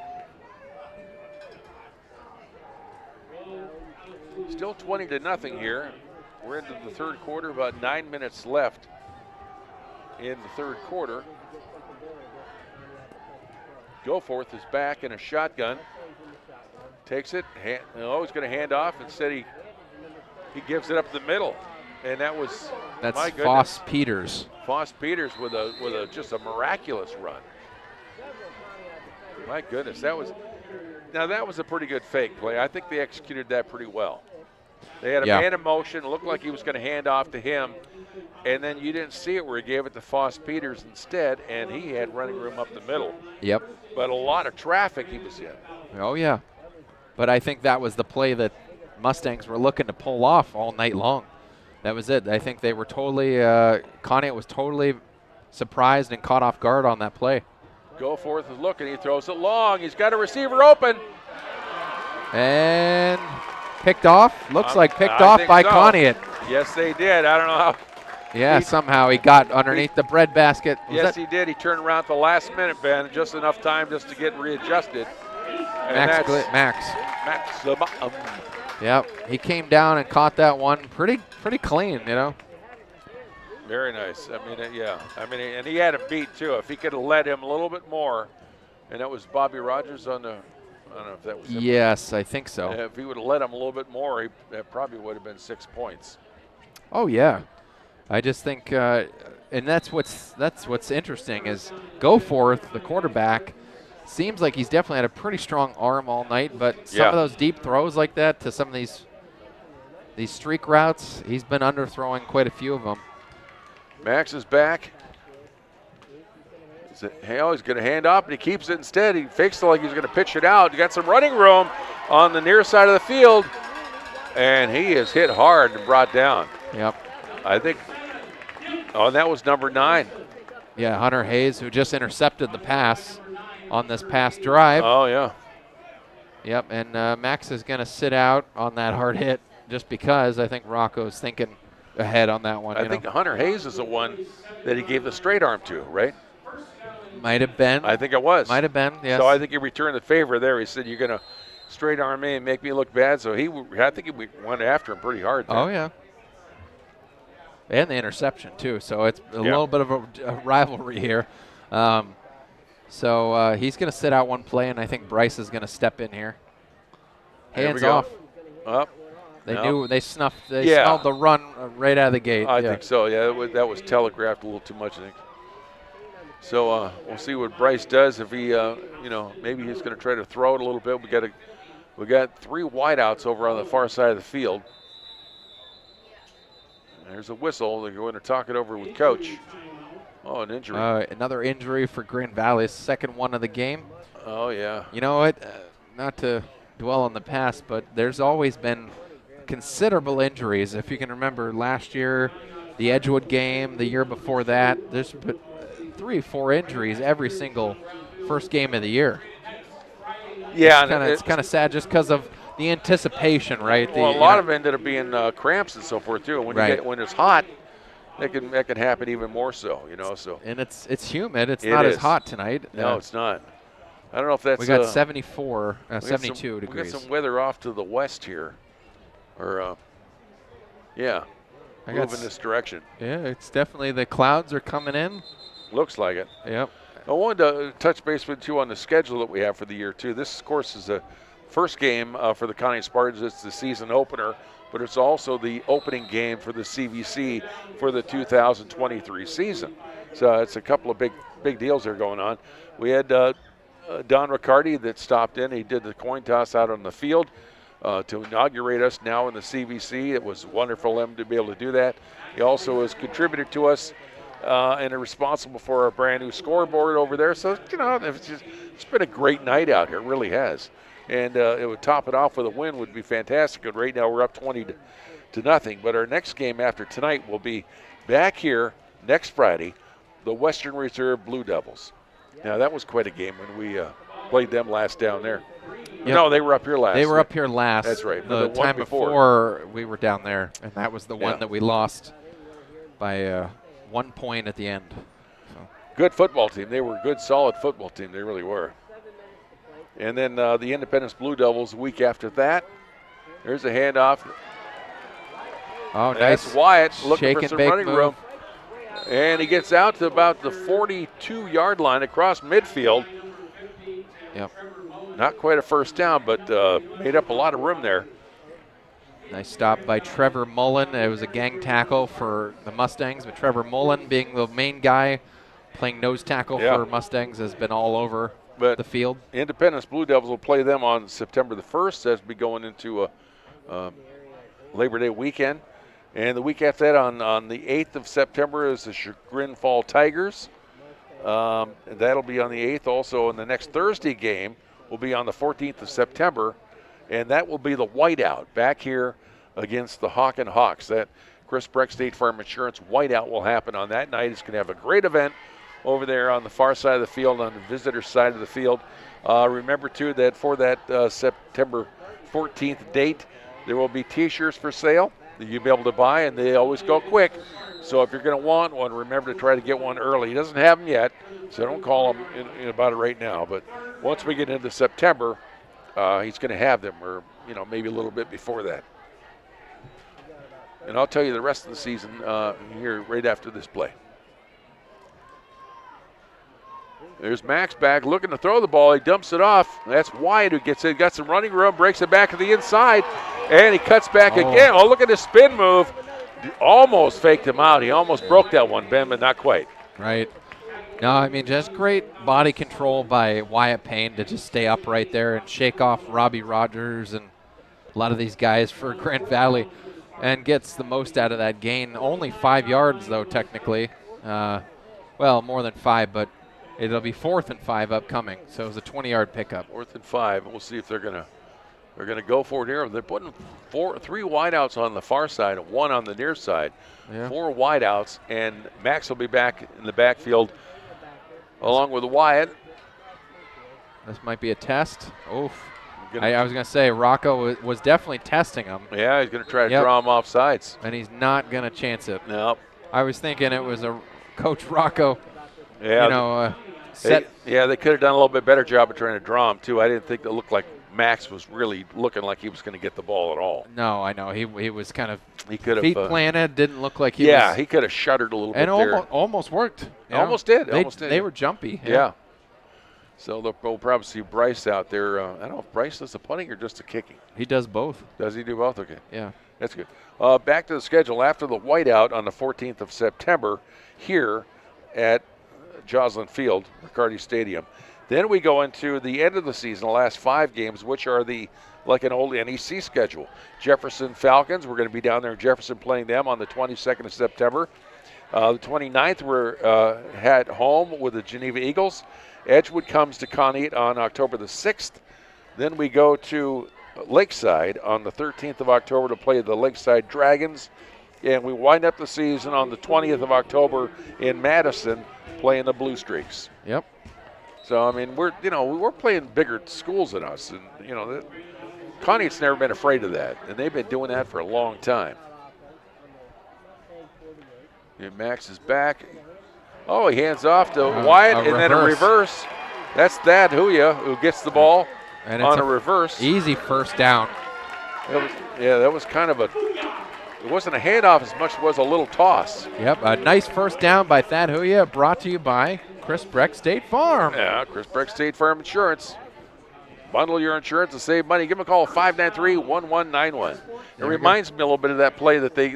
[SPEAKER 6] Still 20-0 here. We're into the third quarter, about 9 minutes left in the third quarter. Goforth is back in a shotgun. Takes it, he's going to hand off. Instead, he gives it up the middle. And that's my goodness.
[SPEAKER 4] Foss Peters.
[SPEAKER 6] Foss Peters with a just a miraculous run. My goodness, that was a pretty good fake play. I think they executed that pretty well. They had a man in motion, looked like he was going to hand off to him, and then you didn't see it where he gave it to Foss Peters instead, and he had running room up the middle.
[SPEAKER 4] Yep.
[SPEAKER 6] But a lot of traffic he was in.
[SPEAKER 4] Oh, yeah. But I think that was the play that Mustangs were looking to pull off all night long. That was it. I think they were totally, Conneaut was totally surprised and caught off guard on that play.
[SPEAKER 6] Goforth is looking. He throws it long. He's got a receiver open.
[SPEAKER 4] And picked off. Looks like picked off by Conneaut.
[SPEAKER 6] Yes, they did. I don't know how.
[SPEAKER 4] Yeah, somehow he got underneath the bread basket.
[SPEAKER 6] Yes, he did. He turned around at the last minute, Ben, just enough time just to get readjusted.
[SPEAKER 4] Max. Yep, he came down and caught that one pretty clean,
[SPEAKER 6] Very nice. I mean, and he had him beat too. If he could have led him a little bit more, and that was Bobby Rogers on the. I don't know if that was him.
[SPEAKER 4] Yes, I think so.
[SPEAKER 6] If he would have led him a little bit more, that probably would have been 6 points.
[SPEAKER 4] Oh yeah, I just think, and that's what's interesting is Goforth, the quarterback, seems like he's definitely had a pretty strong arm all night, but some of those deep throws like that to some of these streak routes, he's been underthrowing quite a few of them.
[SPEAKER 6] Max is back. He's going to hand off, and he keeps it instead. He fakes it like he's going to pitch it out. He got some running room on the near side of the field, and he is hit hard and brought down.
[SPEAKER 4] Yep.
[SPEAKER 6] I think, and that was number 9.
[SPEAKER 4] Yeah, Hunter Hayes, who just intercepted the pass on this past drive.
[SPEAKER 6] Oh, yeah.
[SPEAKER 4] Yep, and Max is going to sit out on that hard hit just because I think Rocco's thinking ahead on that one.
[SPEAKER 6] I think Hunter Hayes is the one that he gave the straight arm to, right?
[SPEAKER 4] Might have been.
[SPEAKER 6] I think it was.
[SPEAKER 4] Might have been, yes.
[SPEAKER 6] So I think he returned the favor there. He said, you're going to straight arm me and make me look bad. So I think he went after him pretty hard there.
[SPEAKER 4] Oh, yeah. And the interception, too. So it's a little bit of a rivalry here. So he's going to sit out one play, and I think Bryce is going to step in here. Hands off.
[SPEAKER 6] Up.
[SPEAKER 4] They smelled the run right out of the gate.
[SPEAKER 6] I think so. Yeah, that was telegraphed a little too much, I think. So we'll see what Bryce does. If he, maybe he's going to try to throw it a little bit. We got 3 wideouts over on the far side of the field. There's a whistle. They're going to talk it over with Coach. Oh, an injury.
[SPEAKER 4] Another injury for Grand Valley, second one of the game.
[SPEAKER 6] Oh, yeah.
[SPEAKER 4] You know what? Not to dwell on the past, but there's always been considerable injuries. If you can remember last year, the Edgewood game, the year before that, there's been 3 or 4 injuries every single first game of the year.
[SPEAKER 6] Yeah.
[SPEAKER 4] It's kind of sad just because of the anticipation, right?
[SPEAKER 6] Well, a lot of it ended up being cramps and so forth, too. And when it's hot, that can happen even more so, So.
[SPEAKER 4] And it's humid. It's not as hot tonight.
[SPEAKER 6] No, it's not. I don't know if that's.
[SPEAKER 4] We got 72 degrees.
[SPEAKER 6] We got some weather off to the west here, or moving this direction.
[SPEAKER 4] Yeah, it's definitely the clouds are coming in.
[SPEAKER 6] Looks like it.
[SPEAKER 4] Yep.
[SPEAKER 6] I wanted to touch base with you on the schedule that we have for the year too. This, of course, is the first game for the Conneaut Spartans. It's the season opener, but it's also the opening game for the CVC for the 2023 season. So it's a couple of big deals that are going on. We had Don Riccardi that stopped in. He did the coin toss out on the field to inaugurate us now in the CVC. It was wonderful of him to be able to do that. He also has contributed to us and are responsible for our brand new scoreboard over there. So, it's been a great night out here. It really has. And it would top it off with a win would be fantastic. And right now we're up 20 to nothing. But our next game after tonight will be back here next Friday, the Western Reserve Blue Devils. Now, that was quite a game when we played them last down there. Yep. No, they were up here last.
[SPEAKER 4] They were up here last.
[SPEAKER 6] That's right.
[SPEAKER 4] The time before we were down there, and that was the one that we lost by 1 point at the end. So.
[SPEAKER 6] Good football team. They were a good, solid football team. They really were. And then the Independence Blue Devils a week after that. There's a handoff.
[SPEAKER 4] Oh, nice.
[SPEAKER 6] That's Wyatt looking for some running
[SPEAKER 4] move.
[SPEAKER 6] room. And he gets out to about the 42-yard line across midfield.
[SPEAKER 4] Yep.
[SPEAKER 6] Not quite a first down, but made up a lot of room there.
[SPEAKER 4] Nice stop by Trevor Mullen. It was a gang tackle for the Mustangs, but Trevor Mullen, being the main guy, playing nose tackle for Mustangs, has been all over the field.
[SPEAKER 6] Independence Blue Devils will play them on September the 1st as we go into a Labor Day weekend. And the week after that, on the 8th of September, is the Chagrin Fall Tigers. That'll be on the 8th. Also, in the next Thursday game will be on the 14th of September, and that will be the whiteout back here against the Hawken Hawks. That Chris Breck State Farm Insurance whiteout will happen on that night. It's going to have a great event over there on the far side of the field, on the visitor side of the field. Remember, too, that for that September 14th date, there will be T-shirts for sale that you'll be able to buy, and they always go quick. So if you're going to want one, remember to try to get one early. He doesn't have them yet, so don't call him in about it right now. But once we get into September, he's going to have them, or maybe a little bit before that. And I'll tell you the rest of the season here right after this play. There's Max back looking to throw the ball. He dumps it off. That's Wyatt who gets it. Got some running room, breaks it back to the inside, and he cuts back again. Oh, look at the spin move. Almost faked him out. He almost broke that one, Ben, but not quite.
[SPEAKER 4] Right. No, I mean, just great body control by Wyatt Payne to just stay upright there and shake off Robbie Rogers and a lot of these guys for Grand Valley, and gets the most out of that gain. Only 5 yards, though, technically. Well, more than 5, but it'll be 4th and 5 upcoming. So it was a 20-yard pickup.
[SPEAKER 6] 4th and 5. We'll see if they're gonna go for it here. They're putting 3 wideouts on the far side and 1 on the near side.
[SPEAKER 4] Yeah.
[SPEAKER 6] 4 wideouts, and Max will be back in the backfield along with Wyatt.
[SPEAKER 4] This might be a test. Oof. I was going to say, Rocco was definitely testing him.
[SPEAKER 6] Yeah, he's going to try to draw him off sides.
[SPEAKER 4] And he's not going to chance it.
[SPEAKER 6] No.
[SPEAKER 4] I was thinking it was a Coach Rocco,
[SPEAKER 6] yeah,
[SPEAKER 4] set.
[SPEAKER 6] They could have done a little bit better job of trying to draw him, too. I didn't think it looked like Max was really looking like he was going to get the ball at all.
[SPEAKER 4] No, I know. He was kind of
[SPEAKER 6] feet
[SPEAKER 4] planted. Didn't look like he was.
[SPEAKER 6] Yeah, he could have shuddered a little bit there.
[SPEAKER 4] And almost worked.
[SPEAKER 6] Almost did.
[SPEAKER 4] They were jumpy.
[SPEAKER 6] Yeah. So we'll probably see Bryce out there. I don't know if Bryce does the punting or just the kicking.
[SPEAKER 4] He does both.
[SPEAKER 6] Does he do both? Okay.
[SPEAKER 4] Yeah.
[SPEAKER 6] That's good. Back to the schedule. After the whiteout on the 14th of September here at Joslin Field, Riccardi Stadium. Then we go into the end of the season, the last 5 games, which are the like an old NEC schedule. Jefferson Falcons, we're going to be down there in Jefferson playing them on the 22nd of September. The 29th, we're at home with the Geneva Eagles. Edgewood comes to Conneaut on October the 6th. Then we go to Lakeside on the 13th of October to play the Lakeside Dragons. And we wind up the season on the 20th of October in Madison playing the Blue Streaks.
[SPEAKER 4] Yep.
[SPEAKER 6] So, I mean, we're playing bigger schools than us. And, Conneaut's never been afraid of that. And they've been doing that for a long time. And Max is back. Oh, he hands off to Wyatt and then a reverse. That's Thad Huya who gets the ball
[SPEAKER 4] and
[SPEAKER 6] on a reverse.
[SPEAKER 4] Easy first down.
[SPEAKER 6] That was kind of it wasn't a handoff as much as it was a little toss.
[SPEAKER 4] Yep, a nice first down by Thad Huya, brought to you by Chris Breck State Farm.
[SPEAKER 6] Yeah, Chris Breck State Farm Insurance. Bundle your insurance and save money. Give them a call, 593-1191. It reminds me a little bit of that play that they're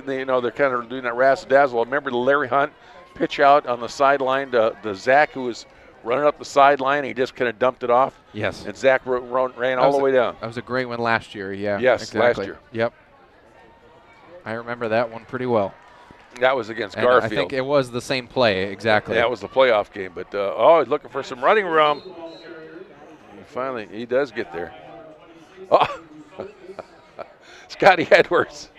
[SPEAKER 6] kind of doing that razzle-dazzle. I remember the Larry Hunt pitch out on the sideline to Zach, who was running up the sideline. He just kind of dumped it off.
[SPEAKER 4] Yes.
[SPEAKER 6] And Zach ran all the way down.
[SPEAKER 4] That was a great one last year, yeah.
[SPEAKER 6] Yes,
[SPEAKER 4] exactly.
[SPEAKER 6] last year.
[SPEAKER 4] Yep. I remember that one pretty well.
[SPEAKER 6] That was against
[SPEAKER 4] and
[SPEAKER 6] Garfield.
[SPEAKER 4] I think it was the same play, exactly.
[SPEAKER 6] Yeah, it was the playoff game. But, he's looking for some running room. Finally, he does get there. Oh, Scotty Edwards.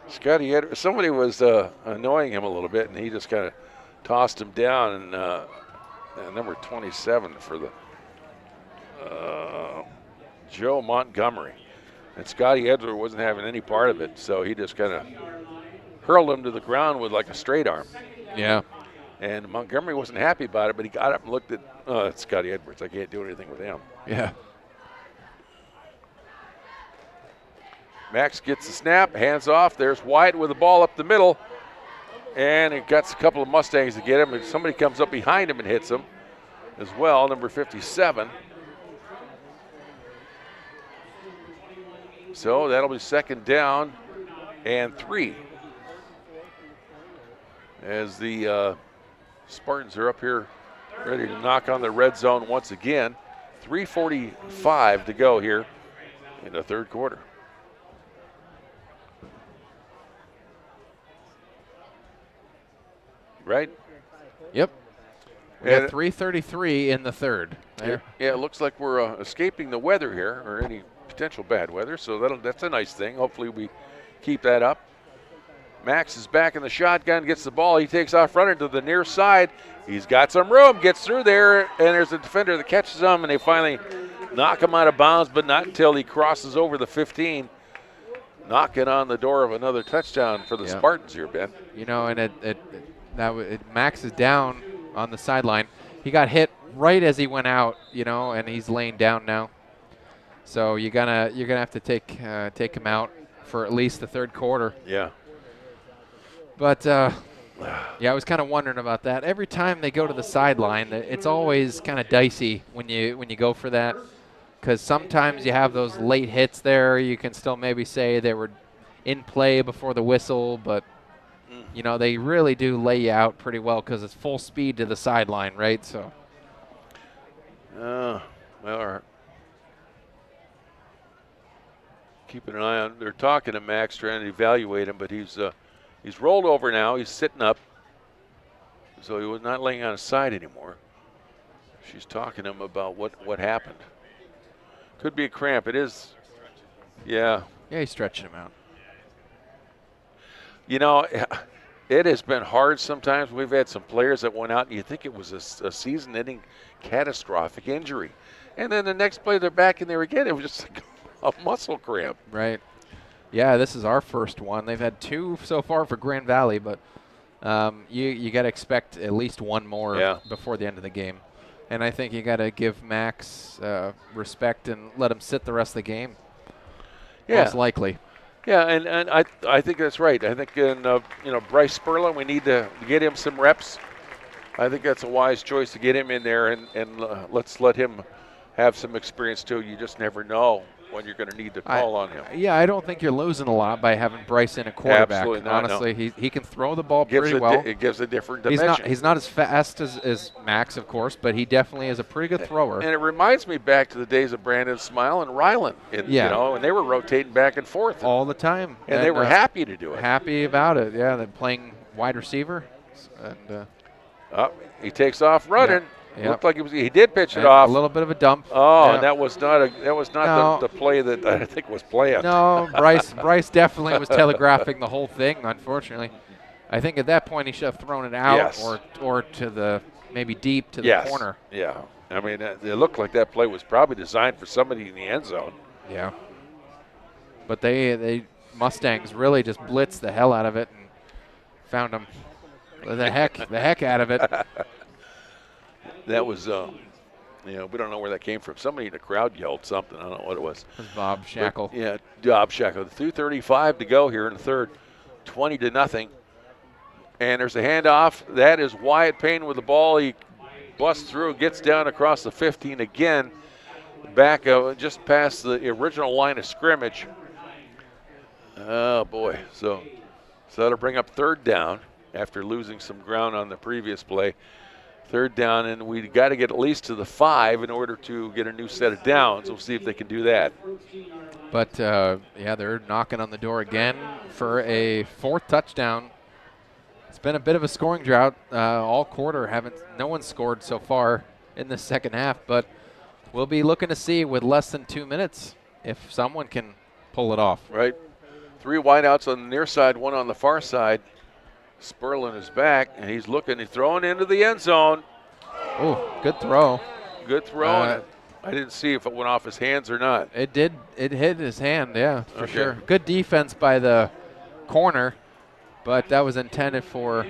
[SPEAKER 6] Somebody was annoying him a little bit, and he just kind of tossed him down. And number 27 for the Joe Montgomery. And Scotty Edwards wasn't having any part of it, so he just kind of hurled him to the ground with like a straight arm.
[SPEAKER 4] Yeah.
[SPEAKER 6] And Montgomery wasn't happy about it, but he got up and looked at it's Scotty Edwards. I can't do anything with him.
[SPEAKER 4] Yeah.
[SPEAKER 6] Max gets the snap, hands off. There's Wyatt with the ball up the middle. And it gets a couple of Mustangs to get him. And somebody comes up behind him and hits him as well, number 57. So that'll be second down and 3. As the Spartans are up here ready to knock on the red zone once again. 3:45 to go here in the third quarter. Right?
[SPEAKER 4] Yep. We got 3:33 in the third. There.
[SPEAKER 6] Yeah, it looks like we're escaping the weather here, or any potential bad weather, so that's a nice thing. Hopefully we keep that up. Max is back in the shotgun, gets the ball. He takes off running to the near side. He's got some room, gets through there, and there's a defender that catches him, and they finally knock him out of bounds, but not until he crosses over the 15, knocking on the door of another touchdown for the Spartans here, Ben.
[SPEAKER 4] And Max is down on the sideline. He got hit right as he went out, and he's laying down now. So you're gonna have to take him out for at least the third quarter.
[SPEAKER 6] Yeah.
[SPEAKER 4] But I was kind of wondering about that. Every time they go to the sideline, it's always kind of dicey when you go for that, because sometimes you have those late hits there. You can still maybe say they were in play before the whistle, but they really do lay you out pretty well because it's full speed to the sideline, right? So.
[SPEAKER 6] Keeping an eye on. They're talking to Max, trying to evaluate him, but he's rolled over now. He's sitting up, so he was not laying on his side anymore. She's talking to him about what happened. Could be a cramp. It is. Yeah.
[SPEAKER 4] Yeah, he's stretching him out.
[SPEAKER 6] It has been hard sometimes. We've had some players that went out and you think it was a season-ending catastrophic injury. And then the next play they're back in there again. It was just like a muscle cramp.
[SPEAKER 4] Right. Yeah, this is our first one. They've had 2 so far for Grand Valley, but you got to expect at least one more before the end of the game. And I think you got to give Max respect and let him sit the rest of the game.
[SPEAKER 6] Yeah.
[SPEAKER 4] Most likely.
[SPEAKER 6] Yeah, and I think that's right. I think Bryce Spurlin, we need to get him some reps. I think that's a wise choice to get him in there and let's let him have some experience too. You just never know when you're going to need to call on him.
[SPEAKER 4] Yeah, I don't think you're losing a lot by having Bryce in a quarterback.
[SPEAKER 6] Absolutely not,
[SPEAKER 4] honestly,
[SPEAKER 6] no.
[SPEAKER 4] he can throw the ball pretty well.
[SPEAKER 6] It gives a different dimension.
[SPEAKER 4] He's not as fast as Max, of course, but he definitely is a pretty good thrower.
[SPEAKER 6] And it reminds me back to the days of Brandon Smile and Ryland. You know, and they were rotating back and forth
[SPEAKER 4] all the time.
[SPEAKER 6] And they were happy to do it.
[SPEAKER 4] Happy about it, yeah. They're playing wide receiver. And
[SPEAKER 6] he takes off running.
[SPEAKER 4] Yep.
[SPEAKER 6] Looked like he did pitch it off.
[SPEAKER 4] A little bit of a dump.
[SPEAKER 6] Oh, and that was not the play that I think was planned.
[SPEAKER 4] No, Bryce definitely was telegraphing the whole thing, unfortunately. I think at that point he should have thrown it out or to the maybe deep to the corner.
[SPEAKER 6] Yeah. I mean, it looked like that play was probably designed for somebody in the end zone.
[SPEAKER 4] Yeah. But they Mustangs really just blitzed the hell out of it and found him the heck out of it.
[SPEAKER 6] That was, we don't know where that came from. Somebody in the crowd yelled something. I don't know what it was.
[SPEAKER 4] It was Bob Shackle.
[SPEAKER 6] But, Bob Shackle. 2:35 to go here in the third, 20-0. And there's a handoff. That is Wyatt Payne with the ball. He busts through, gets down across the 15 again, back just past the original line of scrimmage. Oh, boy. So that'll bring up third down after losing some ground on the previous play. Third down, and we got to get at least to the 5 in order to get a new set of downs. We'll see if they can do that.
[SPEAKER 4] But, they're knocking on the door again for a 4th touchdown. It's been a bit of a scoring drought all quarter. No one scored so far in the second half, but we'll be looking to see with less than 2 minutes if someone can pull it off.
[SPEAKER 6] Right. 3 wideouts on the near side, 1 on the far side. Sperlin is back, and he's throwing into the end zone.
[SPEAKER 4] Oh, good throw.
[SPEAKER 6] Good throw. I didn't see if it went off his hands or not.
[SPEAKER 4] It did. It hit his hand, for sure. Good defense by the corner, but that was intended for,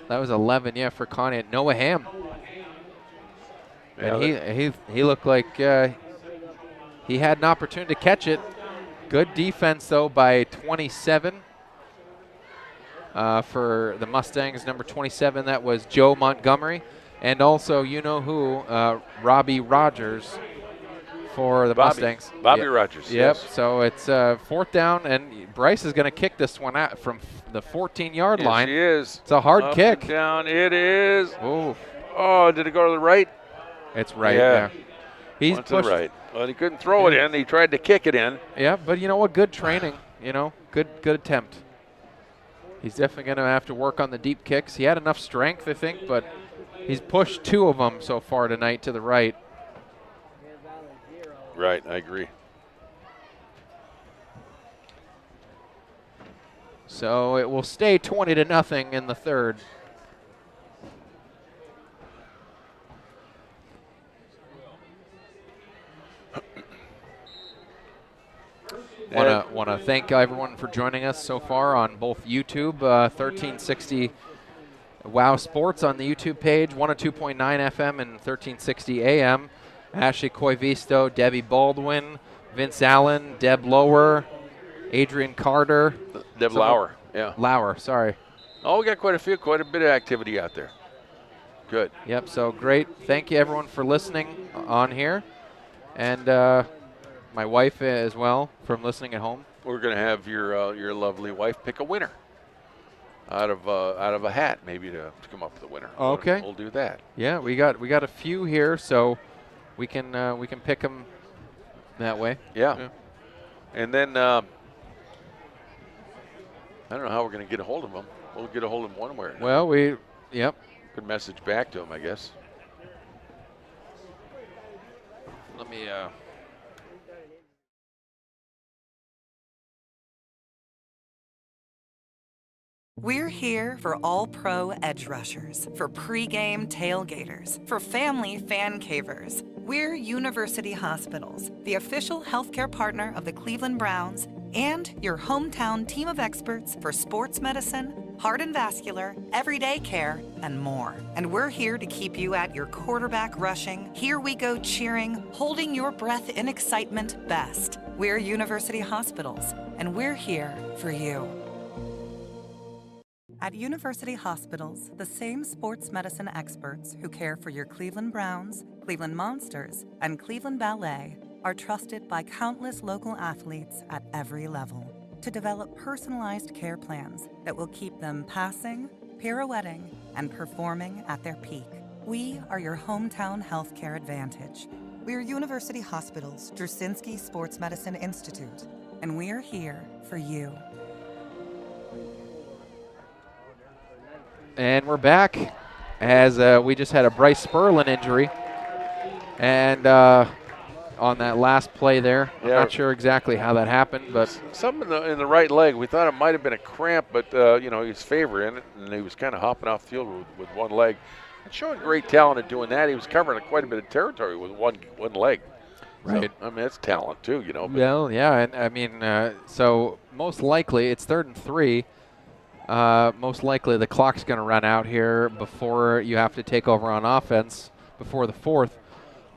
[SPEAKER 4] that was 11, for Conneaut. Noah Ham.
[SPEAKER 6] Yeah,
[SPEAKER 4] and he looked like he had an opportunity to catch it. Good defense, though, by 27. For the Mustangs, number 27, that was Joe Montgomery. And also, Robbie Rogers for the Mustangs.
[SPEAKER 6] Bobby Rogers,
[SPEAKER 4] Yep,
[SPEAKER 6] yes.
[SPEAKER 4] so it's 4th down, and Bryce is going to kick this one out from the 14-yard line.
[SPEAKER 6] Yes, he is.
[SPEAKER 4] It's a hard kick.
[SPEAKER 6] Down it is.
[SPEAKER 4] Ooh.
[SPEAKER 6] Oh, did it go to the right?
[SPEAKER 4] It's right there. He's
[SPEAKER 6] pushed to the right. Well, he couldn't throw it in. He tried to kick it in.
[SPEAKER 4] Yeah, but you know what? Good training, Good attempt. He's definitely going to have to work on the deep kicks. He had enough strength, I think, but he's pushed 2 of them so far tonight to the right.
[SPEAKER 6] Right, I agree.
[SPEAKER 4] So it will stay 20-0 in the third. Want to thank everyone for joining us so far on both YouTube, 1360 WOW Sports on the YouTube page, 102.9 FM and 1360 AM. Ashley Coivisto, Debbie Baldwin, Vince Allen, Deb Lower, Adrian Carter.
[SPEAKER 6] Deb Lauer, yeah.
[SPEAKER 4] Lauer, sorry.
[SPEAKER 6] Oh, we got quite a bit of activity out there. Good.
[SPEAKER 4] Yep, so great. Thank you, everyone, for listening on here. And my wife as well from listening at home.
[SPEAKER 6] We're going to have your lovely wife pick a winner out of a hat, maybe to come up with a winner.
[SPEAKER 4] Okay.
[SPEAKER 6] We'll do that.
[SPEAKER 4] Yeah, we got a few here, so we can pick them that way.
[SPEAKER 6] Yeah. And then I don't know how we're going to get a hold of them. We'll get a hold of them one way or another.
[SPEAKER 4] Well, yep.
[SPEAKER 6] Good message back to them, I guess.
[SPEAKER 4] Let me.
[SPEAKER 7] We're here for all pro edge rushers, for pregame tailgaters, for family fan cavers. We're University Hospitals, the official healthcare partner of the Cleveland Browns, and your hometown team of experts for sports medicine, heart and vascular, everyday care, and more. And we're here to keep you at your quarterback rushing, here we go cheering, holding your breath in excitement best. We're University Hospitals, and we're here for you. At University Hospitals, the same sports medicine experts who care for your Cleveland Browns, Cleveland Monsters, and Cleveland Ballet are trusted by countless local athletes at every level to develop personalized care plans that will keep them passing, pirouetting, and performing at their peak. We are your hometown healthcare advantage. We're University Hospital's Drzinski Sports Medicine Institute, and we're here for you.
[SPEAKER 4] And we're back as we just had a Bryce Sperlin injury. And on that last play there, I'm not sure exactly how that happened, but
[SPEAKER 6] something in the right leg. We thought it might have been a cramp, but he's favoring it, and he was kind of hopping off the field with one leg. And showing great talent at doing that. He was covering quite a bit of territory with one leg.
[SPEAKER 4] Right.
[SPEAKER 6] So, I mean, that's talent too,
[SPEAKER 4] Well, yeah, and I mean, so most likely it's 3rd and 3. Most likely the clock's going to run out here before you have to take over on offense before the 4th.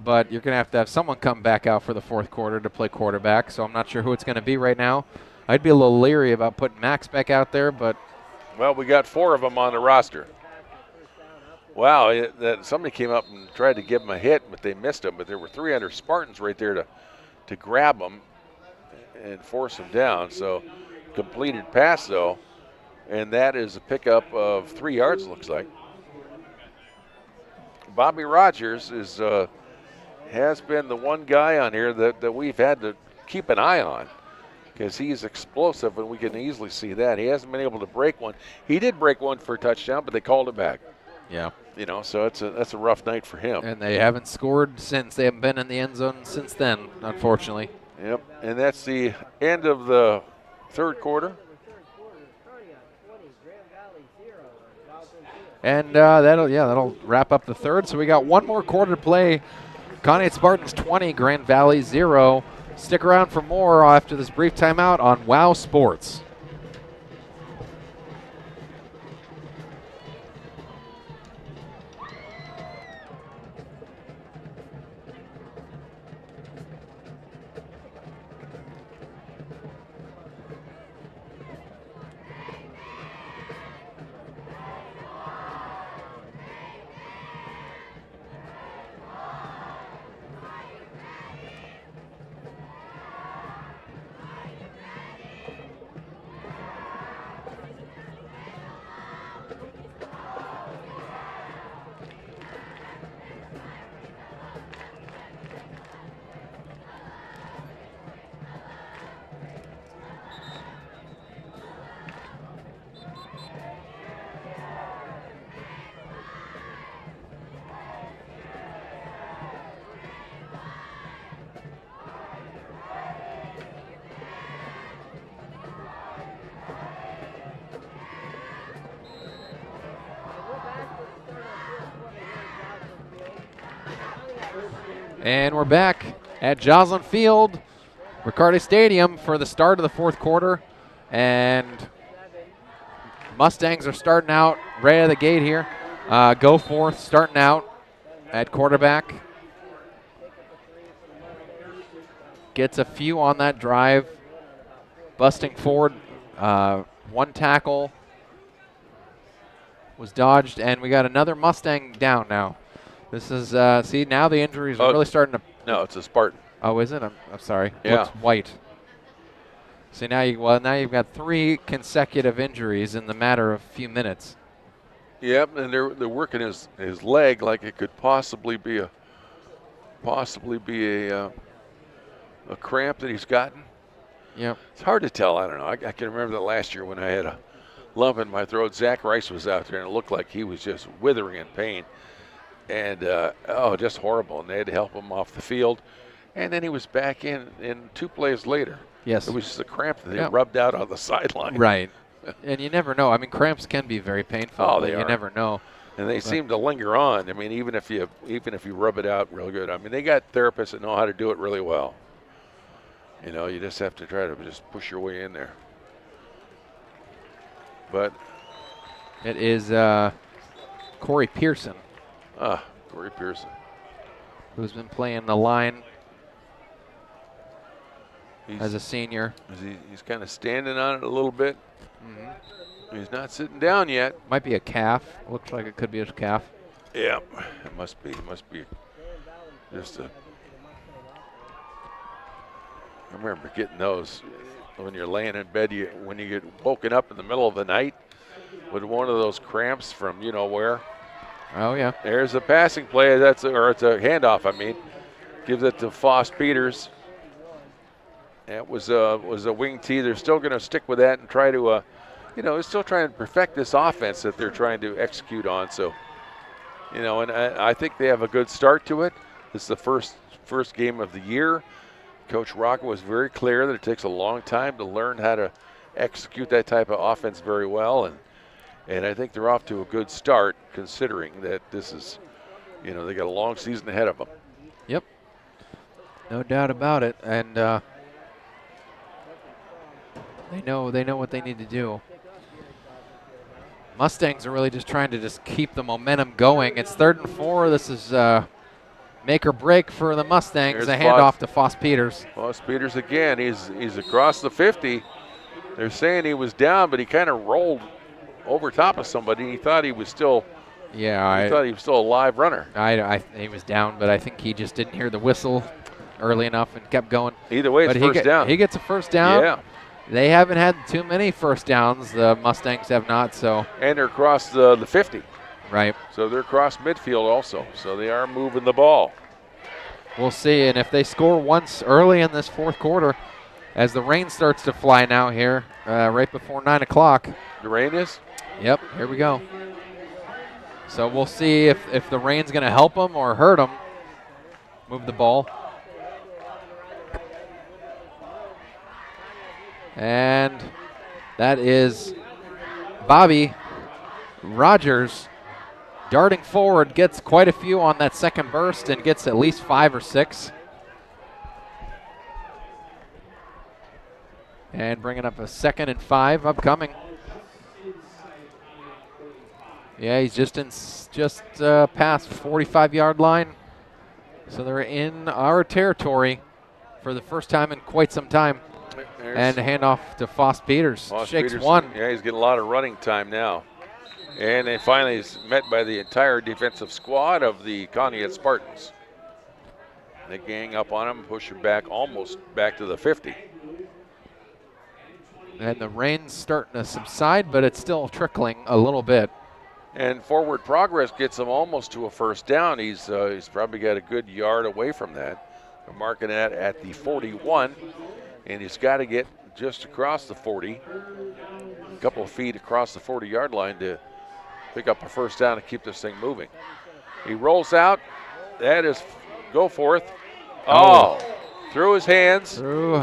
[SPEAKER 4] But you're going to have someone come back out for the 4th quarter to play quarterback, so I'm not sure who it's going to be right now. I'd be a little leery about putting Max back out there, but...
[SPEAKER 6] Well, we got 4 of them on the roster. Wow, somebody came up and tried to give him a hit, but they missed him. But there were 300 Spartans right there to grab him and force him down. So completed pass, though, and that is a pickup of 3 yards, looks like. Bobby Rogers has been the one guy on here that we've had to keep an eye on because he's explosive, and we can easily see that. He hasn't been able to break one. He did break one for a touchdown, but they called it back.
[SPEAKER 4] Yeah.
[SPEAKER 6] So that's a rough night for him.
[SPEAKER 4] And they haven't scored since. They haven't been in the end zone since then, unfortunately.
[SPEAKER 6] Yep, and that's the end of the 3rd quarter.
[SPEAKER 4] And that'll wrap up the 3rd. So we got one more quarter to play. Conneaut Spartans 20, Grand Valley 0. Stick around for more after this brief timeout on WOW Sports. And we're back at Joslin Field, Riccardi Stadium for the start of the 4th quarter. And Mustangs are starting out right out of the gate here. Go forth, starting out at quarterback. Gets a few on that drive. Busting forward, 1 tackle was dodged, and we got another Mustang down now. This is, see, now the injuries are really starting to...
[SPEAKER 6] No, it's a Spartan.
[SPEAKER 4] Oh, is it? I'm sorry.
[SPEAKER 6] Yeah.
[SPEAKER 4] Looks white. See, now you've got 3 consecutive injuries in the matter of a few minutes.
[SPEAKER 6] Yep, and they're working his leg like it could possibly be a cramp that he's gotten.
[SPEAKER 4] Yep.
[SPEAKER 6] It's hard to tell. I don't know. I can remember the last year when I had a lump in my throat. Zach Rice was out there, and it looked like he was just withering in pain. And, just horrible. And they had to help him off the field. And then he was back in 2 plays later.
[SPEAKER 4] Yes.
[SPEAKER 6] It was just a cramp that they rubbed out on the sideline.
[SPEAKER 4] Right. And you never know. I mean, cramps can be very painful.
[SPEAKER 6] Oh,
[SPEAKER 4] but
[SPEAKER 6] they
[SPEAKER 4] you
[SPEAKER 6] are.
[SPEAKER 4] never know.
[SPEAKER 6] And they seem to linger on. I mean, even if you rub it out real good. I mean, they got therapists that know how to do it really well. You just have to try to just push your way in there. But
[SPEAKER 4] it is Corey Pearson.
[SPEAKER 6] Corey Pearson.
[SPEAKER 4] Who's been playing the line as a senior.
[SPEAKER 6] He's kind of standing on it a little bit. Mm-hmm. He's not sitting down yet.
[SPEAKER 4] Might be a calf. Looks like it could be a calf.
[SPEAKER 6] Yeah, it must be. It must be just a I remember getting those when you're laying in bed. When you get woken up in the middle of the night with one of those cramps from you know where.
[SPEAKER 4] Oh yeah.
[SPEAKER 6] There's a passing play. It's a handoff. I mean, gives it to Foss Peters. That was a wing tee. They're still going to stick with that and try to, they're still trying to perfect this offense that they're trying to execute on. So, and I think they have a good start to it. This is the first game of the year. Coach Rocket was very clear that it takes a long time to learn how to execute that type of offense very well, and I think they're off to a good start considering that this is, they got a long season ahead of them.
[SPEAKER 4] Yep, no doubt about it, and they know what they need to do. Mustangs are really just trying to keep the momentum going. It's 3rd and 4. This is make or break for the Mustangs.
[SPEAKER 6] There's
[SPEAKER 4] a handoff to Foss Peters.
[SPEAKER 6] Foss Peters again. He's across the 50. They're saying he was down, but he kind of rolled over top of somebody. He thought he was still.
[SPEAKER 4] Yeah,
[SPEAKER 6] he thought he was still a live runner.
[SPEAKER 4] He was down, but I think he just didn't hear the whistle early enough and kept going.
[SPEAKER 6] Either way, it's first down.
[SPEAKER 4] He gets a first down.
[SPEAKER 6] Yeah.
[SPEAKER 4] They haven't had too many first downs. The Mustangs have not. So.
[SPEAKER 6] And they're across the 50.
[SPEAKER 4] Right.
[SPEAKER 6] So they're across midfield also. So they are moving the ball.
[SPEAKER 4] We'll see. And if they score once early in this 4th quarter, as the rain starts to fly now here, right before 9 o'clock.
[SPEAKER 6] The rain is?
[SPEAKER 4] Yep, here we go. So we'll see if the rain's going to help them or hurt them. Move the ball. And that is Bobby Rogers darting forward, gets quite a few on that second burst and gets at least 5 or 6. And bringing up a 2nd and 5 upcoming. Yeah, he's just past 45-yard line. So they're in our territory for the first time in quite some time. And a handoff to Foss Peters. Shakes
[SPEAKER 6] Peters,
[SPEAKER 4] one.
[SPEAKER 6] Yeah, he's getting a lot of running time now. And they finally is met by the entire defensive squad of the Conneaut Spartans. They gang up on him, push him back almost back to the 50.
[SPEAKER 4] And the rain's starting to subside, but it's still trickling a little bit.
[SPEAKER 6] And forward progress gets him almost to a first down. He's probably got a good yard away from that. They're marking that at the 41. And he's got to get just across the 40, a couple of feet across the 40-yard line to pick up a first down and keep this thing moving. He rolls out. That is go forth. Oh, through his hands.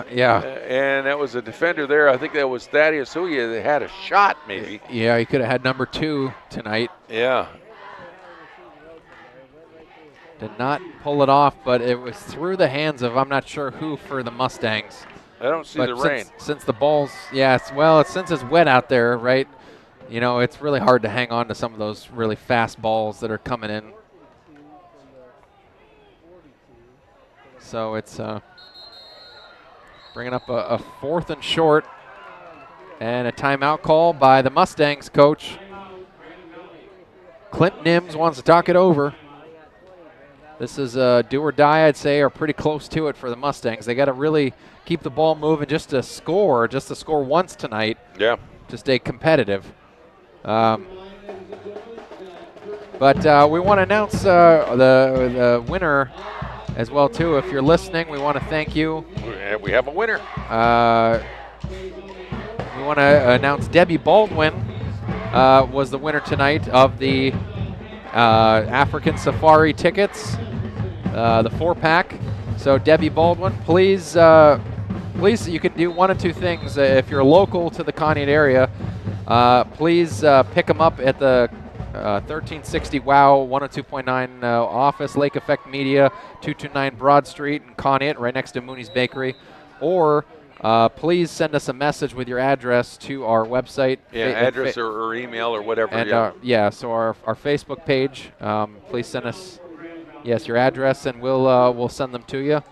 [SPEAKER 4] Yeah.
[SPEAKER 6] And that was a defender there. I think that was Thaddeus Huya that had a shot maybe.
[SPEAKER 4] Yeah, he could have had number 2 tonight.
[SPEAKER 6] Yeah.
[SPEAKER 4] Did not pull it off, but it was through the hands of I'm not sure who for the Mustangs.
[SPEAKER 6] I don't see the rain.
[SPEAKER 4] Since the ball's, since it's wet out there, right? It's really hard to hang on to some of those really fast balls that are coming in. So it's bringing up a 4th and short and a timeout call by the Mustangs coach. Clint Nims wants to talk it over. This is a do or die, I'd say, or pretty close to it for the Mustangs. They got to really keep the ball moving just to score once tonight.
[SPEAKER 6] Yeah.
[SPEAKER 4] To stay competitive. But we want to announce the winner as well, too. If you're listening, we want to thank you.
[SPEAKER 6] We have a winner.
[SPEAKER 4] We want to announce Debbie Baldwin was the winner tonight of the African Safari tickets, the 4-pack. So Debbie Baldwin, please, you can do one of two things. If you're local to the Conneaut area, please pick them up at the 1360 WOW 102.9 office, Lake Effect Media, 229 Broad Street in Conneaut, right next to Mooney's Bakery. Or please send us a message with your address to our website.
[SPEAKER 6] Yeah, address or email or whatever.
[SPEAKER 4] And so our Facebook page. Please send us, your address, and we'll send them to you.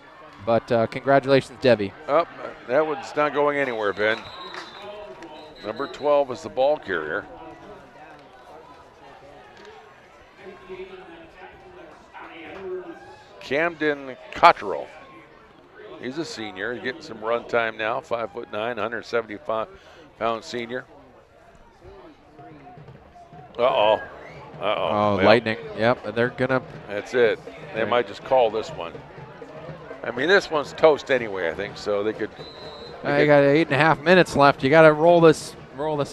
[SPEAKER 4] But congratulations, Debbie.
[SPEAKER 6] Oh, that one's not going anywhere, Ben. Number 12 is the ball carrier. Camden Cottrell. He's a senior. He's getting some run time now. 5'9", 175-pound senior. Uh-oh.
[SPEAKER 4] Oh,
[SPEAKER 6] Well,
[SPEAKER 4] Lightning. Yep, they're going to.
[SPEAKER 6] That's it. They might just call this one. I mean, this one's toast anyway, I think, so they could.
[SPEAKER 4] You got 8.5 minutes left. You got to roll this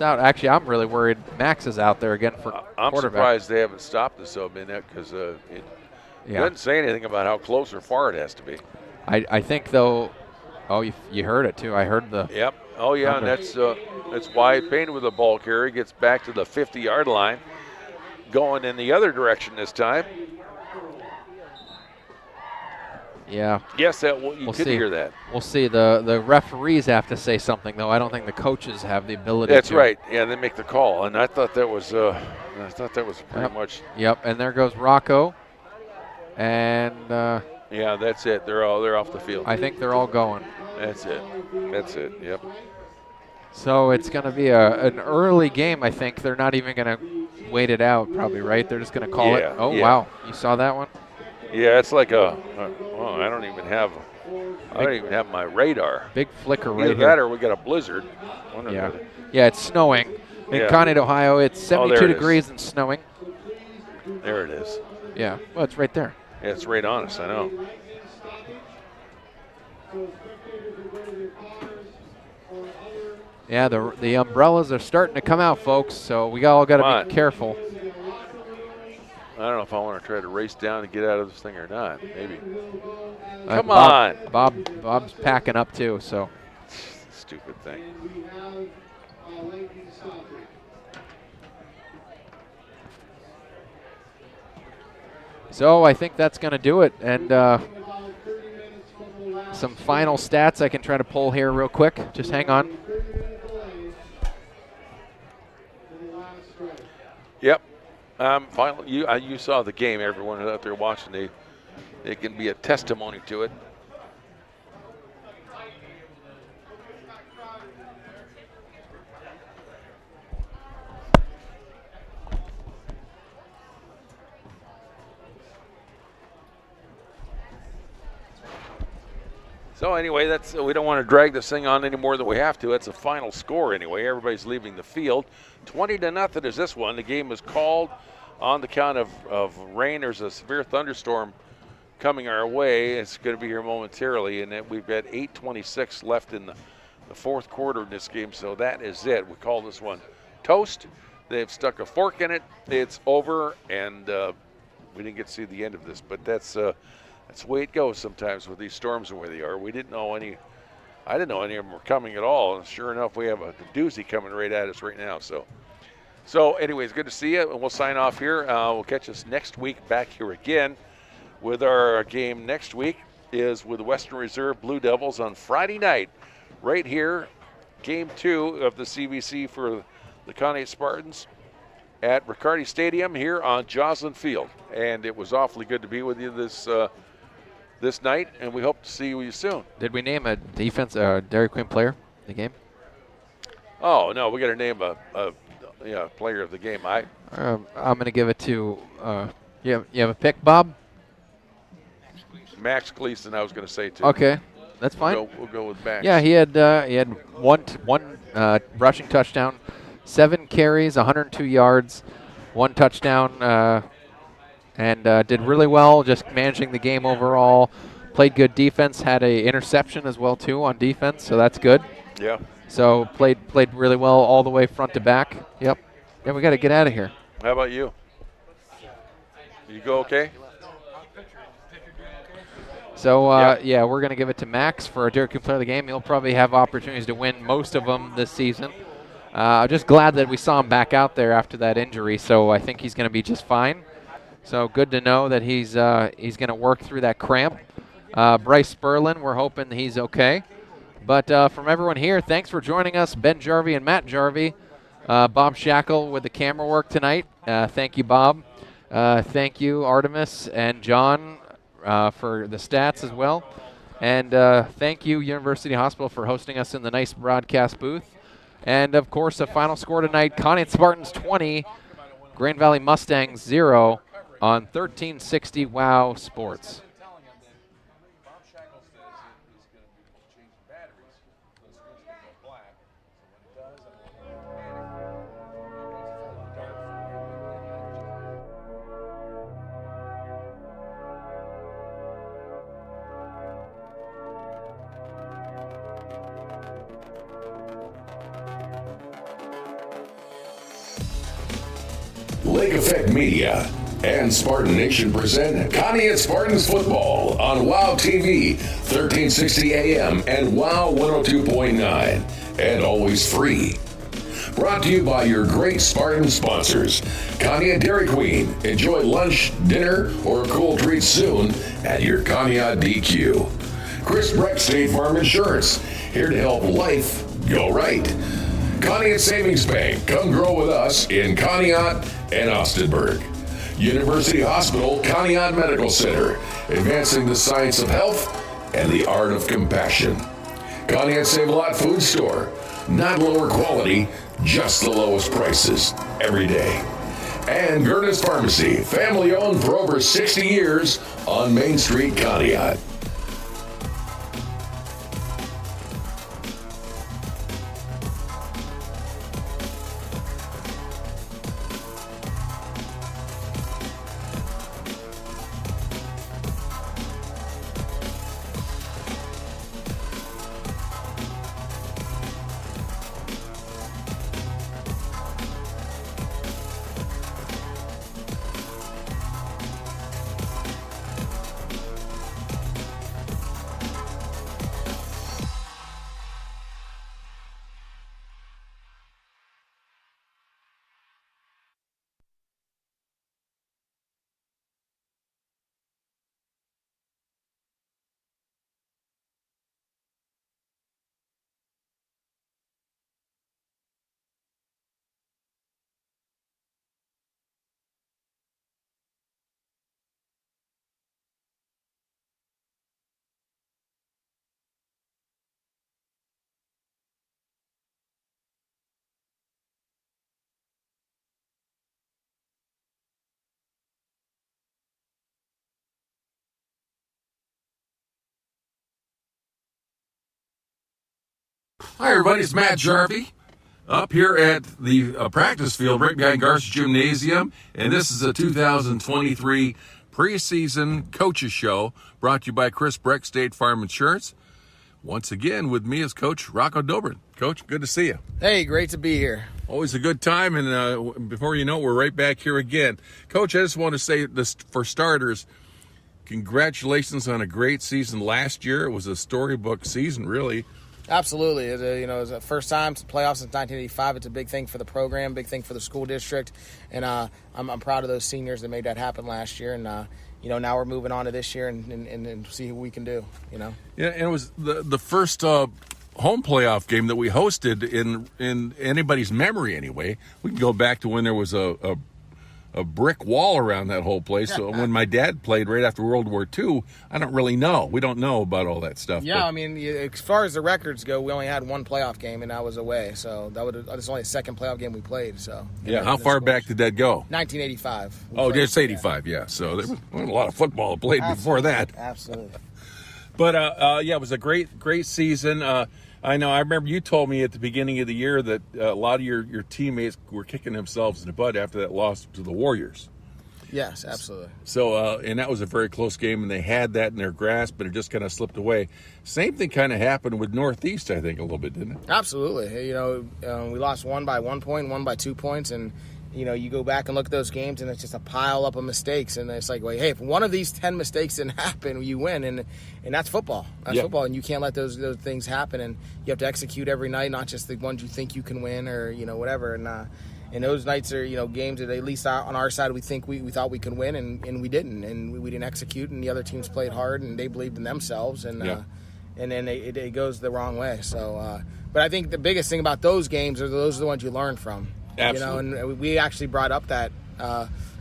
[SPEAKER 4] out. Actually, I'm really worried Max is out there again for
[SPEAKER 6] I'm
[SPEAKER 4] quarterback.
[SPEAKER 6] surprised they haven't stopped the sub in that because it doesn't say anything about how close or far it has to be.
[SPEAKER 4] I think, though, you heard it, too. I heard the.
[SPEAKER 6] Yep. Oh, yeah, and that's Wyatt Payne with the ball carry. Gets back to the 50-yard line. Going in the other direction this time.
[SPEAKER 4] Yeah.
[SPEAKER 6] Yes, you could hear that.
[SPEAKER 4] We'll see. The referees have to say something, though. I don't think the coaches have the ability
[SPEAKER 6] That's
[SPEAKER 4] to.
[SPEAKER 6] right. Yeah, they make the call, and I thought that was pretty much.
[SPEAKER 4] Yep, and there goes Rocco. And
[SPEAKER 6] yeah, that's it. They're off the field.
[SPEAKER 4] I think they're all going.
[SPEAKER 6] That's it. Yep.
[SPEAKER 4] So it's going to be an early game, I think. They're not even going to wait it out, probably, right? They're just going to call it. Oh,
[SPEAKER 6] yeah.
[SPEAKER 4] Wow. You saw that one?
[SPEAKER 6] Yeah, it's like I don't even have my radar.
[SPEAKER 4] Big flicker right
[SPEAKER 6] Either
[SPEAKER 4] here.
[SPEAKER 6] that or we got a blizzard.
[SPEAKER 4] Yeah, it's snowing. In Conneaut, Ohio, it's 72 degrees and snowing.
[SPEAKER 6] There it is.
[SPEAKER 4] Yeah, well, it's right there.
[SPEAKER 6] Yeah, it's right on us, I know.
[SPEAKER 4] Yeah, the umbrellas are starting to come out, folks, so we all got to be careful.
[SPEAKER 6] I don't know if I want to try to race down and get out of this thing or not. Maybe. Come
[SPEAKER 4] on.
[SPEAKER 6] on.
[SPEAKER 4] Bob's packing up, too, so.
[SPEAKER 6] Stupid thing.
[SPEAKER 4] So I think that's going to do it. And some final stats I can try to pull here real quick. Just hang on.
[SPEAKER 6] Yep. Finally, you saw the game. Everyone out there watching, they can be a testimony to it. So anyway, we don't want to drag this thing on any more than we have to. That's a final score anyway. Everybody's leaving the field. 20-0 is this one. The game was called on the count of rain. There's a severe thunderstorm coming our way. It's going to be here momentarily, and we've got 8:26 left in the fourth quarter in this game. So that is it. We call this one toast. They've stuck a fork in it. It's over, and we didn't get to see the end of this, but that's the way it goes sometimes with these storms and where they are. I didn't know any of them were coming at all. And sure enough, we have a doozy coming right at us right now. So anyways, good to see you. And we'll sign off here. We'll catch us next week back here again with our game next week is with the Western Reserve Blue Devils on Friday night right here. Game 2 of the CVC for the Conneaut Spartans at Riccardi Stadium here on Joslin Field. And it was awfully good to be with you this night, and we hope to see you soon.
[SPEAKER 4] Did we name a defense Dairy Queen player in the game?
[SPEAKER 6] Oh no, we got to name a player of the game. I'm
[SPEAKER 4] going to give it to you have a pick, Bob?
[SPEAKER 6] Max Gleason, I was going to say too.
[SPEAKER 4] Okay, that's fine.
[SPEAKER 6] We'll go with Max.
[SPEAKER 4] Yeah, he had one rushing touchdown, 7 carries, 102 yards, 1 touchdown. And did really well, just managing the game overall. Played good defense, had a interception as well too on defense, so that's good.
[SPEAKER 6] Yeah.
[SPEAKER 4] So played really well all the way front to back. Yep. Yeah, we got to get out of here.
[SPEAKER 6] How about you? You go okay?
[SPEAKER 4] So yeah, we're gonna give it to Max for a Dairy Queen player of the game. He'll probably have opportunities to win most of them this season. I'm just glad that we saw him back out there after that injury, so I think he's gonna be just fine. So good to know that he's going to work through that cramp. Bryce Sperlin, we're hoping he's okay. But from everyone here, thanks for joining us, Ben Jarvie and Matt Jarvie. Bob Shackle with the camera work tonight. Thank you, Bob. Thank you, Artemis and John, for the stats as well. And thank you, University Hospital, for hosting us in the nice broadcast booth. And, of course, the final score tonight, Conneaut Spartans 20, Grand Valley Mustangs 0. On 1360 WOW Sports.
[SPEAKER 1] Lake Effect Media and Spartan Nation present Conneaut Spartans football on WOW TV, 1360 AM and WOW 102.9, and always free. Brought to you by your great Spartan sponsors. Conneaut Dairy Queen. Enjoy lunch, dinner, or a cool treat soon at your Conneaut DQ. Chris Breck State Farm Insurance. Here to help life go right. Conneaut Savings Bank. Come grow with us in Conneaut and Austenburg. University Hospital Conneaut Medical Center, advancing the science of health and the art of compassion. Conneaut Save-A-Lot Food Store, not lower quality, just the lowest prices every day. And Gerda's Pharmacy, family owned for over 60 years on Main Street, Conneaut.
[SPEAKER 2] Hi, everybody. It's Matt Jarvie up here at the practice field right behind Garza Gymnasium. And this is a 2023 preseason coaches show brought to you by Chris Breck, State Farm Insurance. Once again, with me is Coach Rocco Dobrin. Coach, good to see you.
[SPEAKER 3] Hey, great to be here.
[SPEAKER 2] Always a good time. And before you know it, we're right back here again. Coach, I just want to say this for starters. Congratulations on a great season last year. It was a storybook season, really.
[SPEAKER 3] Absolutely. It was the first time to playoffs since 1985. It's a big thing for the program, big thing for the school district. And I'm proud of those seniors that made that happen last year. And, now we're moving on to this year and see who we can do,
[SPEAKER 2] Yeah, and it was the first home playoff game that we hosted in anybody's memory anyway. We can go back to when there was a brick wall around that whole place. So when my dad played right after World War II, I don't really know. We don't know about all that stuff.
[SPEAKER 3] Yeah, as far as the records go, we only had one playoff game, and that was away. So that's only the second playoff game we played. So
[SPEAKER 2] yeah, how far back did that go?
[SPEAKER 3] 1985.
[SPEAKER 2] Oh, just 85. Yeah. So there was a lot of football played before that.
[SPEAKER 3] Absolutely.
[SPEAKER 2] But it was a great season. I know. I remember you told me at the beginning of the year that a lot of your teammates were kicking themselves in the butt after that loss to the Warriors.
[SPEAKER 3] Yes, absolutely.
[SPEAKER 2] So, and that was a very close game, and they had that in their grasp, but it just kind of slipped away. Same thing kind of happened with Northeast, I think, a little bit, didn't it?
[SPEAKER 3] Absolutely. We lost one by 1 point, one by 2 points, and you go back and look at those games, and it's just a pile up of mistakes. And it's like, hey, if one of these 10 mistakes didn't happen, you win. And that's football. That's football, and you can't let those things happen. And you have to execute every night, not just the ones you think you can win or whatever. And those nights are games that at least on our side we thought we could win, and we didn't, and we didn't execute. And the other teams played hard, and they believed in themselves, and then it goes the wrong way. So, but I think the biggest thing about those games are those are the ones you learn from.
[SPEAKER 2] Absolutely.
[SPEAKER 3] And we actually brought up that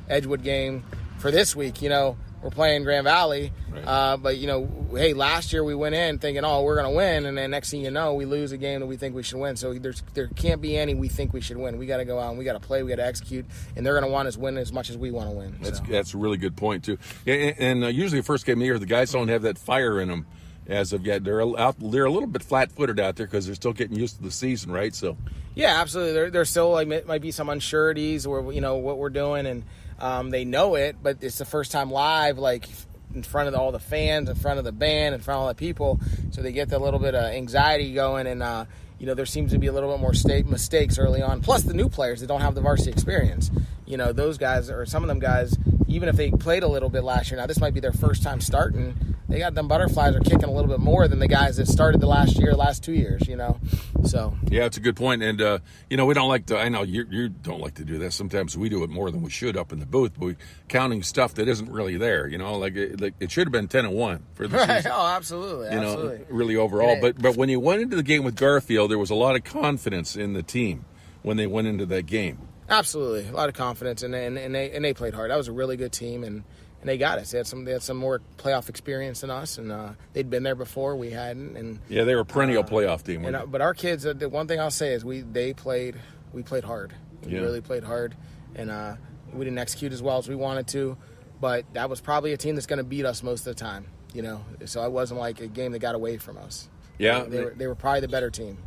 [SPEAKER 3] Edgewood game for this week. We're playing Grand Valley,
[SPEAKER 2] right.
[SPEAKER 3] But hey, last year we went in thinking, we're going to win, and then next thing you know, we lose a game that we think we should win. So there can't be any we think we should win. We got to go out and we got to play, we got to execute, and they're going to want us win as much as we want to win.
[SPEAKER 2] That's a really good point too. And usually the first game of the year, the guys don't have that fire in them. as of yet. They're a little bit flat-footed out there because they're still getting used to the season, right? So
[SPEAKER 3] yeah, absolutely. There's still might be some unsureties or what we're doing, and they know it, but it's the first time live, in front of all the fans, in front of the band, in front of all the people, so they get the little bit of anxiety going, and there seems to be a little bit more mistakes early on. Plus the new players that don't have the varsity experience. Those guys, or some of them guys, even if they played a little bit last year, now this might be their first time starting, they got them butterflies are kicking a little bit more than the guys that started the last 2 years, So
[SPEAKER 2] yeah, it's a good point. And we don't like to. I know you don't like to do that. Sometimes we do it more than we should up in the booth, but we counting stuff that isn't really there. Like it should have been 10-1 for the season.
[SPEAKER 3] Oh, absolutely, absolutely.
[SPEAKER 2] Really overall. But when you went into the game with Garfield, there was a lot of confidence in the team when they went into that game.
[SPEAKER 3] Absolutely, a lot of confidence, and they played hard. That was a really good team, and they got us. They had some more playoff experience than us, and they'd been there before. We hadn't, and
[SPEAKER 2] yeah, they were a perennial playoff team.
[SPEAKER 3] But our kids, the one thing I'll say is we played hard. We really played hard, and we didn't execute as well as we wanted to, but that was probably a team that's going to beat us most of the time. So it wasn't like a game that got away from us.
[SPEAKER 2] Yeah,
[SPEAKER 3] they were probably the better team.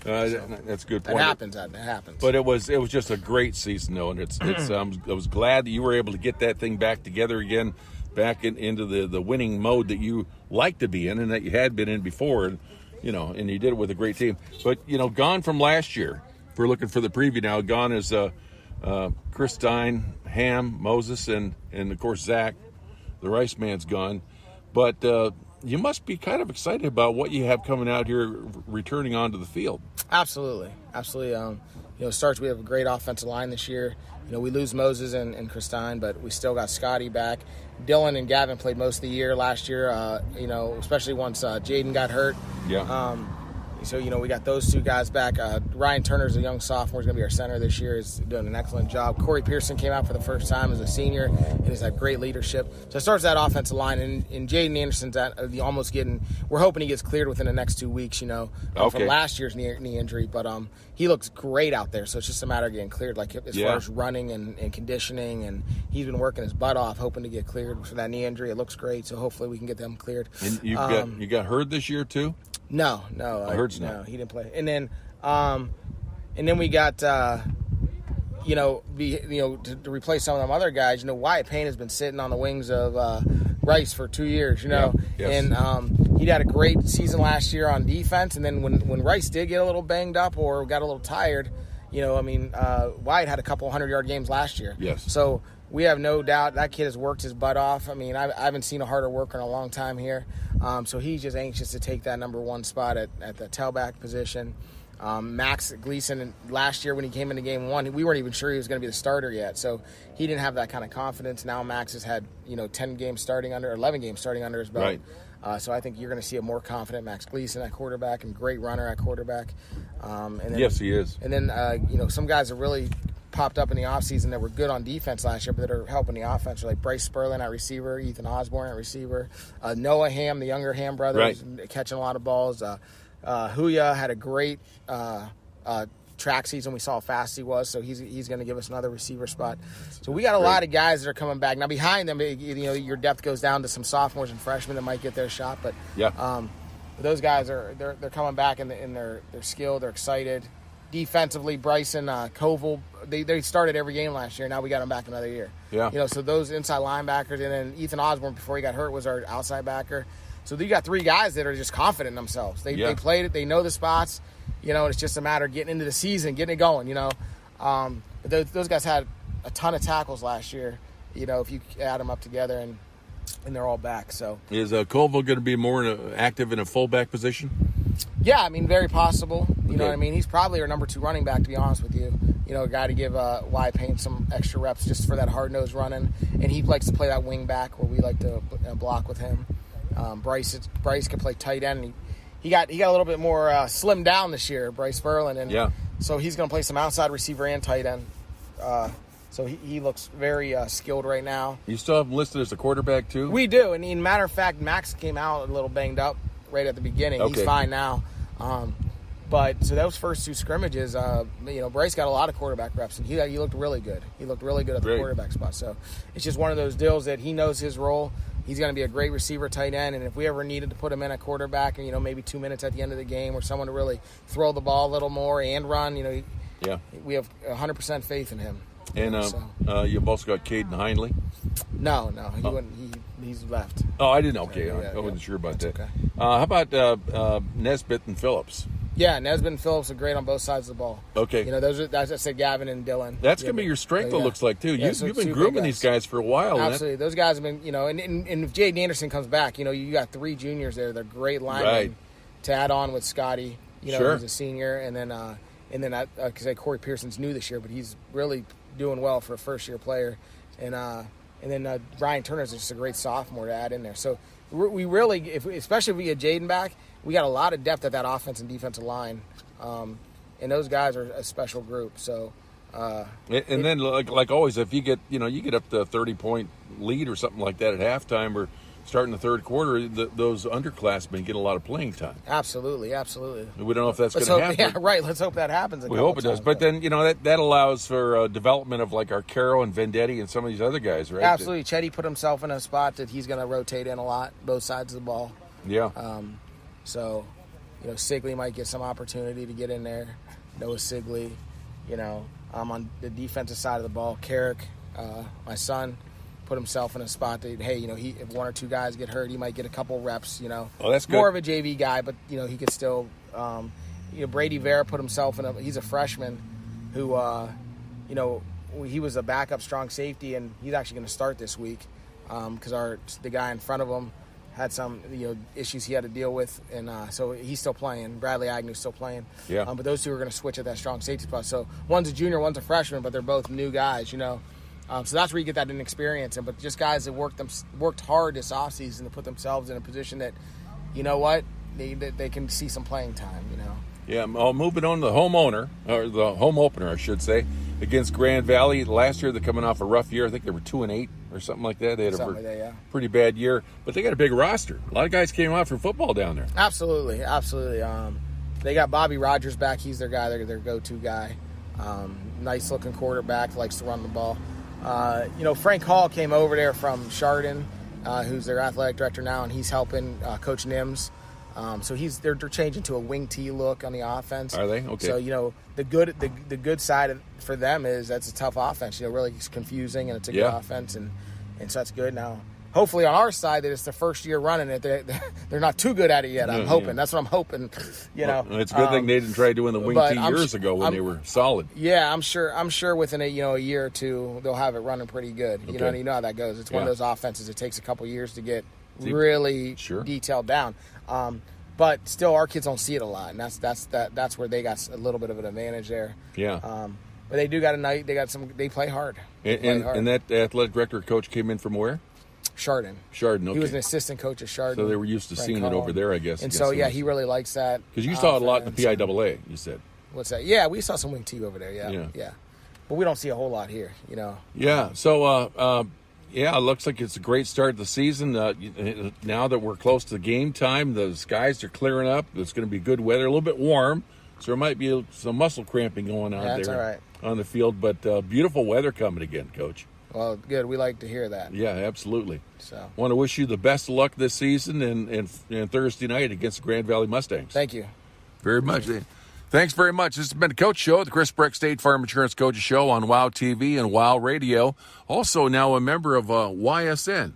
[SPEAKER 2] That's a good point.
[SPEAKER 3] That happens.
[SPEAKER 2] But it was just a great season, though, and it's I was glad that you were able to get that thing back together again, back into the winning mode that you like to be in and that you had been in before, and you did it with a great team. But gone from last year. If we're looking for the preview now, gone is Chris Stein, Ham, Moses, and of course Zach, the Rice man's gone, but. You must be kind of excited about what you have coming out here, returning onto the field.
[SPEAKER 3] Absolutely. It starts. We have a great offensive line this year. We lose Moses and Christine, but we still got Scotty back. Dylan and Gavin played most of the year last year. Especially once Jaden got hurt.
[SPEAKER 2] Yeah.
[SPEAKER 3] So, we got those two guys back. Ryan Turner's a young sophomore. He's going to be our center this year. He's doing an excellent job. Corey Pearson came out for the first time as a senior, and he's had great leadership. So it starts that offensive line. And Jaden Anderson's almost getting – we're hoping he gets cleared within the next 2 weeks, from last year's knee injury. But he looks great out there. So it's just a matter of getting cleared, as far as running and conditioning. And he's been working his butt off, hoping to get cleared for that knee injury. It looks great. So hopefully we can get them cleared.
[SPEAKER 2] And you got hurt this year too?
[SPEAKER 3] No.
[SPEAKER 2] Hurts
[SPEAKER 3] no, he didn't play. And then we got, to replace some of them other guys. Wyatt Payne has been sitting on the wings of Rice for 2 years.
[SPEAKER 2] Yes.
[SPEAKER 3] And he had a great season last year on defense. And then when Rice did get a little banged up or got a little tired, Wyatt had a couple 100-yard games last year.
[SPEAKER 2] Yes.
[SPEAKER 3] So we have no doubt that kid has worked his butt off. I haven't seen a harder worker in a long time here. So he's just anxious to take that number one spot at the tailback position. Max Gleason, last year when he came into game one, we weren't even sure he was going to be the starter yet. So he didn't have that kind of confidence. Now Max has had 11 games starting under his belt.
[SPEAKER 2] Right.
[SPEAKER 3] So I think you're going to see a more confident Max Gleason at quarterback and great runner at quarterback.
[SPEAKER 2] Yes, he is.
[SPEAKER 3] And then, some guys have really popped up in the offseason that were good on defense last year, but that are helping the offense, like Bryce Sperlin at receiver, Ethan Osborne at receiver, Noah Ham, the younger Ham brother,
[SPEAKER 2] right,
[SPEAKER 3] catching a lot of balls. Huya had a great track season. We saw how fast he was, so he's going to give us another receiver spot. So we got a lot of guys that are coming back. Now behind them, your depth goes down to some sophomores and freshmen that might get their shot, but those guys they're coming back and they're skilled, they're excited. Defensively, Bryson, Koval, they started every game last year. Now we got them back another year.
[SPEAKER 2] Yeah.
[SPEAKER 3] So those inside linebackers, and then Ethan Osborne before he got hurt was our outside backer. So you got three guys that are just confident in themselves. They played it. They know the spots. It's just a matter of getting into the season, getting it going. But those guys had a ton of tackles last year. If you add them up together, and they're all back. So
[SPEAKER 2] is Koval going to be more active in a fullback position?
[SPEAKER 3] Yeah, very possible. You know what I mean? He's probably our number 2 running back, to be honest with you. A guy to give Wyatt Payne some extra reps just for that hard-nosed running. And he likes to play that wing back where we like to block with him. Bryce can play tight end. And he got a little bit more slimmed down this year, Bryce Berlin. And so he's going to play some outside receiver and tight end. So he looks very skilled right now.
[SPEAKER 2] You still have him listed as a quarterback, too?
[SPEAKER 3] We do. And in matter of fact, Max came out a little banged up right at the beginning.
[SPEAKER 2] Okay.
[SPEAKER 3] He's fine now. But so those first 2 scrimmages, Bryce got a lot of quarterback reps, and he looked really good. He looked really good at the quarterback spot. So it's just one of those deals that he knows his role. he's going to be a great receiver, tight end, and if we ever needed to put him in at quarterback, and maybe 2 minutes at the end of the game, or someone to really throw the ball a little more and run, we have 100% faith in him.
[SPEAKER 2] And you've also got Caden Hindley.
[SPEAKER 3] No, he wouldn't. He's left.
[SPEAKER 2] Oh, I didn't. Okay, I wasn't sure about that.
[SPEAKER 3] Okay.
[SPEAKER 2] How about Nesbitt and Phillips?
[SPEAKER 3] Yeah, Nesbitt and Phillips are great on both sides of the ball.
[SPEAKER 2] Okay.
[SPEAKER 3] That's I said Gavin and Dylan.
[SPEAKER 2] That's going to be your strength, it looks like, too.
[SPEAKER 3] Yeah,
[SPEAKER 2] You've been grooming these guys for a while.
[SPEAKER 3] Absolutely. Those guys have been, and if Jaden Anderson comes back, you got 3 juniors there. They're great linemen to add on with Scotty, who's a senior. And then because Corey Pearson's new this year, but he's really doing well for a first-year player. And then Ryan Turner's just a great sophomore to add in there. So we really, especially if we get Jaden back, we got a lot of depth at that offense and defensive line, and those guys are a special group. So,
[SPEAKER 2] then like always, if you get up to a 30-point lead or something like that at halftime or starting the third quarter, those underclassmen get a lot of playing time.
[SPEAKER 3] Absolutely.
[SPEAKER 2] We don't know if that's going to happen.
[SPEAKER 3] Yeah, right. Let's hope that happens.
[SPEAKER 2] We hope it does. But then that allows for development of like Arcaro and Vendetti and some of these other guys, right?
[SPEAKER 3] Absolutely. Chetty put himself in a spot that he's going to rotate in a lot, both sides of the ball.
[SPEAKER 2] Yeah.
[SPEAKER 3] So, Sigley might get some opportunity to get in there. Noah Sigley, on the defensive side of the ball, Carrick, my son, put himself in a spot that, hey, if 1 or 2 guys get hurt, he might get a couple reps,
[SPEAKER 2] Oh, that's good.
[SPEAKER 3] More of a JV guy, but, he could still, Brady Vera put himself he's a freshman who, he was a backup strong safety, and he's actually going to start this week because the guy in front of him had some issues he had to deal with, and so he's still playing. Bradley Agnew's still playing.
[SPEAKER 2] Yeah.
[SPEAKER 3] But those 2 are going to switch at that strong safety spot. So one's a junior, one's a freshman, but they're both new guys. So that's where you get that inexperience. But just guys that worked hard this offseason to put themselves in a position that, they can see some playing time.
[SPEAKER 2] Yeah. Moving on to the the home opener, I should say, against Grand Valley. Last year, they're coming off a rough year. I think they were 2-8 or something like that. They had a pretty bad year, but they got a big roster. A lot of guys came out for football down there.
[SPEAKER 3] Absolutely. They got Bobby Rogers back. He's their guy. They're their go-to guy. Nice-looking quarterback, likes to run the ball. Frank Hall came over there from Chardon, who's their athletic director now, and he's helping Coach Nims. So they're changing to a wing T look on the offense.
[SPEAKER 2] Are they? Okay.
[SPEAKER 3] So the good side for them is that's a tough offense. Really it's confusing, and it's a good offense, and so that's good. Now, hopefully on our side that it's the first year running it, they're not too good at it yet. I'm hoping. That's what I'm hoping.
[SPEAKER 2] Well, it's a good thing they didn't try doing the wing T years ago when they were solid.
[SPEAKER 3] Yeah, I'm sure within a year or two they'll have it running pretty good.
[SPEAKER 2] Okay.
[SPEAKER 3] You know how that goes. It's one of those offenses. It takes a couple years to get really detailed down. But still, our kids don't see it a lot, and that's where they got a little bit of an advantage there.
[SPEAKER 2] Yeah.
[SPEAKER 3] But they do got a night. They play hard.
[SPEAKER 2] And that athletic director coach came in from where?
[SPEAKER 3] Chardon.
[SPEAKER 2] Okay.
[SPEAKER 3] He was an assistant coach at Chardon.
[SPEAKER 2] So they were used to seeing it over there, I guess.
[SPEAKER 3] And so he really likes that.
[SPEAKER 2] Because you saw it a lot in the PIAA. You said.
[SPEAKER 3] What's that? Yeah, we saw some wing T over there. Yeah. But we don't see a whole lot here.
[SPEAKER 2] Yeah. So. Yeah, it looks like it's a great start to the season. Now that we're close to game time, the skies are clearing up. It's going to be good weather, a little bit warm, so there might be some muscle cramping going on there on the field. But beautiful weather coming again, Coach.
[SPEAKER 3] Well, good. We like to hear that.
[SPEAKER 2] Yeah, absolutely.
[SPEAKER 3] So,
[SPEAKER 2] want to wish you the best of luck this season and Thursday night against the Grand Valley Mustangs.
[SPEAKER 3] Thank you.
[SPEAKER 2] Very much. Thanks very much. This has been the Coach Show, the Chris Breck State Farm Insurance Coaches Show on WOW TV and WOW Radio. Also now a member of YSN.